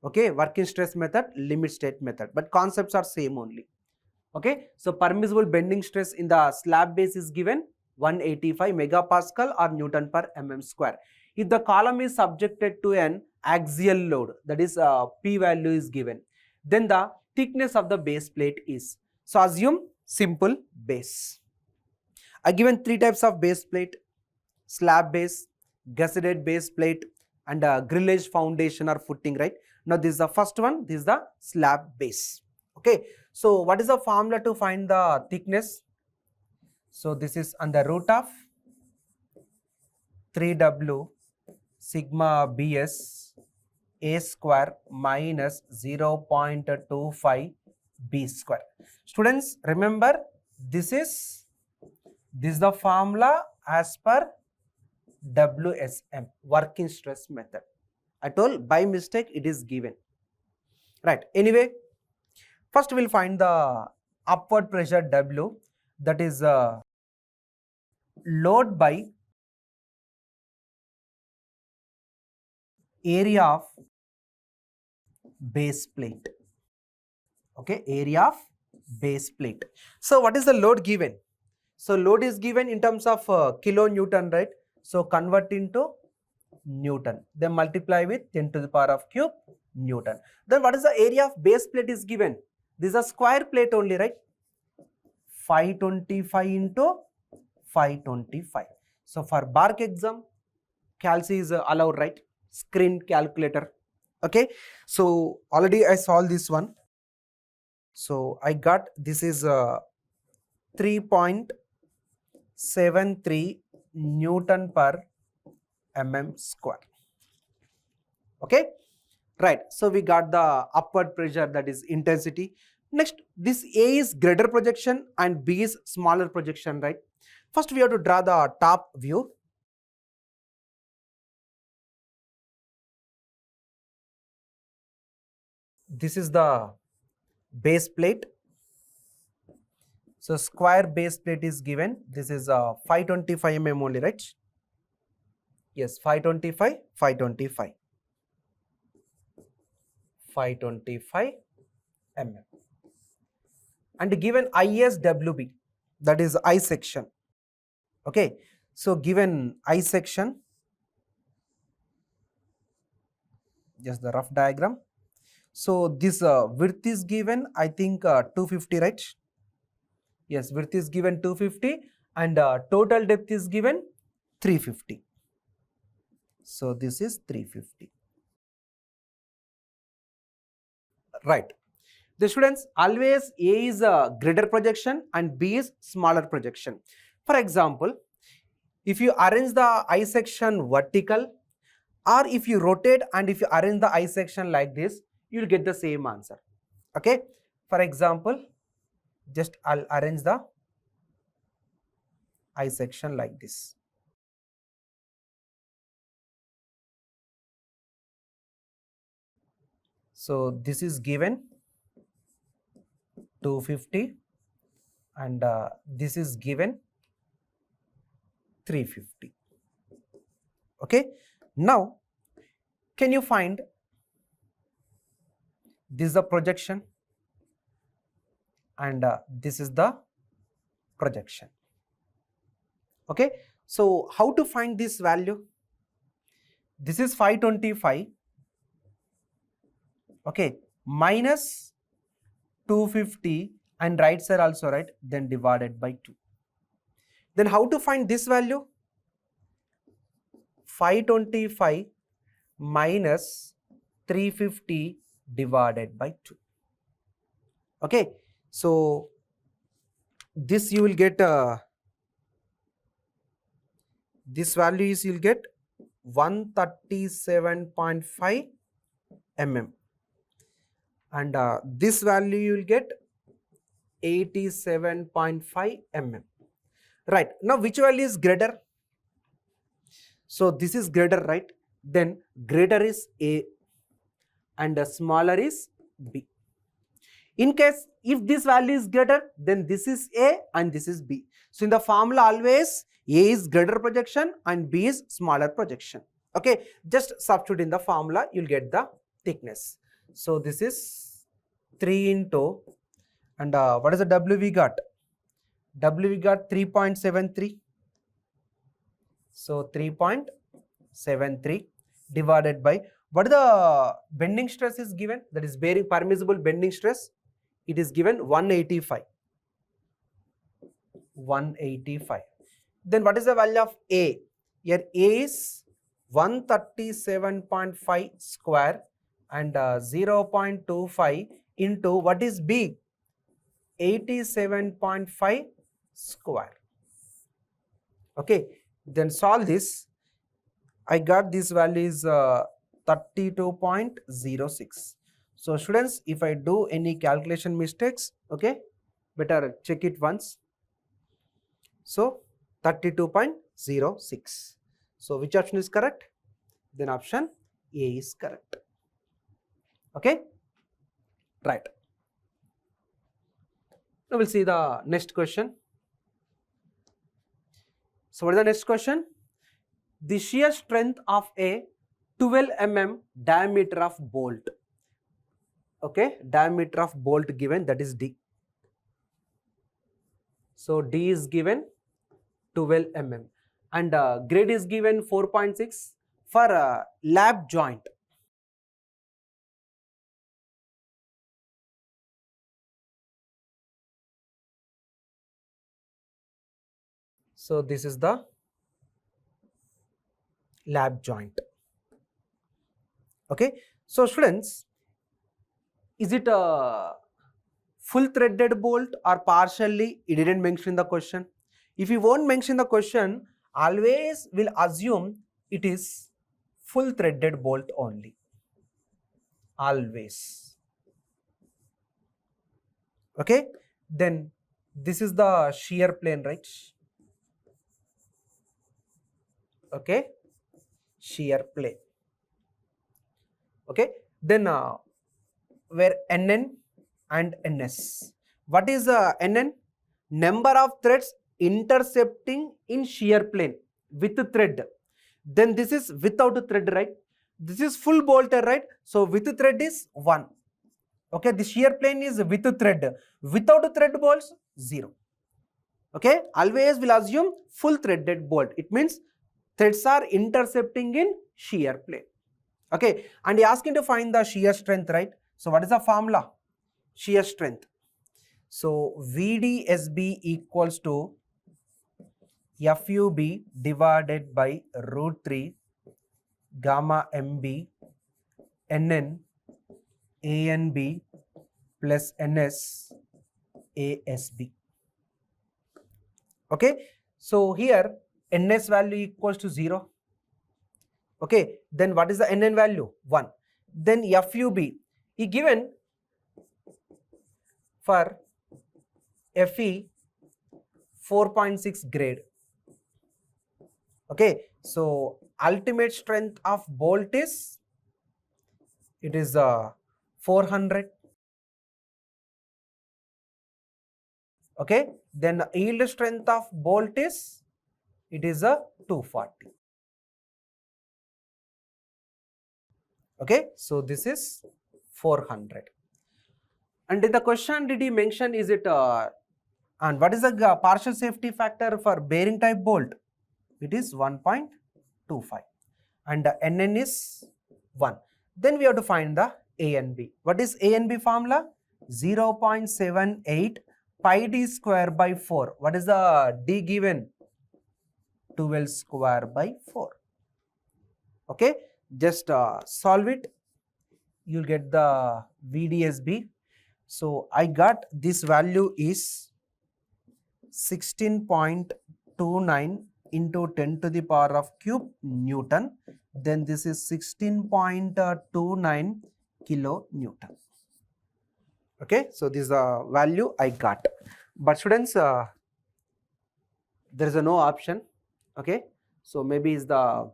Okay, working stress method, limit state method, but concepts are same only. Okay, so permissible bending stress in the slab base is given 185 megapascal or Newton per mm square. If the column is subjected to an axial load, that is P value is given, then the thickness of the base plate is. So assume simple base. I given 3 types of base plate: slab base, gusseted base plate, and grillage foundation or footing, right? Now this is the first one, this is the slab base. Okay, so what is the formula to find the thickness? So this is under root of 3W sigma bs a square minus 0.25 b square. Students, remember this is the formula as per WSM, working stress method. I told by mistake it is given. Right, anyway, first we will find the upward pressure W, that is load by area of base plate. Okay, area of base plate. So what is the load given? So load is given in terms of kilonewton, right? So convert into Newton, then multiply with 10 to the power of cube Newton. Then what is the area of base plate is given? This is a square plate only, right? 525 into 525. So for BARC exam, calc is allowed, right? Screen calculator. Okay, so already I solved this one. So I got, this is 3.73 Newton per mm square. Okay, right. So we got the upward pressure, that is intensity. Next, this A is greater projection and B is smaller projection, right? First, we have to draw the top view. This is the base plate. So square base plate is given. This is 525 mm only, right? Yes, 525, 525. 525 mm. And given ISWB, that is I section. Okay, so given I section, just the rough diagram. So this width is given, I think 250, right? Yes, width is given 250 and total depth is given 350. So this is 350. Right. The students, always A is a greater projection and B is smaller projection. For example, if you arrange the I section vertical, or if you rotate and if you arrange the I section like this, you will get the same answer. Okay. For example, just I'll arrange the I section like this. So this is given 250 and this is given 350. Okay. Now, can you find this is the projection and this is the projection. Okay. So how to find this value? This is 525. Okay, minus 250 and right side also, right? Then divided by 2. Then how to find this value? 525 minus 350 divided by 2. Okay, so this you will get, this value is you will get 137.5 mm. And this value you will get 87.5 mm. Right. Now which value is greater? So this is greater, right? Then greater is A and smaller is B. In case if this value is greater, then this is A and this is B. So in the formula always A is greater projection and B is smaller projection. Okay. Just substitute in the formula, you will get the thickness. So this is 3 into, and what is the W we got? W we got 3.73. So 3.73 divided by, what is the bending stress is given? That is bearing permissible bending stress. It is given 185. 185. Then what is the value of A? Here A is 137.5 square and 0.25 into what is B? 87.5 square. Okay, then solve this. I got this value is 32.06. So students, if I do any calculation mistakes, okay, better check it once. So 32.06. So which option is correct? Then option A is correct. Okay, right. Now we'll see the next question. So what is the next question? The shear strength of a 12 mm diameter of bolt. Okay, diameter of bolt given, that is D. So D is given 12 mm and grade is given 4.6 for lap joint. So this is the lap joint. Okay, so students, is it full threaded bolt or partially, it didn't mention in the question. If you won't mention the question, always will assume it is full threaded bolt only. Always. Okay, then this is the shear plane, right? Okay, shear plane. Okay, then where NN and NS. What is NN? Number of threads intercepting in shear plane with the thread. Then this is without a thread, right? This is full bolted, right? So with the thread is 1. Okay, the shear plane is with the thread. Without a thread bolts, 0. Okay, always will assume full threaded bolt. It means threads are intercepting in shear plane. Okay, and he asking to find the shear strength, right? So what is the formula? Shear strength. So VDSB equals to FUB divided by root 3 gamma MB NN ANB plus NS ASB. Okay, so here NS value equals to 0. Okay, then what is the NN value? 1. Then FUB, he given for FE 4.6 grade. Okay, so ultimate strength of bolt is, it is 400. Okay, then yield strength of bolt is, it is 240. Okay, so this is 400. And in the question, did he mention, is it and what is the partial safety factor for bearing type bolt? It is 1.25 and the NN is 1. Then we have to find the A and B. What is A and B formula? 0.78 pi d square by 4. What is the D given? 12 square by 4. Okay, just solve it. You'll get the VDSB. So I got this value is 16.29 into 10 to the power of cube Newton. Then this is 16.29 kilo Newton. Okay, so this is the value I got. But students, there is no option. Okay, so maybe it's the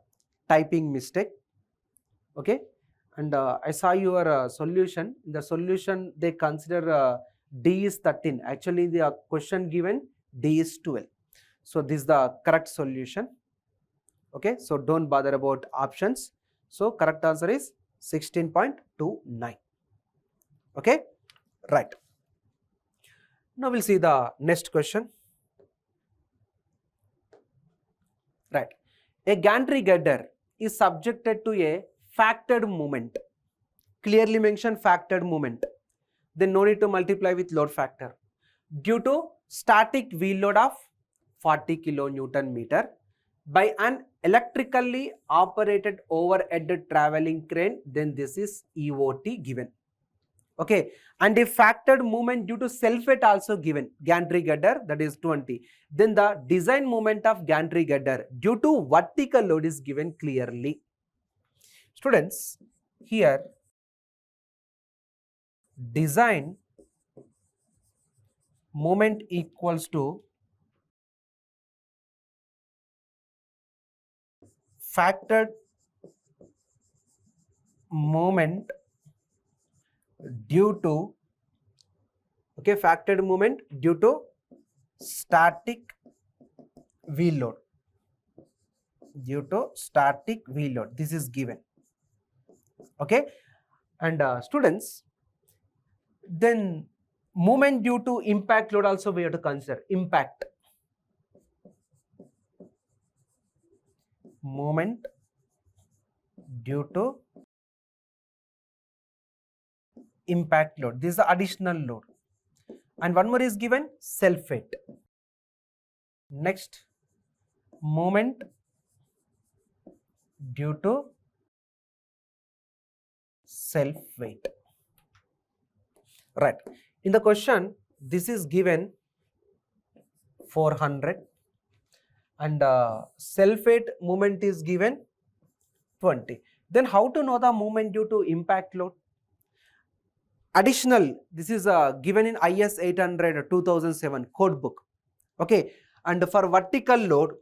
typing mistake. Okay, and I saw your solution. In the solution, they consider D is 13. Actually, the question given D is 12. So this is the correct solution. Okay, so don't bother about options. So correct answer is 16.29. Okay, right. Now we'll see the next question. Right. A gantry girder is subjected to a factored moment. Clearly mention factored moment. Then no need to multiply with load factor. Due to static wheel load of 40 kilonewton meter by an electrically operated overhead traveling crane, then this is EOT given. Okay, and a factored moment due to self-weight also given, gantry girder, that is 20. Then the design moment of gantry girder due to vertical load is given clearly. Students, here design moment equals to factored moment due to, okay, factored moment due to static wheel load. Due to static wheel load, this is given. Okay, and students, then moment due to impact load also we have to consider. Impact moment due to impact load, this is the additional load. And one more is given, self weight. Next, moment due to self weight. Right. In the question, this is given 400 and self-weight moment is given 20. Then how to know the moment due to impact load? Additional, this is given in IS 800 2007 code book. Okay, and for vertical load,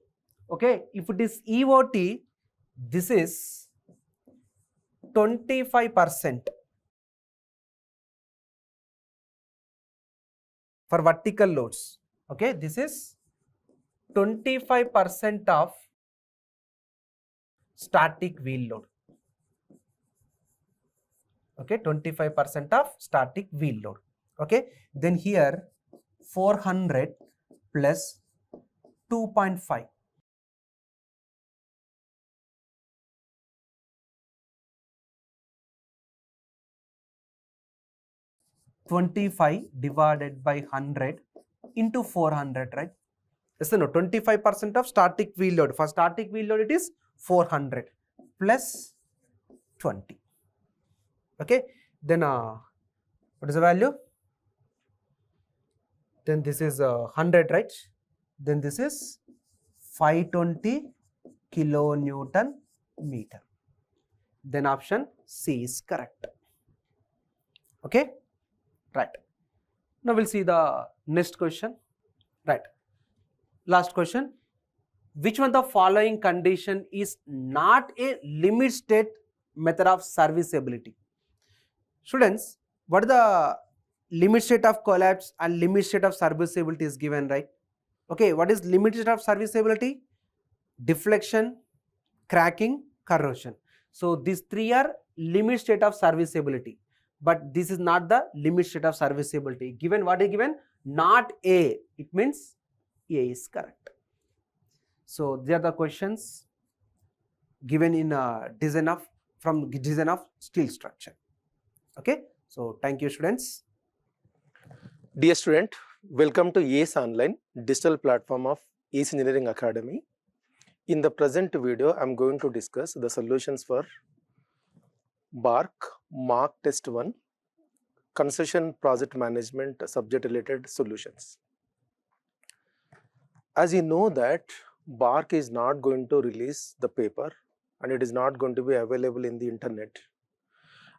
okay, if it is EOT, this is 25%. For vertical loads, okay, this is 25% of static wheel load. Okay, 25% of static wheel load. Okay, then here 400 plus 2.5. $25 divided by 100 into 400, right? Yes or no? 25% of static wheel load. For static wheel load, it is 400 plus 20. Okay, then what is the value? Then this is 100, right? Then this is 520 kilonewton meter. Then option C is correct. Okay, right. Now we'll see the next question. Right. Last question. Which one of the following condition is not a limit state method of serviceability? Students, what is the limit state of collapse and limit state of serviceability is given, right? Okay, what is limit state of serviceability? Deflection, cracking, corrosion. So these three are limit state of serviceability, but this is not the limit state of serviceability. Given what is given? Not A. It means A is correct. So they are the questions given in design of steel structure. Okay, so thank you, students.
Dear student, welcome to ACE Online, digital platform of ACE Engineering Academy. In the present video, I am going to discuss the solutions for BARC Mark Test-1 Concession Project Management subject related solutions. As you know that BARC is not going to release the paper and it is not going to be available in the internet.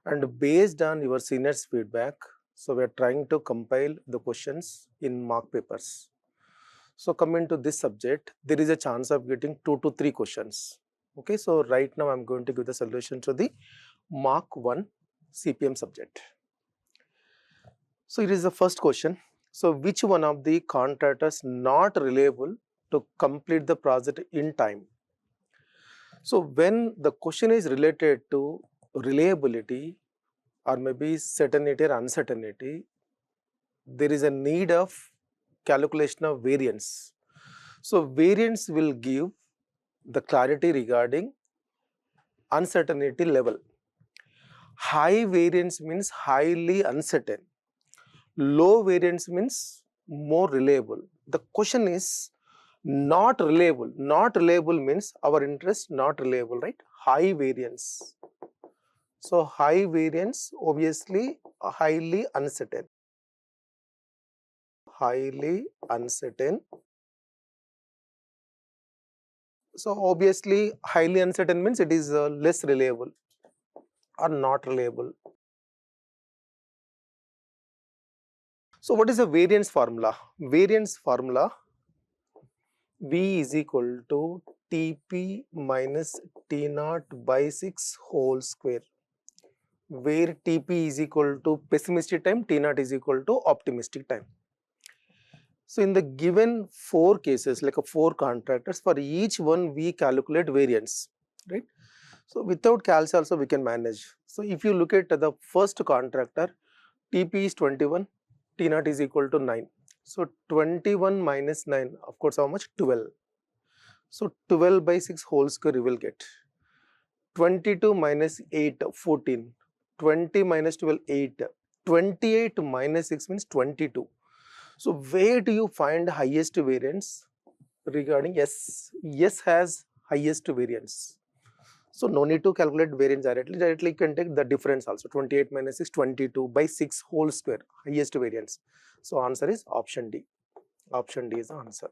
And based on your seniors' feedback, so we are trying to compile the questions in mock papers. So coming to this subject, there is a chance of getting 2 to 3 questions. Okay, so right now I am going to give the solution to the Mark 1 CPM subject. So here is the first question. So which one of the contractors not reliable to complete the project in time? So when the question is related to reliability or maybe certainty or uncertainty, there is a need of calculation of variance. So variance will give the clarity regarding uncertainty level. High variance means highly uncertain. Low variance means more reliable. The question is not reliable. Not reliable means our interest not reliable, right? High variance. So high variance, obviously highly uncertain. Highly uncertain. So obviously highly uncertain means it is less reliable or not reliable. So what is the variance formula? Variance formula, V is equal to Tp minus T0 by 6 whole square, where Tp is equal to pessimistic time, T0 is equal to optimistic time. So in the given 4 cases, like 4 contractors, for each one we calculate variance, right? So without calc also we can manage. So if you look at the first contractor, Tp is 21, T0 is equal to 9. So 21 minus 9, of course how much? 12. So 12 by 6 whole square you will get. 22 minus 8, 14. 20 minus 12, 8. 28 minus 6 means 22. So where do you find highest variance regarding S? S has highest variance.
So no need to calculate variance directly. Directly you can take the difference also. 28 minus 6, 22 by 6 whole square, highest variance. So answer is option D. Option D is the answer.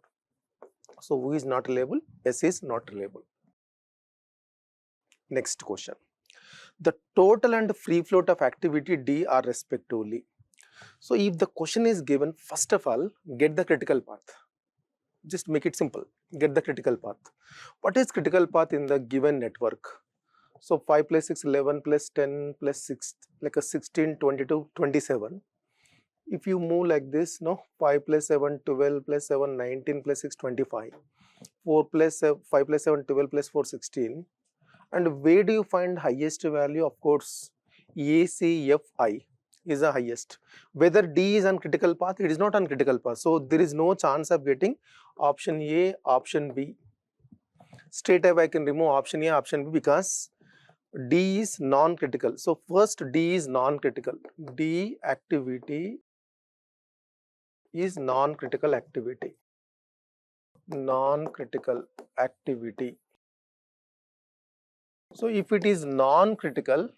So who is not reliable? S is not reliable. Next question. The total and free float of activity D are respectively. So if the question is given, first of all, get the critical path. Just make it simple. Get the critical path. What is critical path in the given network? So 5 plus 6, 11 plus 10 plus 6, like a 16, 22, 27. If you move like this, no, 5 plus 7, 12 plus 7, 19 plus 6, 25. 4 plus 5 plus 7, 12 plus 4, 16. And where do you find highest value? Of course, ACFI is the highest. Whether D is on critical path, it is not on critical path. So there is no chance of getting option A, option B. Straight away I can remove option A, option B because D is non-critical. So first D is non-critical. D activity is non-critical activity. Non-critical activity. So if it is non-critical,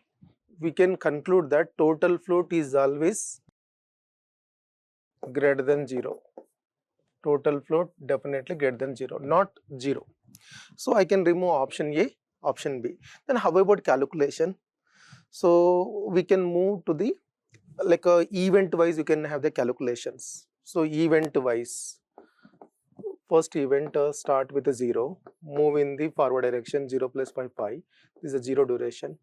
we can conclude that total float is always greater than 0. Total float definitely greater than 0, not 0. So I can remove option A, option B. Then how about calculation? So we can move to the like event wise, you can have the calculations. So event wise, first event start with a 0, move in the forward direction 0 plus 5, 5. This is a 0 duration.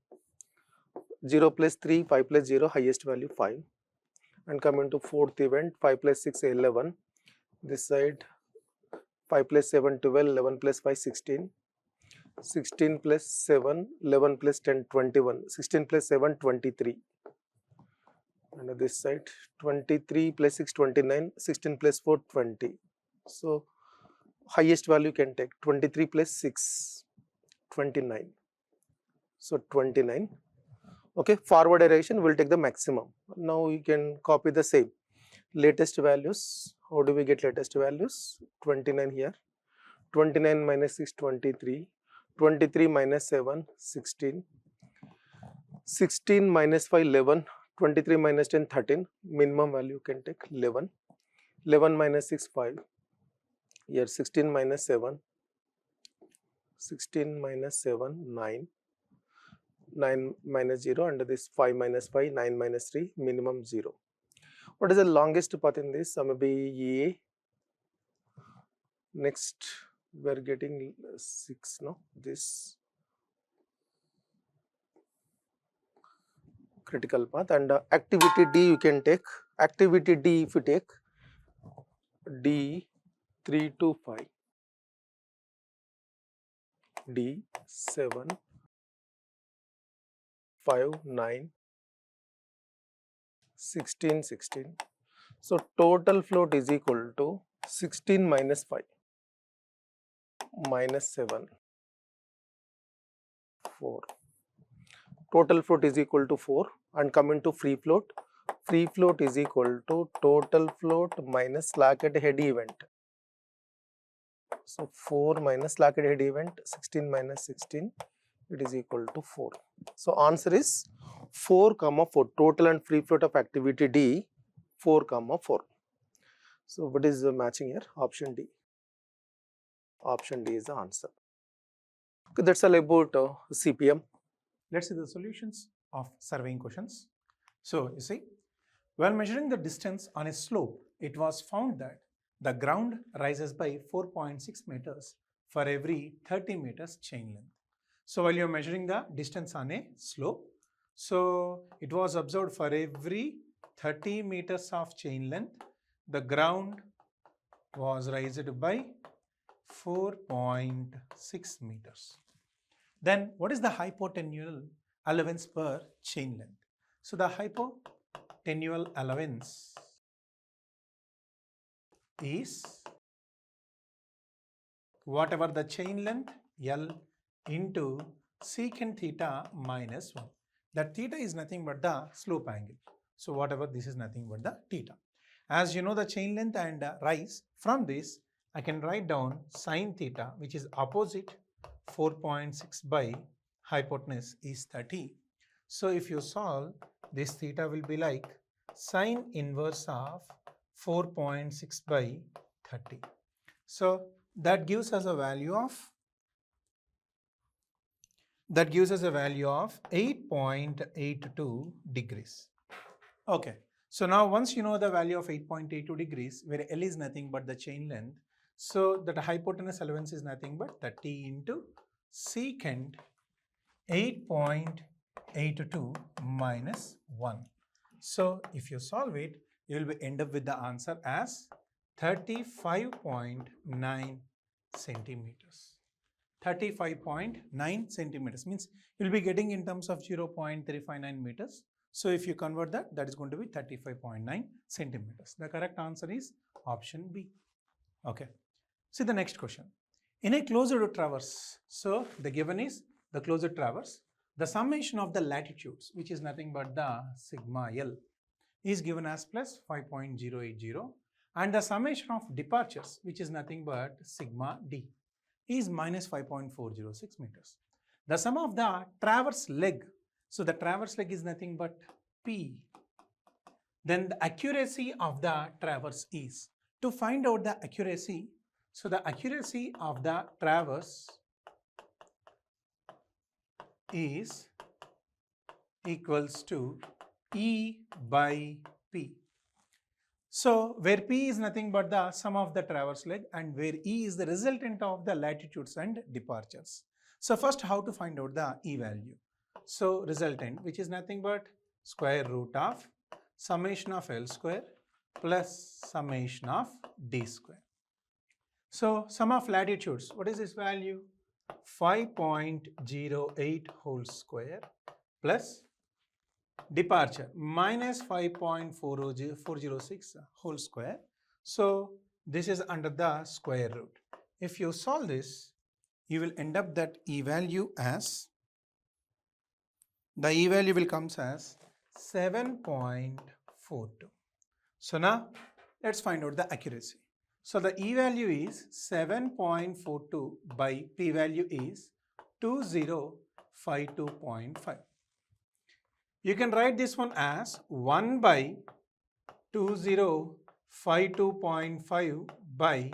0 plus 3, 5 plus 0, highest value 5. And come into fourth event, 5 plus 6, 11. This side 5 plus 7, 12, 11 plus 5, 16. 16 plus 7, 11 plus 10, 21. 16 plus 7, 23. And this side 23 plus 6, 29. 16 plus 4, 20. So highest value can take 23 plus 6, 29. So 29. Okay, forward direction will take the maximum. Now you can copy the same. Latest values. How do we get latest values? 29 here. 29 minus 6, 23. 23 minus 7, 16. 16 minus 5, 11. 23 minus 10, 13. Minimum value can take 11. 11 minus 6, 5. Here 16 minus 7. 16 minus 7, 9. 9 minus 0, and this 5 minus 5, 9 minus 3, minimum 0. What is the longest path in this? Maybe A. Next, we are getting 6, no? This critical path, and activity D you can take. Activity D, if you take D 3 to 5, D 7, 5, 9, 16, 16. So total float is equal to 16 minus 5 minus 7, 4. Total float is equal to 4, and come into free float. Free float is equal to total float minus slack at head event. So 4 minus slack at head event, 16 minus 16, it is equal to 4. So answer is 4, 4. Total and free float of activity D, 4, 4. So what is the matching here? Option D. Option D is the answer. Okay, that's all about CPM.
Let's see the solutions of surveying questions. So you see, while measuring the distance on a slope, it was found that the ground rises by 4.6 meters for every 30 meters chain length. So while you're measuring the distance on a slope, so it was observed for every 30 meters of chain length, the ground was raised by 4.6 meters. Then what is the hypotennual allowance per chain length? So the hypotennual allowance is whatever the chain length L into secant theta minus 1. That theta is nothing but the slope angle. So whatever this is nothing but the theta. As you know the chain length and rise, from this I can write down sine theta, which is opposite 4.6 by hypotenuse is 30. So if you solve, this theta will be like sine inverse of 4.6 by 30. So that gives us a value of 8.82 degrees. Okay. So now once you know the value of 8.82 degrees, where L is nothing but the chain length, so that hypotenuse allowance is nothing but 30 into secant 8.82 minus 1. So if you solve it, you will end up with the answer as 35.9 centimeters. 35.9 centimeters means you will be getting in terms of 0.359 meters. So if you convert that, that is going to be 35.9 centimeters. The correct answer is option B. Okay. See the next question. In a closed traverse, so the given is the closed traverse, the summation of the latitudes, which is nothing but the sigma L, is given as plus 5.080, and the summation of departures, which is nothing but sigma D, is minus 5.406 meters. The sum of the traverse leg, so the traverse leg is nothing but P. Then the accuracy of the traverse is, to find out the accuracy, so the accuracy of the traverse is equals to E by P. So where P is nothing but the sum of the traverse leg and where E is the resultant of the latitudes and departures. So first how to find out the E value. So resultant, which is nothing but square root of summation of L square plus summation of D square. So sum of latitudes, what is this value? 5.08 whole square plus departure minus 5.406 whole square. So this is under the square root. If you solve this, you will end up that E value as, the E value will comes as 7.42. So now let's find out the accuracy. So the E value is 7.42 by P value is 2052.5. You can write this one as 1 by 2052.5 by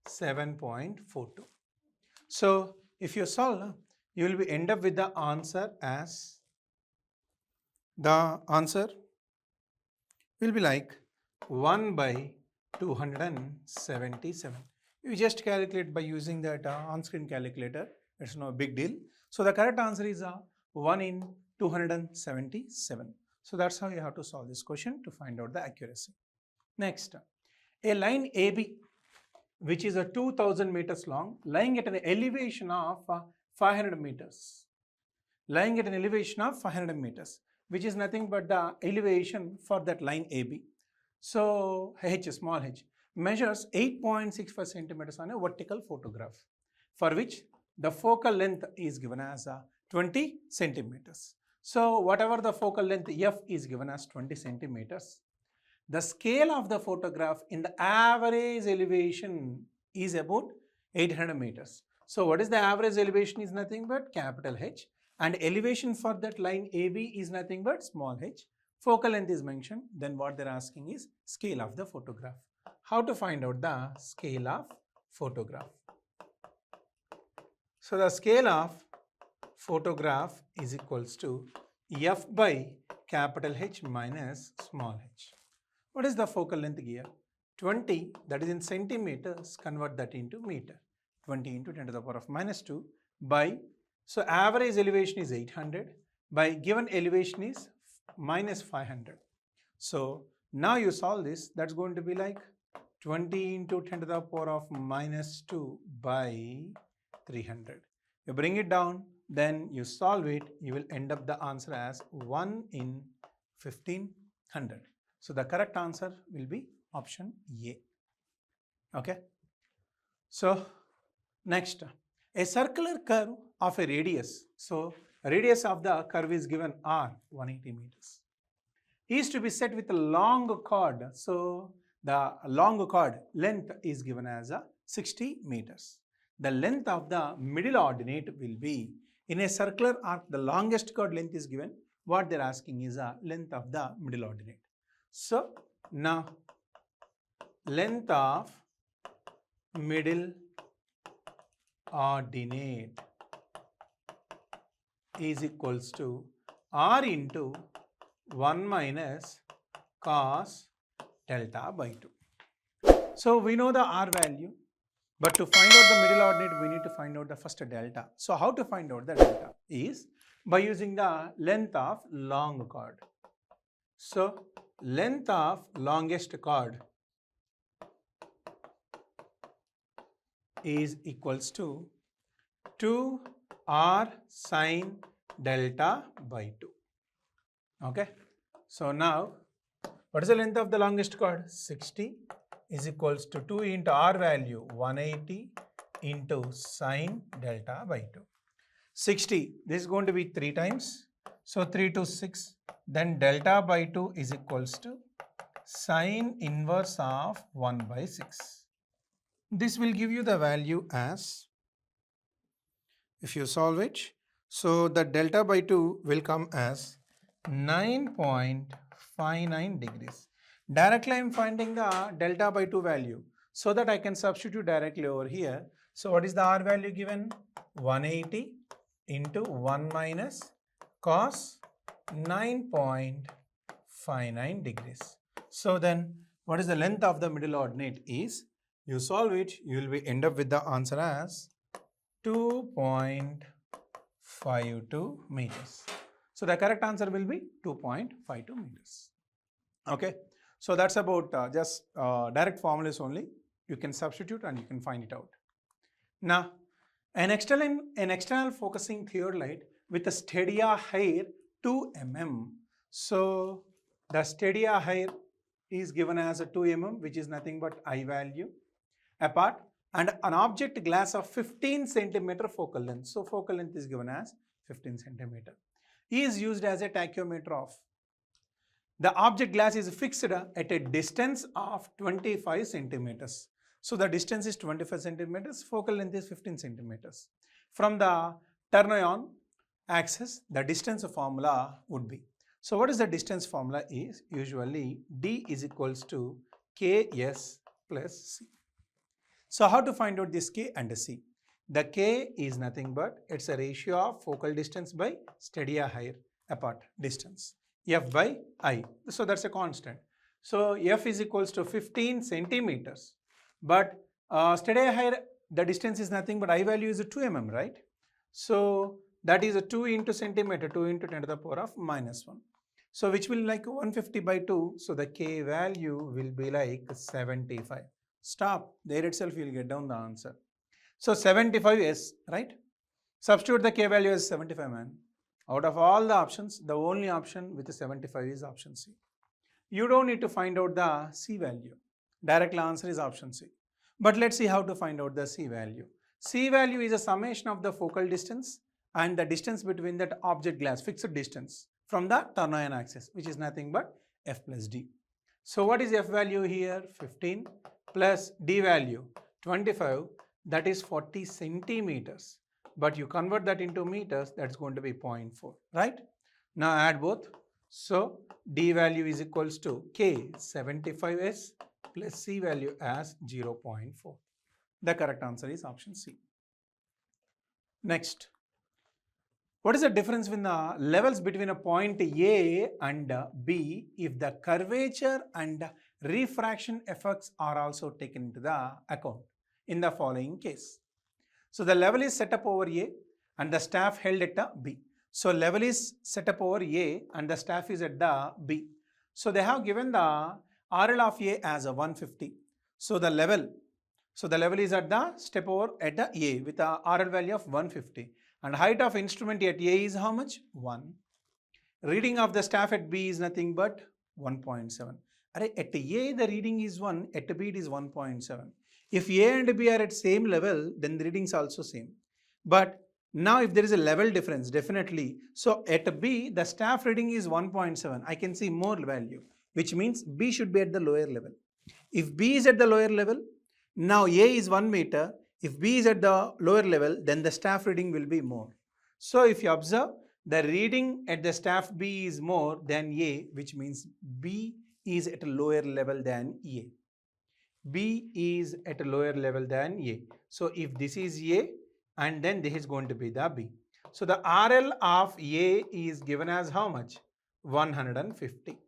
7.42. So if you solve, you will be end up with the answer as, the answer will be like 1 by 277. You just calculate by using that on-screen calculator. It's no big deal. So the correct answer is 1 in 277. So that's how you have to solve this question to find out the accuracy. Next, a line AB, which is a 2000 meters long, lying at an elevation of 500 meters. Lying at an elevation of 500 meters, which is nothing but the elevation for that line AB. So H, small h, measures 8.65 centimeters on a vertical photograph, for which the focal length is given as 20 centimeters. So whatever the focal length F is given as 20 centimeters, the scale of the photograph in the average elevation is about 800 meters. So what is the average elevation is nothing but capital H, and elevation for that line AB is nothing but small h. Focal length is mentioned, then what they're asking is scale of the photograph. How to find out the scale of photograph? So the scale of photograph is equals to F by capital H minus small h. What is the focal length here? 20, that is in centimeters, convert that into meter. 20 into 10 to the power of minus 2 by, so average elevation is 800, by given elevation is minus 500. So now you solve this, that's going to be like 20 into 10 to the power of minus 2 by 300. You bring it down, then you solve it, you will end up the answer as 1 in 1500. So the correct answer will be option A. Okay. So next, a circular curve of a radius. So radius of the curve is given R, 180 meters, is to be set with a long chord. So the long chord length is given as 60 meters. The length of the middle ordinate will be In a circular arc, the longest chord length is given. What they're asking is the length of the middle ordinate. So now length of middle ordinate is equals to R into 1 minus cos delta by 2. So we know the R value, but to find out the middle ordinate, we need to find out the first delta. So how to find out the delta is by using the length of long chord. So length of longest chord is equals to 2R sine delta by 2. Okay. So now what is the length of the longest chord? 60 is equals to 2 into R value 180 into sine delta by 2. 60, this is going to be 3 times. So 3 to 6, then delta by 2 is equals to sine inverse of 1 by 6. This will give you the value as, if you solve it, so the delta by 2 will come as 9.59 degrees. Directly I am finding the delta by 2 value so that I can substitute directly over here. So what is the R value given? 180 into 1 minus cos 9.59 degrees. So then what is the length of the middle ordinate is, you solve it, you will be end up with the answer as 2.52 meters. So the correct answer will be 2.52 meters. Okay. So that's about just direct formulas only. You can substitute and you can find it out. Now, an external focusing theodolite with a stadia hair 2 mm. So the stadia hair is given as a 2 mm, which is nothing but I value apart, and an object glass of 15 centimeter focal length. So focal length is given as 15 centimeter. Is used as a tachometer of. The object glass is fixed at a distance of 25 centimeters. So the distance is 25 centimeters, focal length is 15 centimeters. From the turn-on axis, the distance formula would be. So what is the distance formula is? Usually D is equals to Ks plus C. So how to find out this K and C? The K is nothing but it's a ratio of focal distance by stadia hair apart distance. F by I. So that's a constant. So F is equals to 15 centimeters. But stadia hair, the distance is nothing but I value is a 2 mm, right? So that is a 2 into centimeter, 2 into 10 to the power of minus 1. So which will like 150 by 2. So the K value will be like 75. Stop. There itself you will get down the answer. So 75 is, right? Substitute the K value as 75, man. Out of all the options, the only option with the 75 is option C. You don't need to find out the C value. Direct answer is option C. But let's see how to find out the C value. C value is a summation of the focal distance and the distance between that object glass, fixed distance from the turn-on axis, which is nothing but F plus D. So what is F value here? 15 plus D value 25, that is 40 centimeters. But you convert that into meters, that's going to be 0.4, right? Now add both. So D value is equals to K 75S plus C value as 0.4. The correct answer is option C. Next, what is the difference in the levels between a point A and B if the curvature and refraction effects are also taken into the account in the following case? So the level is set up over A and the staff held at the B. So level is set up over A and the staff is at the B. So they have given the RL of A as a 150. So the level is at the step over at the A with a RL value of 150. And height of instrument at A is how much? 1. Reading of the staff at B is nothing but 1.7. At A the reading is 1, at B it is 1.7. If A and B are at same level, then the readings also same. But now if there is a level difference, definitely. So at B, the staff reading is 1.7. I can see more value, which means B should be at the lower level. If B is at the lower level, now A is 1 meter. If B is at the lower level, then the staff reading will be more. So if you observe, the reading at the staff B is more than A, which means B is at a lower level than A. B is at a lower level than A. So if this is A, and then this is going to be the B. So the RL of A is given as how much? 150.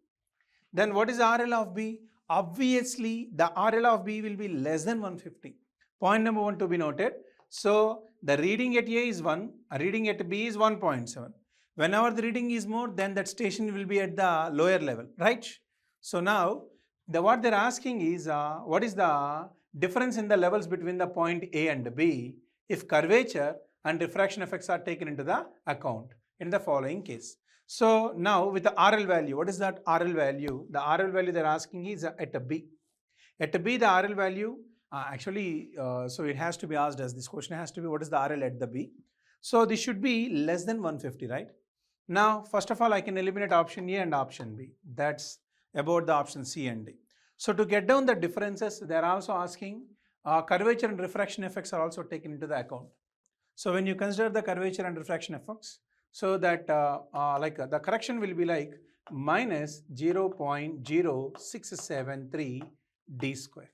Then what is RL of B? Obviously, the RL of B will be less than 150. Point number 1 to be noted. So the reading at A is 1, reading at B is 1.7. Whenever the reading is more, then that station will be at the lower level, right? So now, what they're asking is, what is the difference in the levels between the point A and B if curvature and refraction effects are taken into the account in the following case. So now with the RL value, what is that RL value? The RL value they're asking is at a B. At a B, the RL value, so it has to be asked as this question has to be what is the RL at the B. So this should be less than 150, right? Now, first of all, I can eliminate option A and option B. That's about the option C and D. So to get down the differences, they are also asking curvature and refraction effects are also taken into the account. So when you consider the curvature and refraction effects, so that the correction will be like minus 0.0673 d square.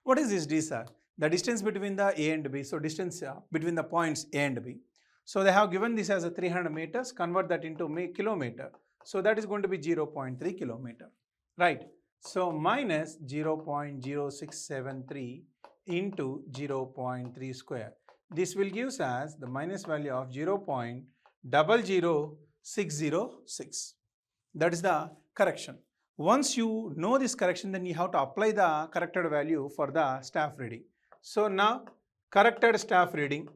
What is this d, sir? The distance between the A and B. So distance between the points A and B. So they have given this as a 300 meters, convert that into kilometer. So that is going to be 0.3 kilometer, right? So minus 0.0673 into 0.3 square. This will give us the minus value of 0.00606. That is the correction. Once you know this correction, then you have to apply the corrected value for the staff reading. So now corrected staff reading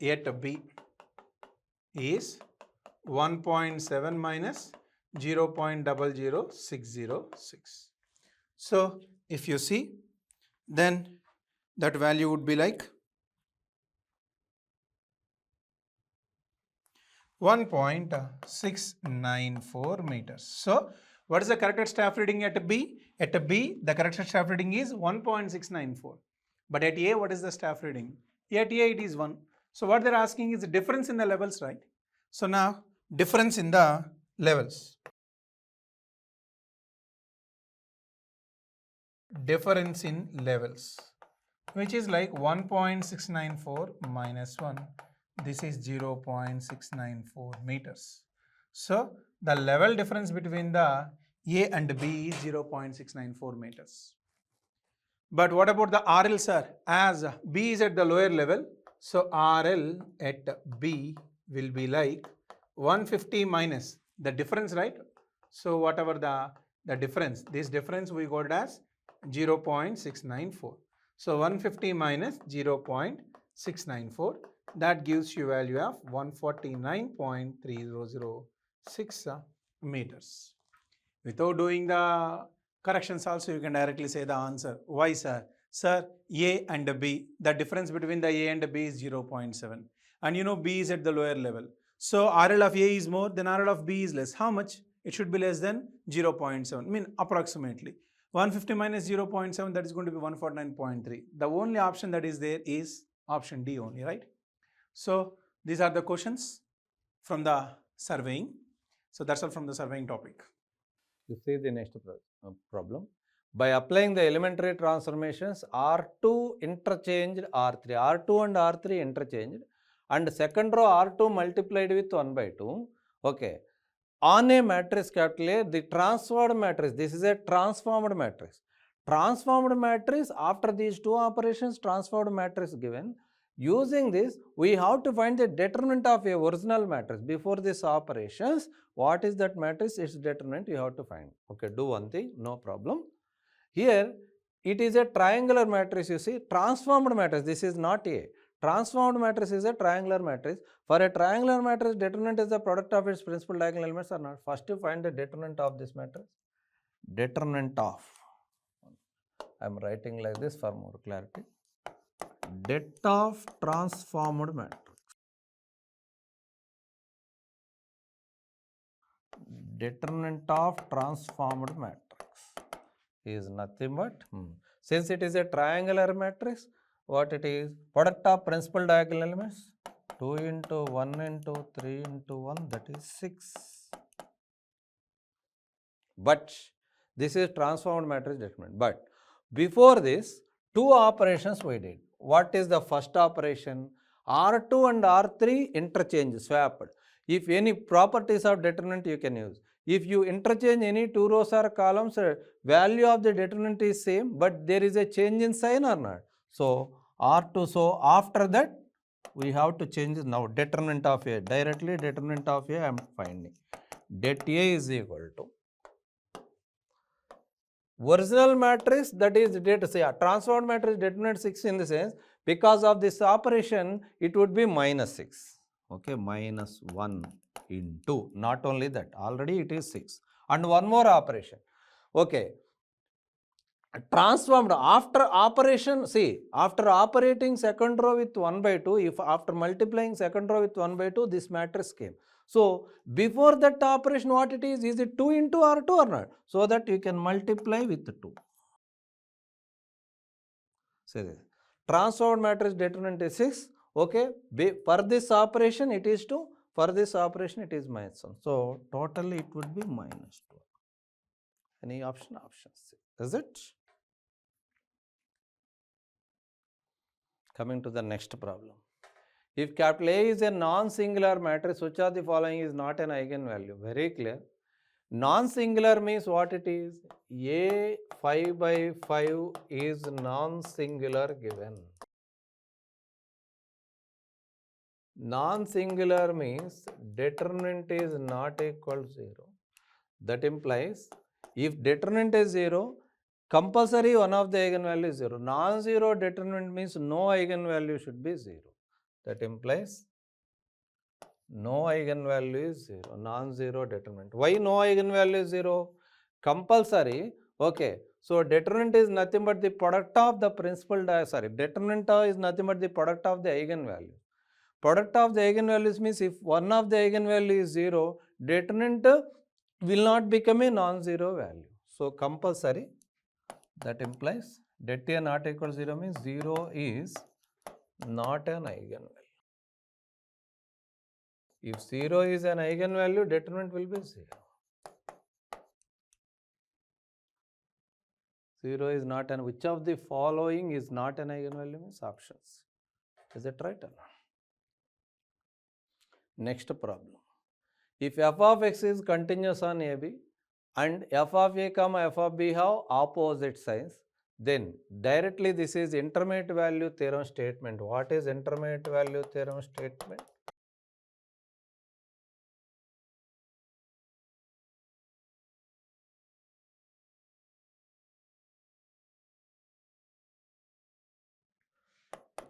at B is 1.7 minus 0.00606. So if you see, then that value would be like 1.694 meters. So what is the corrected staff reading at B? At B, the corrected staff reading is 1.694. But at A, what is the staff reading? At A, it is 1. So what they're asking is the difference in the levels, right? So now, difference in the levels. Difference in levels, which is like 1.694 minus 1. This is 0.694 meters. So the level difference between the A and B is 0.694 meters. But what about the RL, sir? As B is at the lower level, so RL at B will be like 150 minus the difference, right? So whatever the difference, this difference we got as 0.694. So 150 minus 0.694, that gives you value of 149.3006 meters. Without doing the corrections also, you can directly say the answer. Why, sir? Sir, A and B, the difference between the A and B is 0.7. And you know B is at the lower level. So RL of A is more, then RL of B is less. How much? It should be less than 0.7, I mean approximately. 150 minus 0.7, that is going to be 149.3. The only option that is there is option D only, right? So these are the questions from the surveying. So that's all from the surveying topic.
You see the next problem. By applying the elementary transformations, R2 interchanged R3, R2 and R3 interchanged, and second row R2 multiplied with 1 by 2. Okay. On a matrix capital A, the transformed matrix, this is a transformed matrix. Transformed matrix, after these two operations, transformed matrix given. Using this, we have to find the determinant of a original matrix. Before these operations, what is that matrix? Its determinant you have to find. Okay, do one thing, no problem. Here, it is a triangular matrix, you see, transformed matrix, this is not A. Transformed matrix is a triangular matrix. For a triangular matrix, determinant is the product of its principal diagonal elements or not. First, you find the determinant of this matrix. Determinant of, I am writing like this for more clarity. Det of transformed matrix. Determinant of transformed matrix is nothing but Since it is a triangular matrix, what it is? Product of principal diagonal elements 2 into 1 into 3 into 1, that is 6. But this is transformed matrix determinant. But before this, two operations we did. What is the first operation? R2 and R3 interchange, swapped. If any properties of determinant you can use. If you interchange any two rows or columns, value of the determinant is same, but there is a change in sign or not. So R2, so after that we have to change now determinant of A. Directly determinant of A I am finding. Det A is equal to original matrix, that is transformed matrix determinant 6 in the sense, because of this operation it would be minus 6. Okay, minus 1 into, not only that, already it is 6. And one more operation. Okay, transformed after operation, see, after operating second row with 1 by 2, if after multiplying second row with 1 by 2, this matrix came. So before that operation, what it is it 2 into R2 or not? So that you can multiply with 2. Say this. Transformed matrix determinant is 6. Okay, for this operation it is 2, for this operation it is minus 1. So totally it would be minus 2. Any option? Option C. Is it? Coming to the next problem. If capital A is a non-singular matrix, which of the following is not an eigenvalue? Very clear. Non-singular means what it is? A 5 by 5 is non-singular given. Non-singular means determinant is not equal to 0. That implies if determinant is 0, compulsory one of the eigenvalue is 0. Non-zero determinant means no eigenvalue should be 0. That implies no eigenvalue is 0, non-zero determinant. Why no eigenvalue is 0? Compulsory. Okay, so determinant is nothing but the product of the principal determinant is nothing but the product of the eigenvalue. Product of the eigenvalues means if one of the eigenvalue is 0, determinant will not become a non-zero value. So compulsory, that implies det A not equal to 0 means 0 is not an eigenvalue. If 0 is an eigenvalue, determinant will be 0. 0 is not an, which of the following is not an eigenvalue means options. Is it right or not? Next problem. If f of x is continuous on AB and f of A comma f of B have opposite signs, then directly this is intermediate value theorem statement. What is intermediate value theorem statement?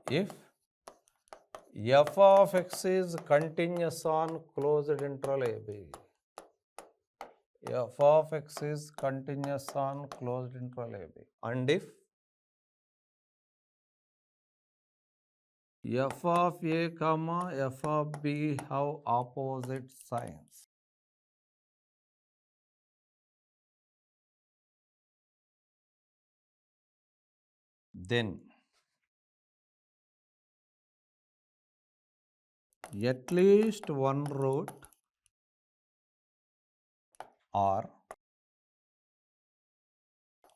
If f of x is continuous on closed interval AB, f of x is continuous on closed interval AB, and if f of A comma f of B have opposite signs, then at least one root or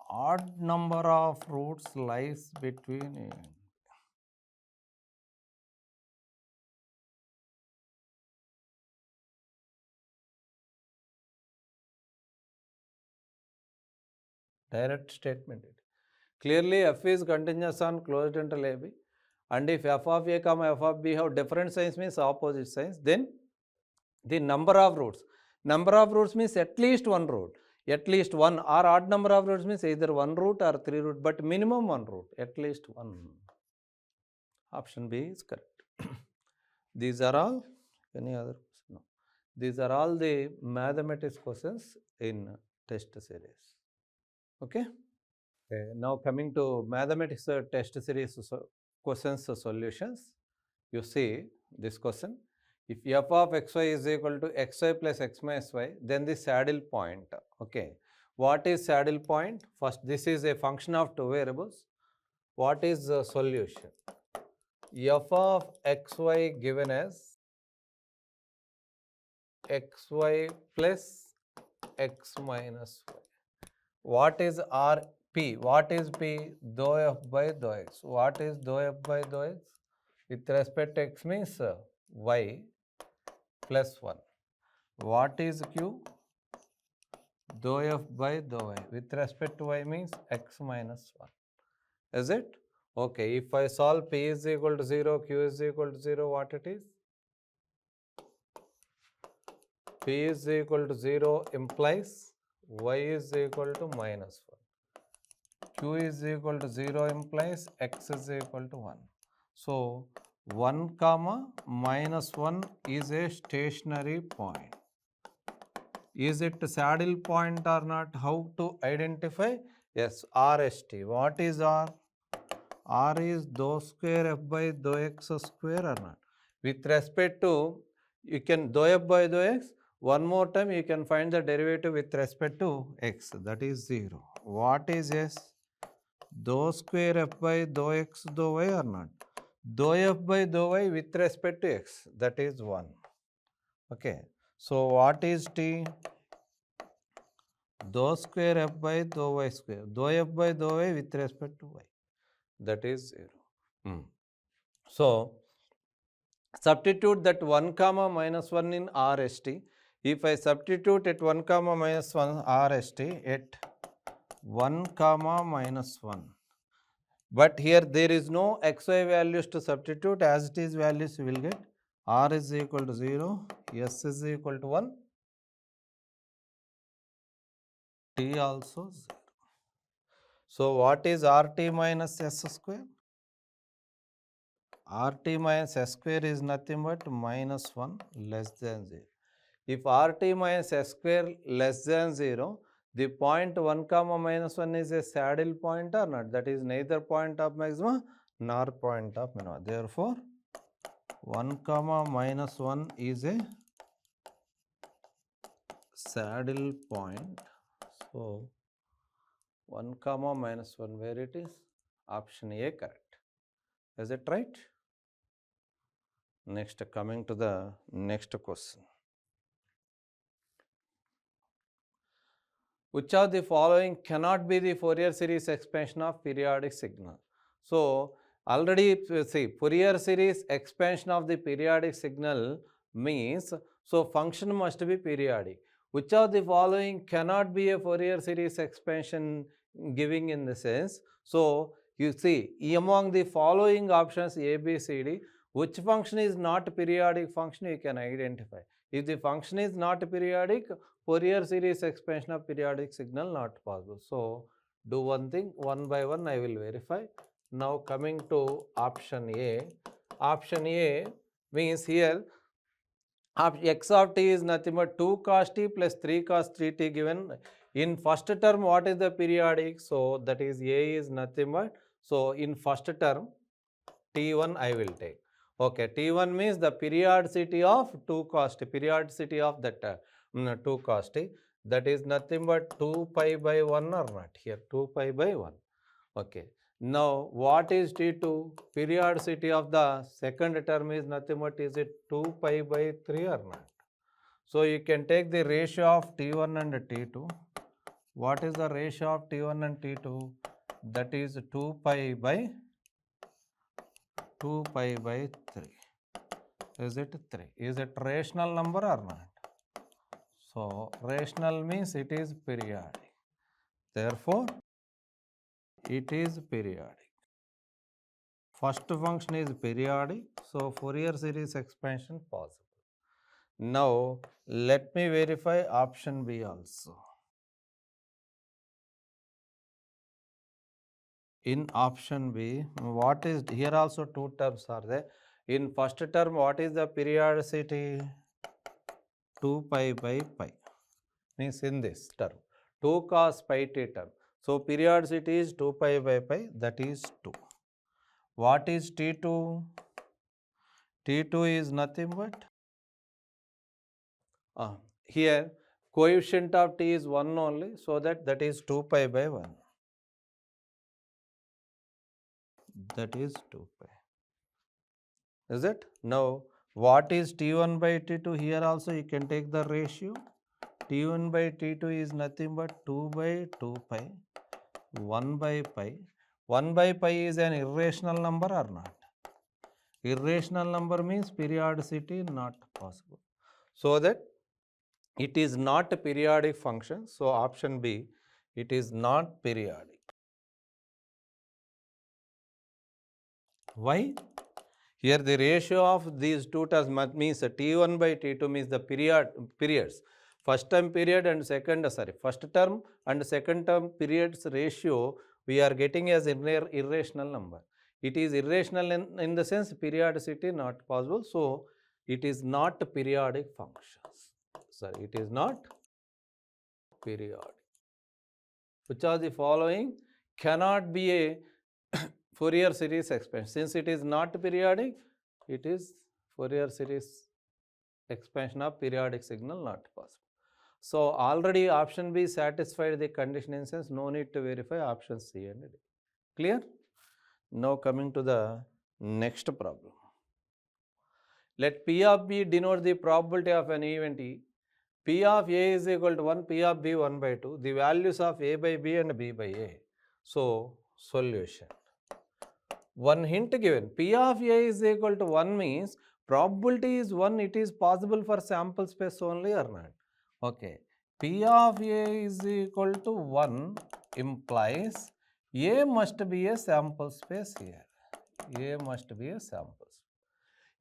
odd number of roots lies between A and B. Direct statement. Clearly f is continuous on closed interval AB, and if f of A comma f of B have different signs means opposite signs, then the number of roots means at least one root, at least one, or odd number of roots means either one root or three root, but minimum one root, at least one. Option B is correct. These are all, any other question? No. These are all the mathematics questions in test series. Okay. Now coming to mathematics test series questions solutions. You see this question. If f of xy is equal to xy plus x minus y, then the saddle point. Okay. What is saddle point? First, this is a function of two variables. What is the solution? F of xy given as xy plus x minus y. What is Rp? What is P? Dou f by dou x. What is dou f by dou x? With respect to x means y plus 1. What is Q? Dou f by dou y. With respect to y means x minus 1. Is it? Okay, if I solve P is equal to 0, Q is equal to 0, what it is? P is equal to 0 implies y is equal to minus 1. Q is equal to 0 implies x is equal to 1. So, 1 comma minus 1 is a stationary point. Is it a saddle point or not? How to identify? Yes, RST. What is R? R is dou square f by dou x square or not? With respect to, you can dou f by dou x, one more time you can find the derivative with respect to x, that is 0. What is S? Dou square f by dou x dou y or not? Dou f by dou y with respect to x, that is 1. Okay. So, what is T? Dou square f by dou y square. Dou f by dou y with respect to y, that is 0. So, substitute that 1 comma minus 1 in RST. If I substitute at 1 comma minus 1 RST at 1 comma minus 1. But here there is no xy values to substitute, as it is values you will get. R is equal to 0, S is equal to 1, T also 0. So, what is RT minus S square? RT minus S square is nothing but minus 1 less than 0. If RT minus S square less than 0, the point 1 comma minus 1 is a saddle point or not? That is neither point of maxima nor point of minima. Therefore, 1 comma minus 1 is a saddle point. So, 1 comma minus 1, where it is? Option A correct. Is it right? Next, coming to the next question. Which of the following cannot be the Fourier series expansion of periodic signal? So, already see, Fourier series expansion of the periodic signal means, so function must be periodic. Which of the following cannot be a Fourier series expansion giving in the sense? So, you see, among the following options A, B, C, D, which function is not periodic function you can identify. If the function is not periodic, Fourier series expansion of periodic signal not possible. So, do one thing, one by one I will verify. Now, coming to option A. Option A means here x of t is nothing but 2 cos t plus 3 cos 3t given. In first term, what is the periodic? So, that is A is nothing but, so in first term T1 I will take. Okay, T1 means the periodicity of 2 cos t, periodicity of that 2 cos t, that is nothing but 2 pi by 1 or not here, 2 pi by 1. Okay. Now, what is T2? Periodicity of the second term is nothing but, is it 2 pi by 3 or not? So, you can take the ratio of T1 and T2. What is the ratio of T1 and T2? That is 2 pi by 3. Is it 3? Is it rational number or not? So, rational means it is periodic. Therefore, it is periodic. First function is periodic. So, Fourier series expansion possible. Now, let me verify option B also. In option B, what is, here also two terms are there. In first term, what is the periodicity? 2 pi by pi, means in this term 2 cos pi t term. So, periodicity is 2 pi by pi, that is 2. What is T2? T2 is nothing but here coefficient of t is 1 only, so that is 2 pi by 1. That is 2 pi. Is it? Now, what is T1 by T2? Here also you can take the ratio. T1 by T2 is nothing but 2 by 2 pi, 1 by pi. 1 by pi is an irrational number or not? Irrational number means periodicity not possible. So that it is not a periodic function. So, option B, it is not periodic. Why? Here the ratio of these two terms means T1 by T2 means the periods. First term period and first term and second term periods ratio we are getting as irrational number. It is irrational in the sense periodicity not possible. So, it is not periodic functions. Sorry, it is not periodic. Which of the following cannot be a Fourier series expansion? Since it is not periodic, it is Fourier series expansion of periodic signal not possible. So, already option B satisfied the condition in sense no need to verify option C and D. Clear? Now, coming to the next problem. Let P of B denote the probability of an event E. P of A is equal to 1, P of B 1 by 2, the values of A by B and B by A. So, solution. One hint given, P of A is equal to 1 means probability is 1, it is possible for sample space only or not? Okay. P of A is equal to 1 implies A must be a sample space here. A must be a sample space.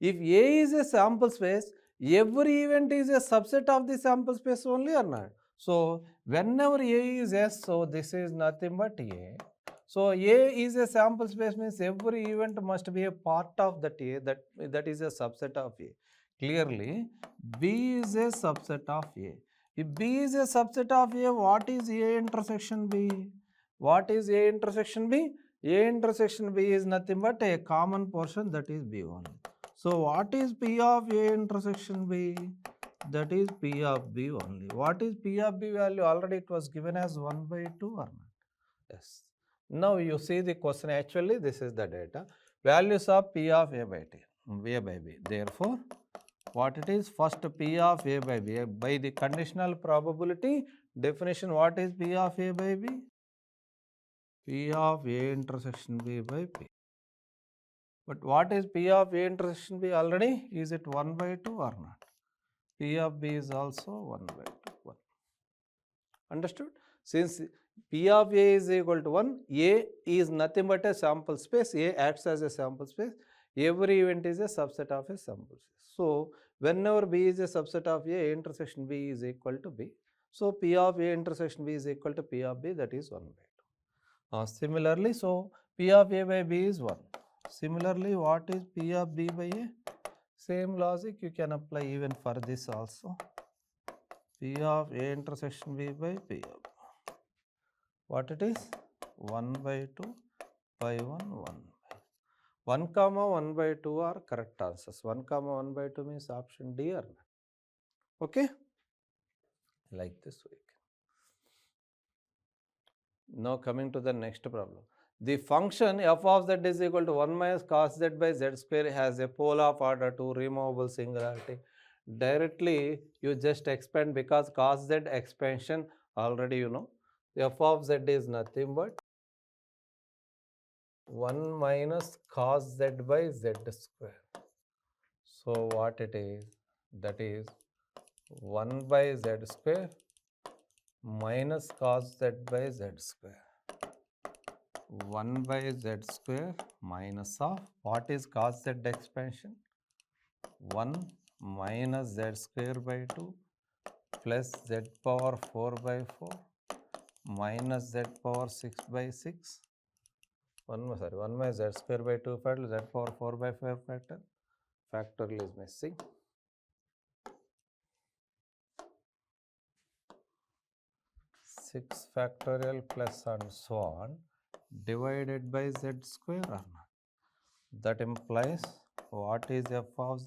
If A is a sample space, every event is a subset of the sample space only or not? So, whenever A is S, so this is nothing but A. So, A is a sample space means every event must be a part of that A, that is a subset of A. Clearly, B is a subset of A. If B is a subset of A, what is A intersection B? What is A intersection B? A intersection B is nothing but a common portion, that is B only. So, what is P of A intersection B? That is P of B only. What is P of B value? Already it was given as 1 by 2 or not? Yes. Now, you see the question, actually this is the data. Values of P of A by T, A by B. Therefore, what it is? First P of A by B. By the conditional probability definition, what is P of A by B? P of A intersection B by P. But what is P of A intersection B already? Is it 1 by 2 or not? P of B is also 1 by 2. 1. Understood? Since P of A is equal to 1, A is nothing but a sample space. A acts as a sample space. Every event is a subset of a sample space. So, whenever B is a subset of A, intersection B is equal to B. So, P of A intersection B is equal to P of B, that is 1 by 2. Similarly, so P of A by B is 1. Similarly, what is P of B by A? Same logic you can apply even for this also. P of A intersection B by P of B. What it is? 1 by 2 by 1, 1 by 1 comma 1 by 2 are correct answers. 1 comma 1 by 2 means option D or not. Okay? Like this way. Now coming to the next problem. The function f of z is equal to 1 minus cos z by z square has a pole of order 2 removable singularity. Directly you just expand because cos z expansion already you know. F of z is nothing but 1 minus cos z by z square. So what it is? That is 1 by z square minus cos z by z square. 1 by z square minus of what is cos z expansion? 1 minus z square by 2 plus z power 4 by 4 minus z power 6 by 6. 1 minus z square by 2 factor, z power 4 by 4 factor. Factorial is missing. Six factorial plus and so on divided by z square or not. That implies what is f of z?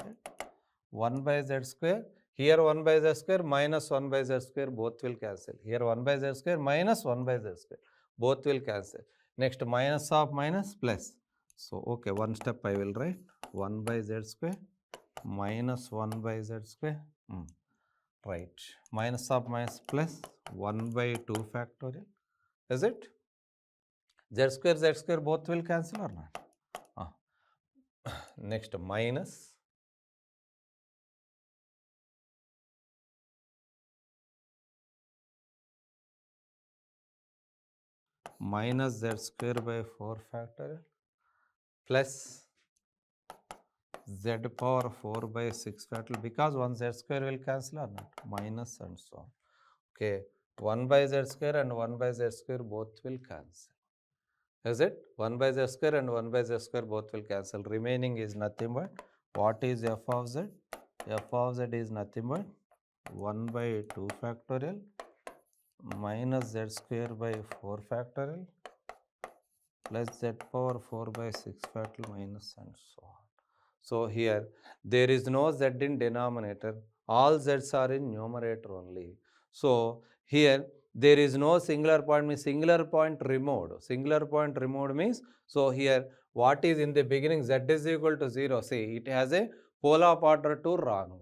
1 by z square.
Here 1 by z square minus 1 by z square both will cancel. Here 1 by z square minus 1 by z square both will cancel. Next minus of minus plus. So okay, one step I will write 1 by z square minus 1 by z square. Right, minus of minus plus 1 by 2 factorial. Is it? Z square both will cancel or not? Next minus z square by 4 factorial plus z power 4 by 6 factorial, because one z square will cancel or not? Minus and so on. Okay, 1 by z square and 1 by z square both will cancel. Is it? 1 by z square and 1 by z square both will cancel. Remaining is nothing but, what is f of z? F of z is nothing but 1 by 2 factorial minus z square by 4 factorial plus z power 4 by 6 factorial minus and so on. So here there is no z in denominator, all z's are in numerator only. So here there is no singular point, means singular point removed. Singular point removed means, so here what is in the beginning, z is equal to 0. See, it has a polar order to wrong.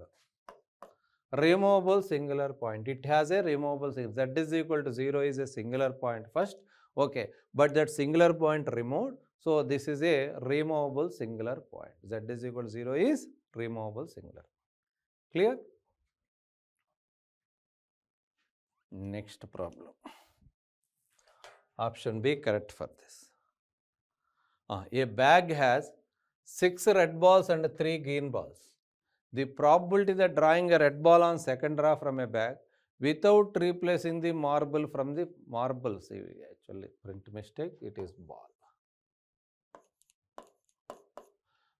Removable singular point, it has a removable z is equal to 0 is a singular point first. Okay, but that singular point removed, so this is a removable singular point. Z is equal to 0 is removable singular. Clear? Next problem. Option B correct for this. A bag has 6 red balls and 3 green balls. The probability that drawing a red ball on second draw from a bag without replacing the marble from the marble, see, actually print mistake, it is ball.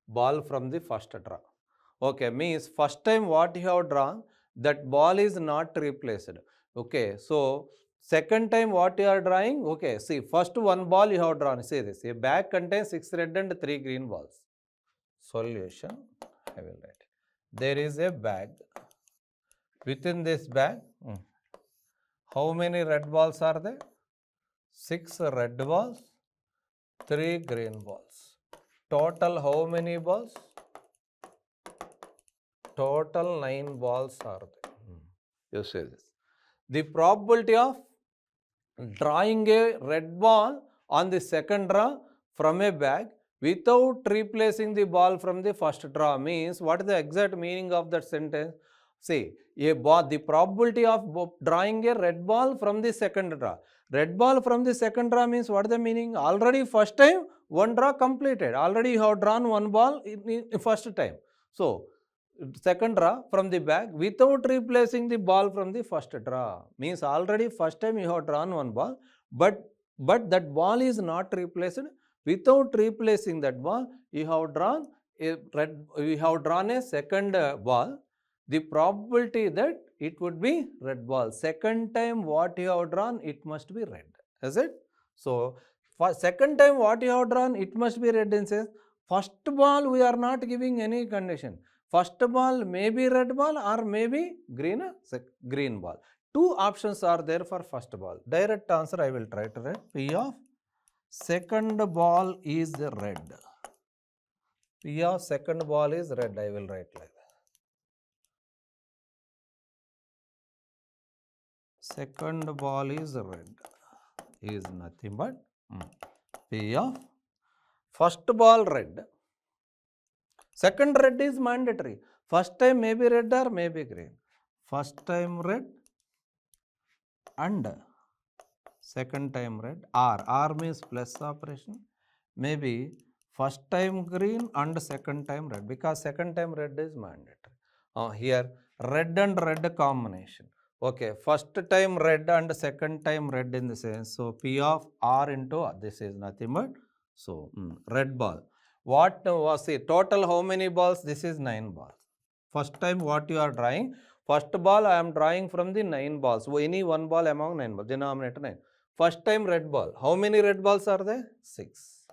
Ball from the first draw. Okay, means first time what you have drawn, that ball is not replaced. Okay, so second time what you are drawing, okay, see, first one ball you have drawn, see this, a bag contains 6 red and 3 green balls. Solution, I will write. There is a bag. Within this bag, how many red balls are there? 6 red balls, 3 green balls. Total how many balls? Total 9 balls are there. You see this. The probability of drawing a red ball on the second draw from a bag without replacing the ball from the first draw means, what is the exact meaning of that sentence? See, the probability of drawing a red ball from the second draw. Red ball from the second draw means, what is the meaning? Already first time one draw completed. Already you have drawn one ball in first time. So second draw from the bag without replacing the ball from the first draw means, already first time you have drawn one ball, but that ball is not replaced. Without replacing that ball, you have drawn a second ball. The probability that it would be red ball. Second time what you have drawn, it must be red. Is it? So for second time what you have drawn, it must be red. In sense, first ball we are not giving any condition. First ball may be red ball or may be green ball. Two options are there for first ball. Direct answer I will try to write. P of second ball is red. P of second ball is red. I will write like that. Second ball is red. Is nothing but P of first ball red. Second red is mandatory. First time may be red or may be green. First time red and second time red. R means plus operation. Maybe first time green and second time red, because second time red is mandatory. Here red and red combination. Okay, first time red and second time red in the sense. So P of R into R. This is nothing but, so red ball. What was it? Total how many balls? This is 9 balls. First time what you are drawing? First ball I am drawing from the 9 balls. So any one ball among 9 balls. Denominator 9. First time red ball. How many red balls are there? 6.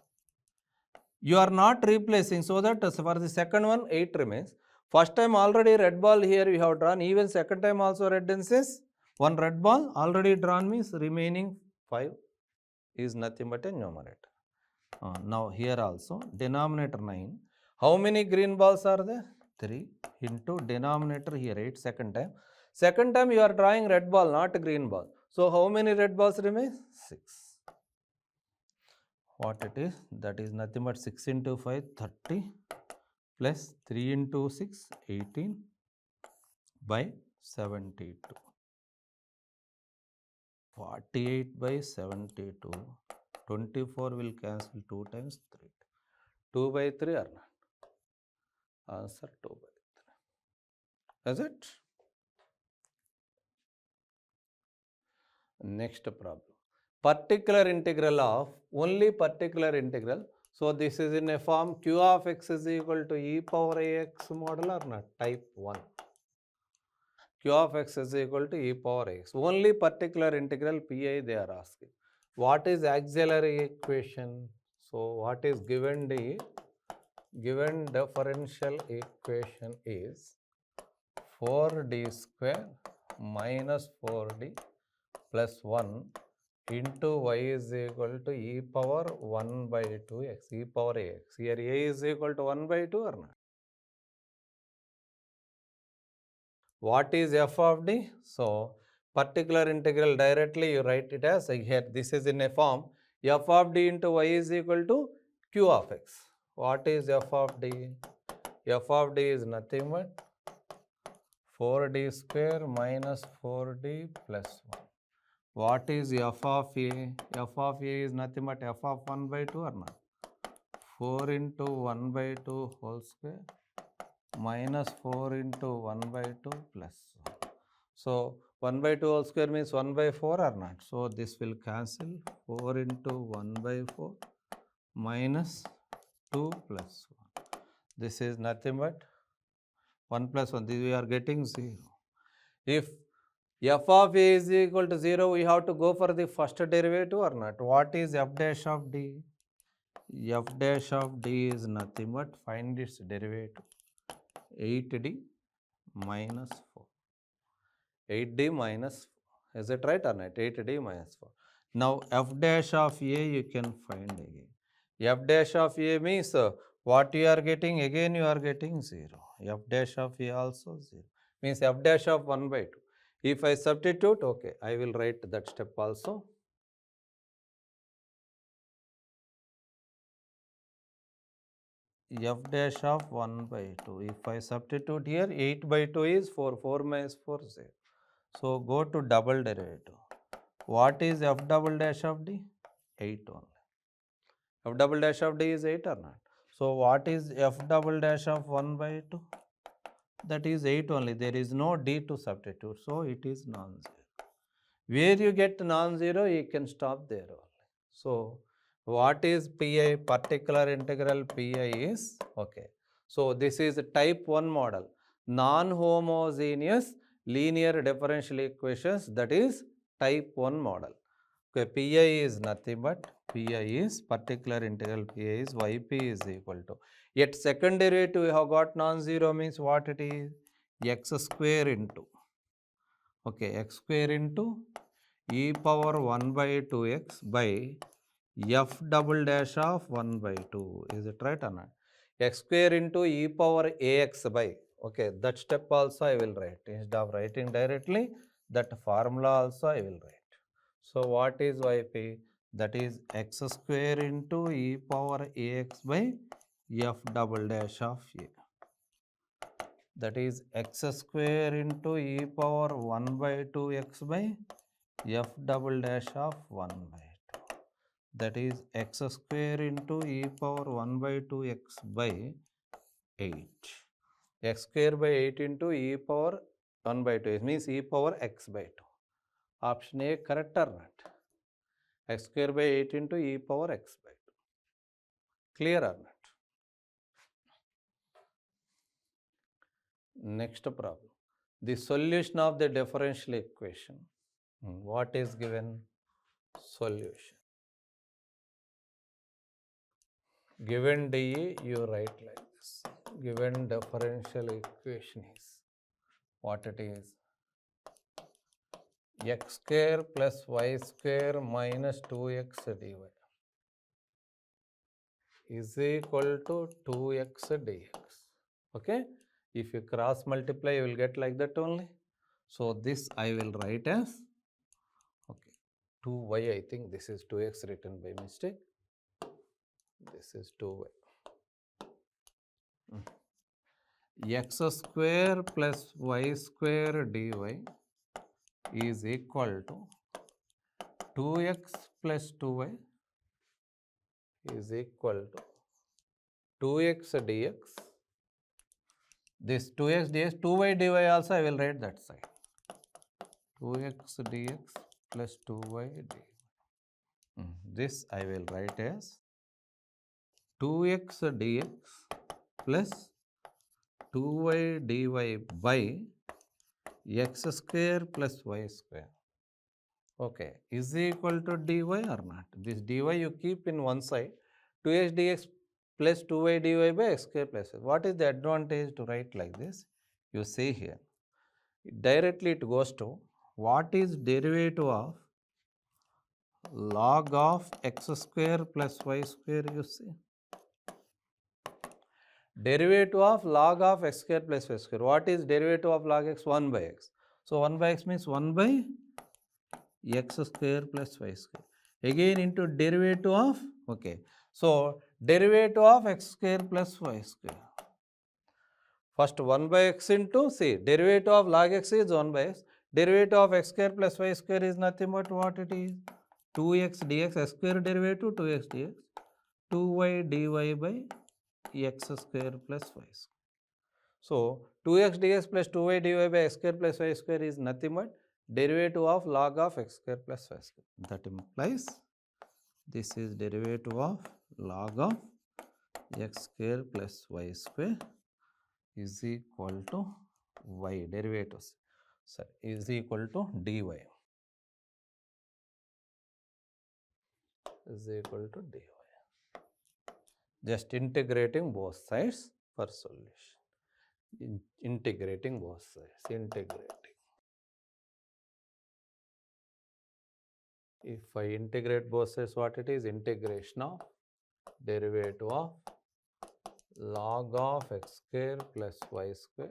You are not replacing, so that for the second one 8 remains. First time already red ball here we have drawn, even second time also red inches. One red ball already drawn means remaining 5 is nothing but a numerator. Now here also denominator 9. How many green balls are there? 3 into denominator here 8 second time. Second time you are drawing red ball, not green ball. So how many red balls remain? 6. What it is? That is nothing but 6 into 5, 30 plus 3 into 6, 18 by 72. 48 by 72. 24 will cancel 2 times 3. 2 by 3 or not? Answer 2 by 3. Is it? Next problem. Particular integral of only particular integral. So this is in a form q of x is equal to e power ax model or not? Type 1. Q of x is equal to e power x. Only particular integral pi they are asking. What is auxiliary equation? So what is given differential equation is 4d square minus 4d plus 1 into y is equal to e power 1 by 2x, e power ax. Here a is equal to 1 by 2 or not? What is f of d? So, particular integral directly you write it as here, this is in a form f of d into y is equal to q of x. What is f of d? F of d is nothing but 4d square minus 4d plus 1. What is f of a? F of a is nothing but f of 1 by 2 or not? 4 into 1 by 2 whole square minus 4 into 1 by 2 plus 1. So 1 by 2 whole square means 1 by 4 or not? So this will cancel 4 into 1 by 4 minus 2 plus 1. This is nothing but 1 plus 1. This we are getting 0. If f of a is equal to 0, we have to go for the first derivative or not? What is f dash of d? F dash of d is nothing but find its derivative. 8d minus 4. 8d minus 4. Is it right or not? 8d minus 4. Now f dash of a you can find again. F dash of a means what you are getting? Again you are getting 0. F dash of a also 0. Means f dash of 1 by 2. If I substitute, okay, I will write that step also. F dash of 1 by 2. If I substitute here, 8 by 2 is 4. 4 minus 4 is 0. So go to double derivative. What is f double dash of d? 8 only. F double dash of d is 8 or not? So what is f double dash of 1 by 2? That is 8 only. There is no d to substitute. So it is non-zero. Where you get non-zero, you can stop there only. So what is pi? Particular integral pi is, okay. So this is type 1 model. Non-homogeneous linear differential equations, that is type 1 model. Okay, pi is nothing but pi is particular integral pi is yp is equal to. Yet second derivative we have got non-zero means what it is? X square into, okay, x square into e power 1 by 2x by f double dash of 1 by 2. Is it right or not? X square into e power ax by, okay, that step also I will write. Instead of writing directly, that formula also I will write. So what is yp? That is x square into e power ax by f double dash of a. That is x square into e power 1 by 2x by f double dash of 1 by 2. That is x square into e power 1 by 2x by 8. X square by 8 into e power 1 by 2. It means e power x by 2. Option A correct or not? X square by 8 into e power x by 2. Clear or not? Next problem. The solution of the differential equation. What is given? Solution. Given dE, you write like this. given differential equation is what it is? X square plus y square minus 2x dy is equal to 2x dx. Okay? If you cross multiply, you will get like that only. So this I will write as, okay, 2y, I think this is 2x written by mistake. This is 2y. X square plus y square dy is equal to 2x plus 2y is equal to 2x dx. This 2x dx, 2y dy also I will write that side. 2x dx plus 2y dy. This I will write as 2x dx plus 2y dy by x square plus y square. Okay, is equal to dy or not? This dy you keep in one side. 2x dx plus 2y dy by x square plus y. What is the advantage to write like this? You see here. Directly it goes to what is derivative of log of x square plus y square, you see. Derivative of log of x square plus y square. What is derivative of log x? 1 by x. So 1 by x means 1 by x square plus y square. Again into derivative of, okay. So derivative of x square plus y square. First 1 by x into, see, derivative of log x is 1 by x. Derivative of x square plus y square is nothing but what it is? 2x dx, x square derivative 2x dx, 2y dy by x square plus y square. So 2x dx plus 2y dy by x square plus y square is nothing but derivative of log of x square plus y square. That implies this is derivative of log of x square plus y square is equal to y derivatives, sorry, is equal to dy, is equal to dy. Just integrating both sides for solution. Integrating both sides, integrating. If I integrate both sides, what it is? Integration of derivative of log of x square plus y square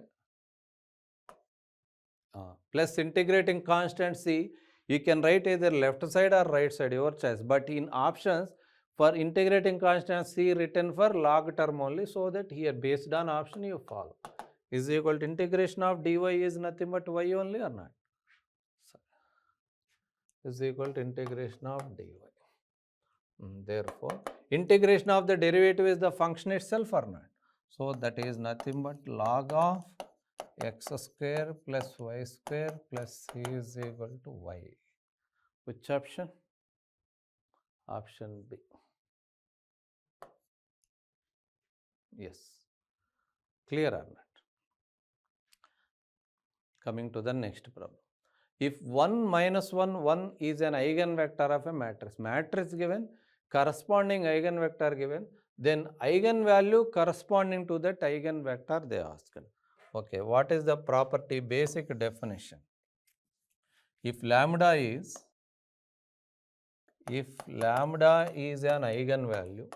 plus integrating constant. See, you can write either left side or right side, your choice, but in options for integrating constant, C written for log term only, so that here based on option you follow. Is equal to integration of dy is nothing but y only or not? Is equal to integration of dy. Therefore, integration of the derivative is the function itself or not? So that is nothing but log of x square plus y square plus c is equal to y. Which option? Option B. Yes. Clear or not? Coming to the next problem. If 1 minus 1, 1 is an eigenvector of a matrix. Matrix given, corresponding eigenvector given, then eigenvalue corresponding to that eigenvector they asked. Okay, what is the property? Basic definition. If lambda is an eigenvalue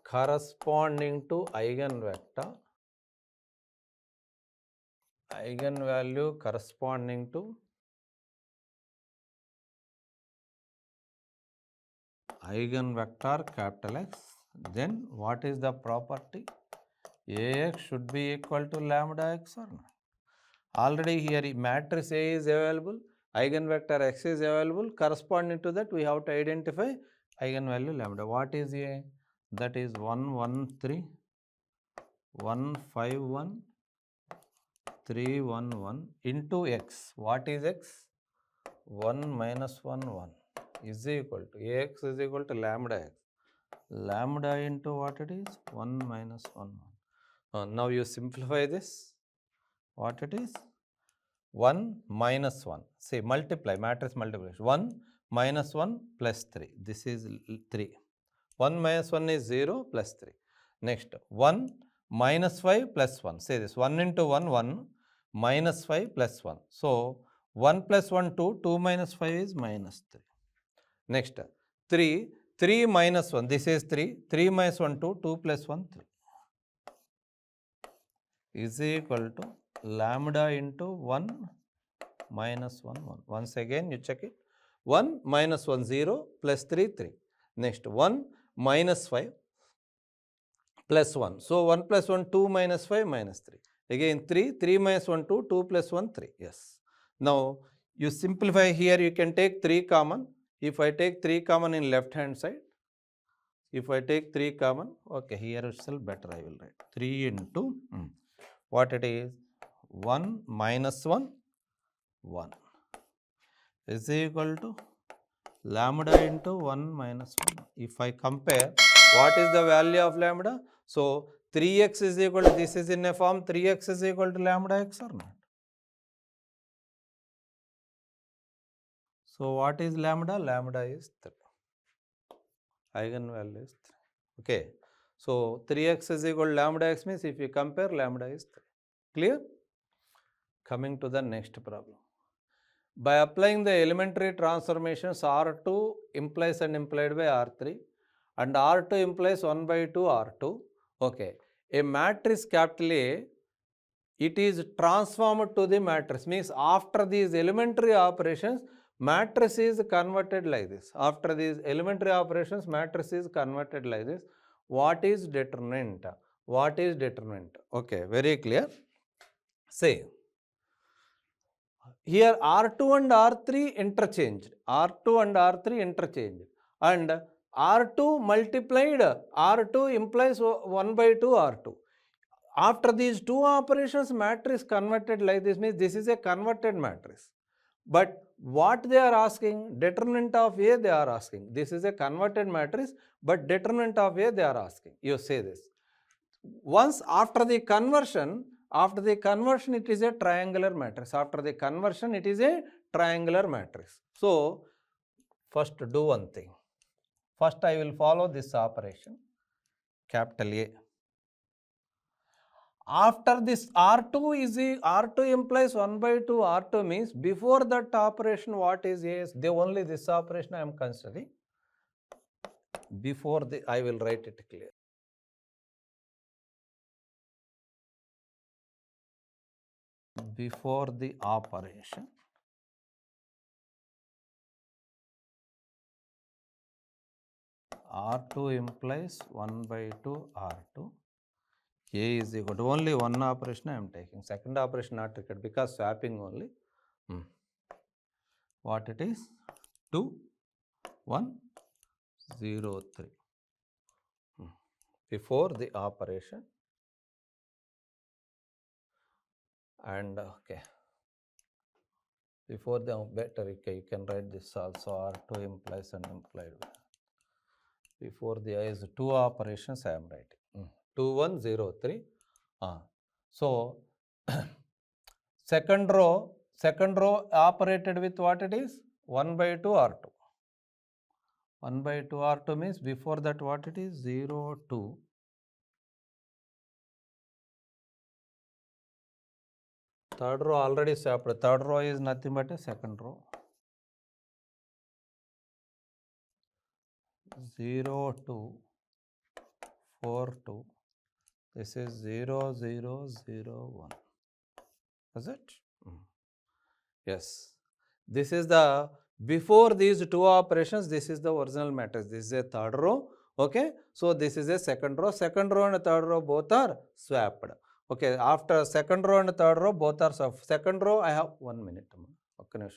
corresponding to eigenvector, eigenvalue corresponding to eigenvector capital X, then what is the property? Ax should be equal to lambda x or not? Already here matrix A is available, eigenvector x is available, corresponding to that we have to identify eigenvalue lambda. What is A? That is 1, 1, 3, 1, 5, 1, 3, 1, 1 into x. What is x? 1 minus 1, 1 is equal to Ax is equal to lambda x. Lambda into what it is? 1 minus 1, 1. Now you simplify this. What it is? 1 minus 1. Say multiply, matrix multiplication. 1 minus 1 plus 3. This is 3. 1 minus 1 is 0 plus 3. Next 1 minus 5 plus 1. Say this 1 into 1 1 minus 5 plus 1. So 1 plus 1 2, 2 minus 5 is minus 3. Next 3 minus 1, this is 3 minus 1 2, 2 plus 1 3 is equal to lambda into 1 minus 1 1. Once again you check it, 1 minus 1 0 plus 3 3. Next 1 minus 5 plus 1. So 1 plus 1 2 minus 5 minus 3. Again 3 minus 1 2, 2 plus 1 3. Yes. Now you simplify here, you can take 3 common. If I take 3 common in left hand side, if I take 3 common, okay, here itself better I will write 3 into what it is 1 minus 1 1 is equal to lambda into 1 minus 1. If I compare, what is the value of lambda? So 3x is equal to, this is in a form 3x is equal to lambda x or not? So what is lambda? Lambda is 3. Eigenvalue is 3. Okay. So 3x is equal to lambda x means if you compare, lambda is 3. Clear? Coming to the next problem. By applying the elementary transformations, R2 implies and implied by R3 and R2 implies 1 by 2 R2. Okay. A matrix capital A, it is transformed to the matrix, means after these elementary operations, matrix is converted like this. After these elementary operations, matrix is converted like this. What is determinant? What is determinant? Okay, very clear. Say, here R2 and R3 interchanged, R2 and R3 interchanged, and R2 multiplied, R2 implies 1 by 2 R2. After these two operations, matrix converted like this, means this is a converted matrix. But what they are asking, determinant of A they are asking. This is a converted matrix, but determinant of A they are asking. You say this. Once after the conversion, it is a triangular matrix. After the conversion, it is a triangular matrix. So first do one thing. First I will follow this operation, capital A. After this R2 is R2 implies 1 by 2 R2 means before that operation what is A? Only this operation I am considering. Before the, I will write it clear. Before the operation, R2 implies 1 by 2 R2. A is equal to only one operation I am taking. Second operation not required because swapping only. What it is? 2, 1, 0, 3. Before the operation. And okay. Before the better, okay, you can write this also. R2 implies and implied. Before the I is 2 operations I am writing. 2, 1, 0, 3. So second row operated with what it is? 1 by 2 R2. 1 by 2 R2 means before that what it is? 0, 2. Third row already swapped. Third row is nothing but a second row. 0, 2, 4, 2. This is 0, 0, 0, 1. Is it? Yes. This is the, before these two operations, this is the original matrix. This is a third row. Okay. So this is a second row. Second row and third row both are swapped. Okay. After second row and third row both are swapped. Second row I have 1 minute. Okay.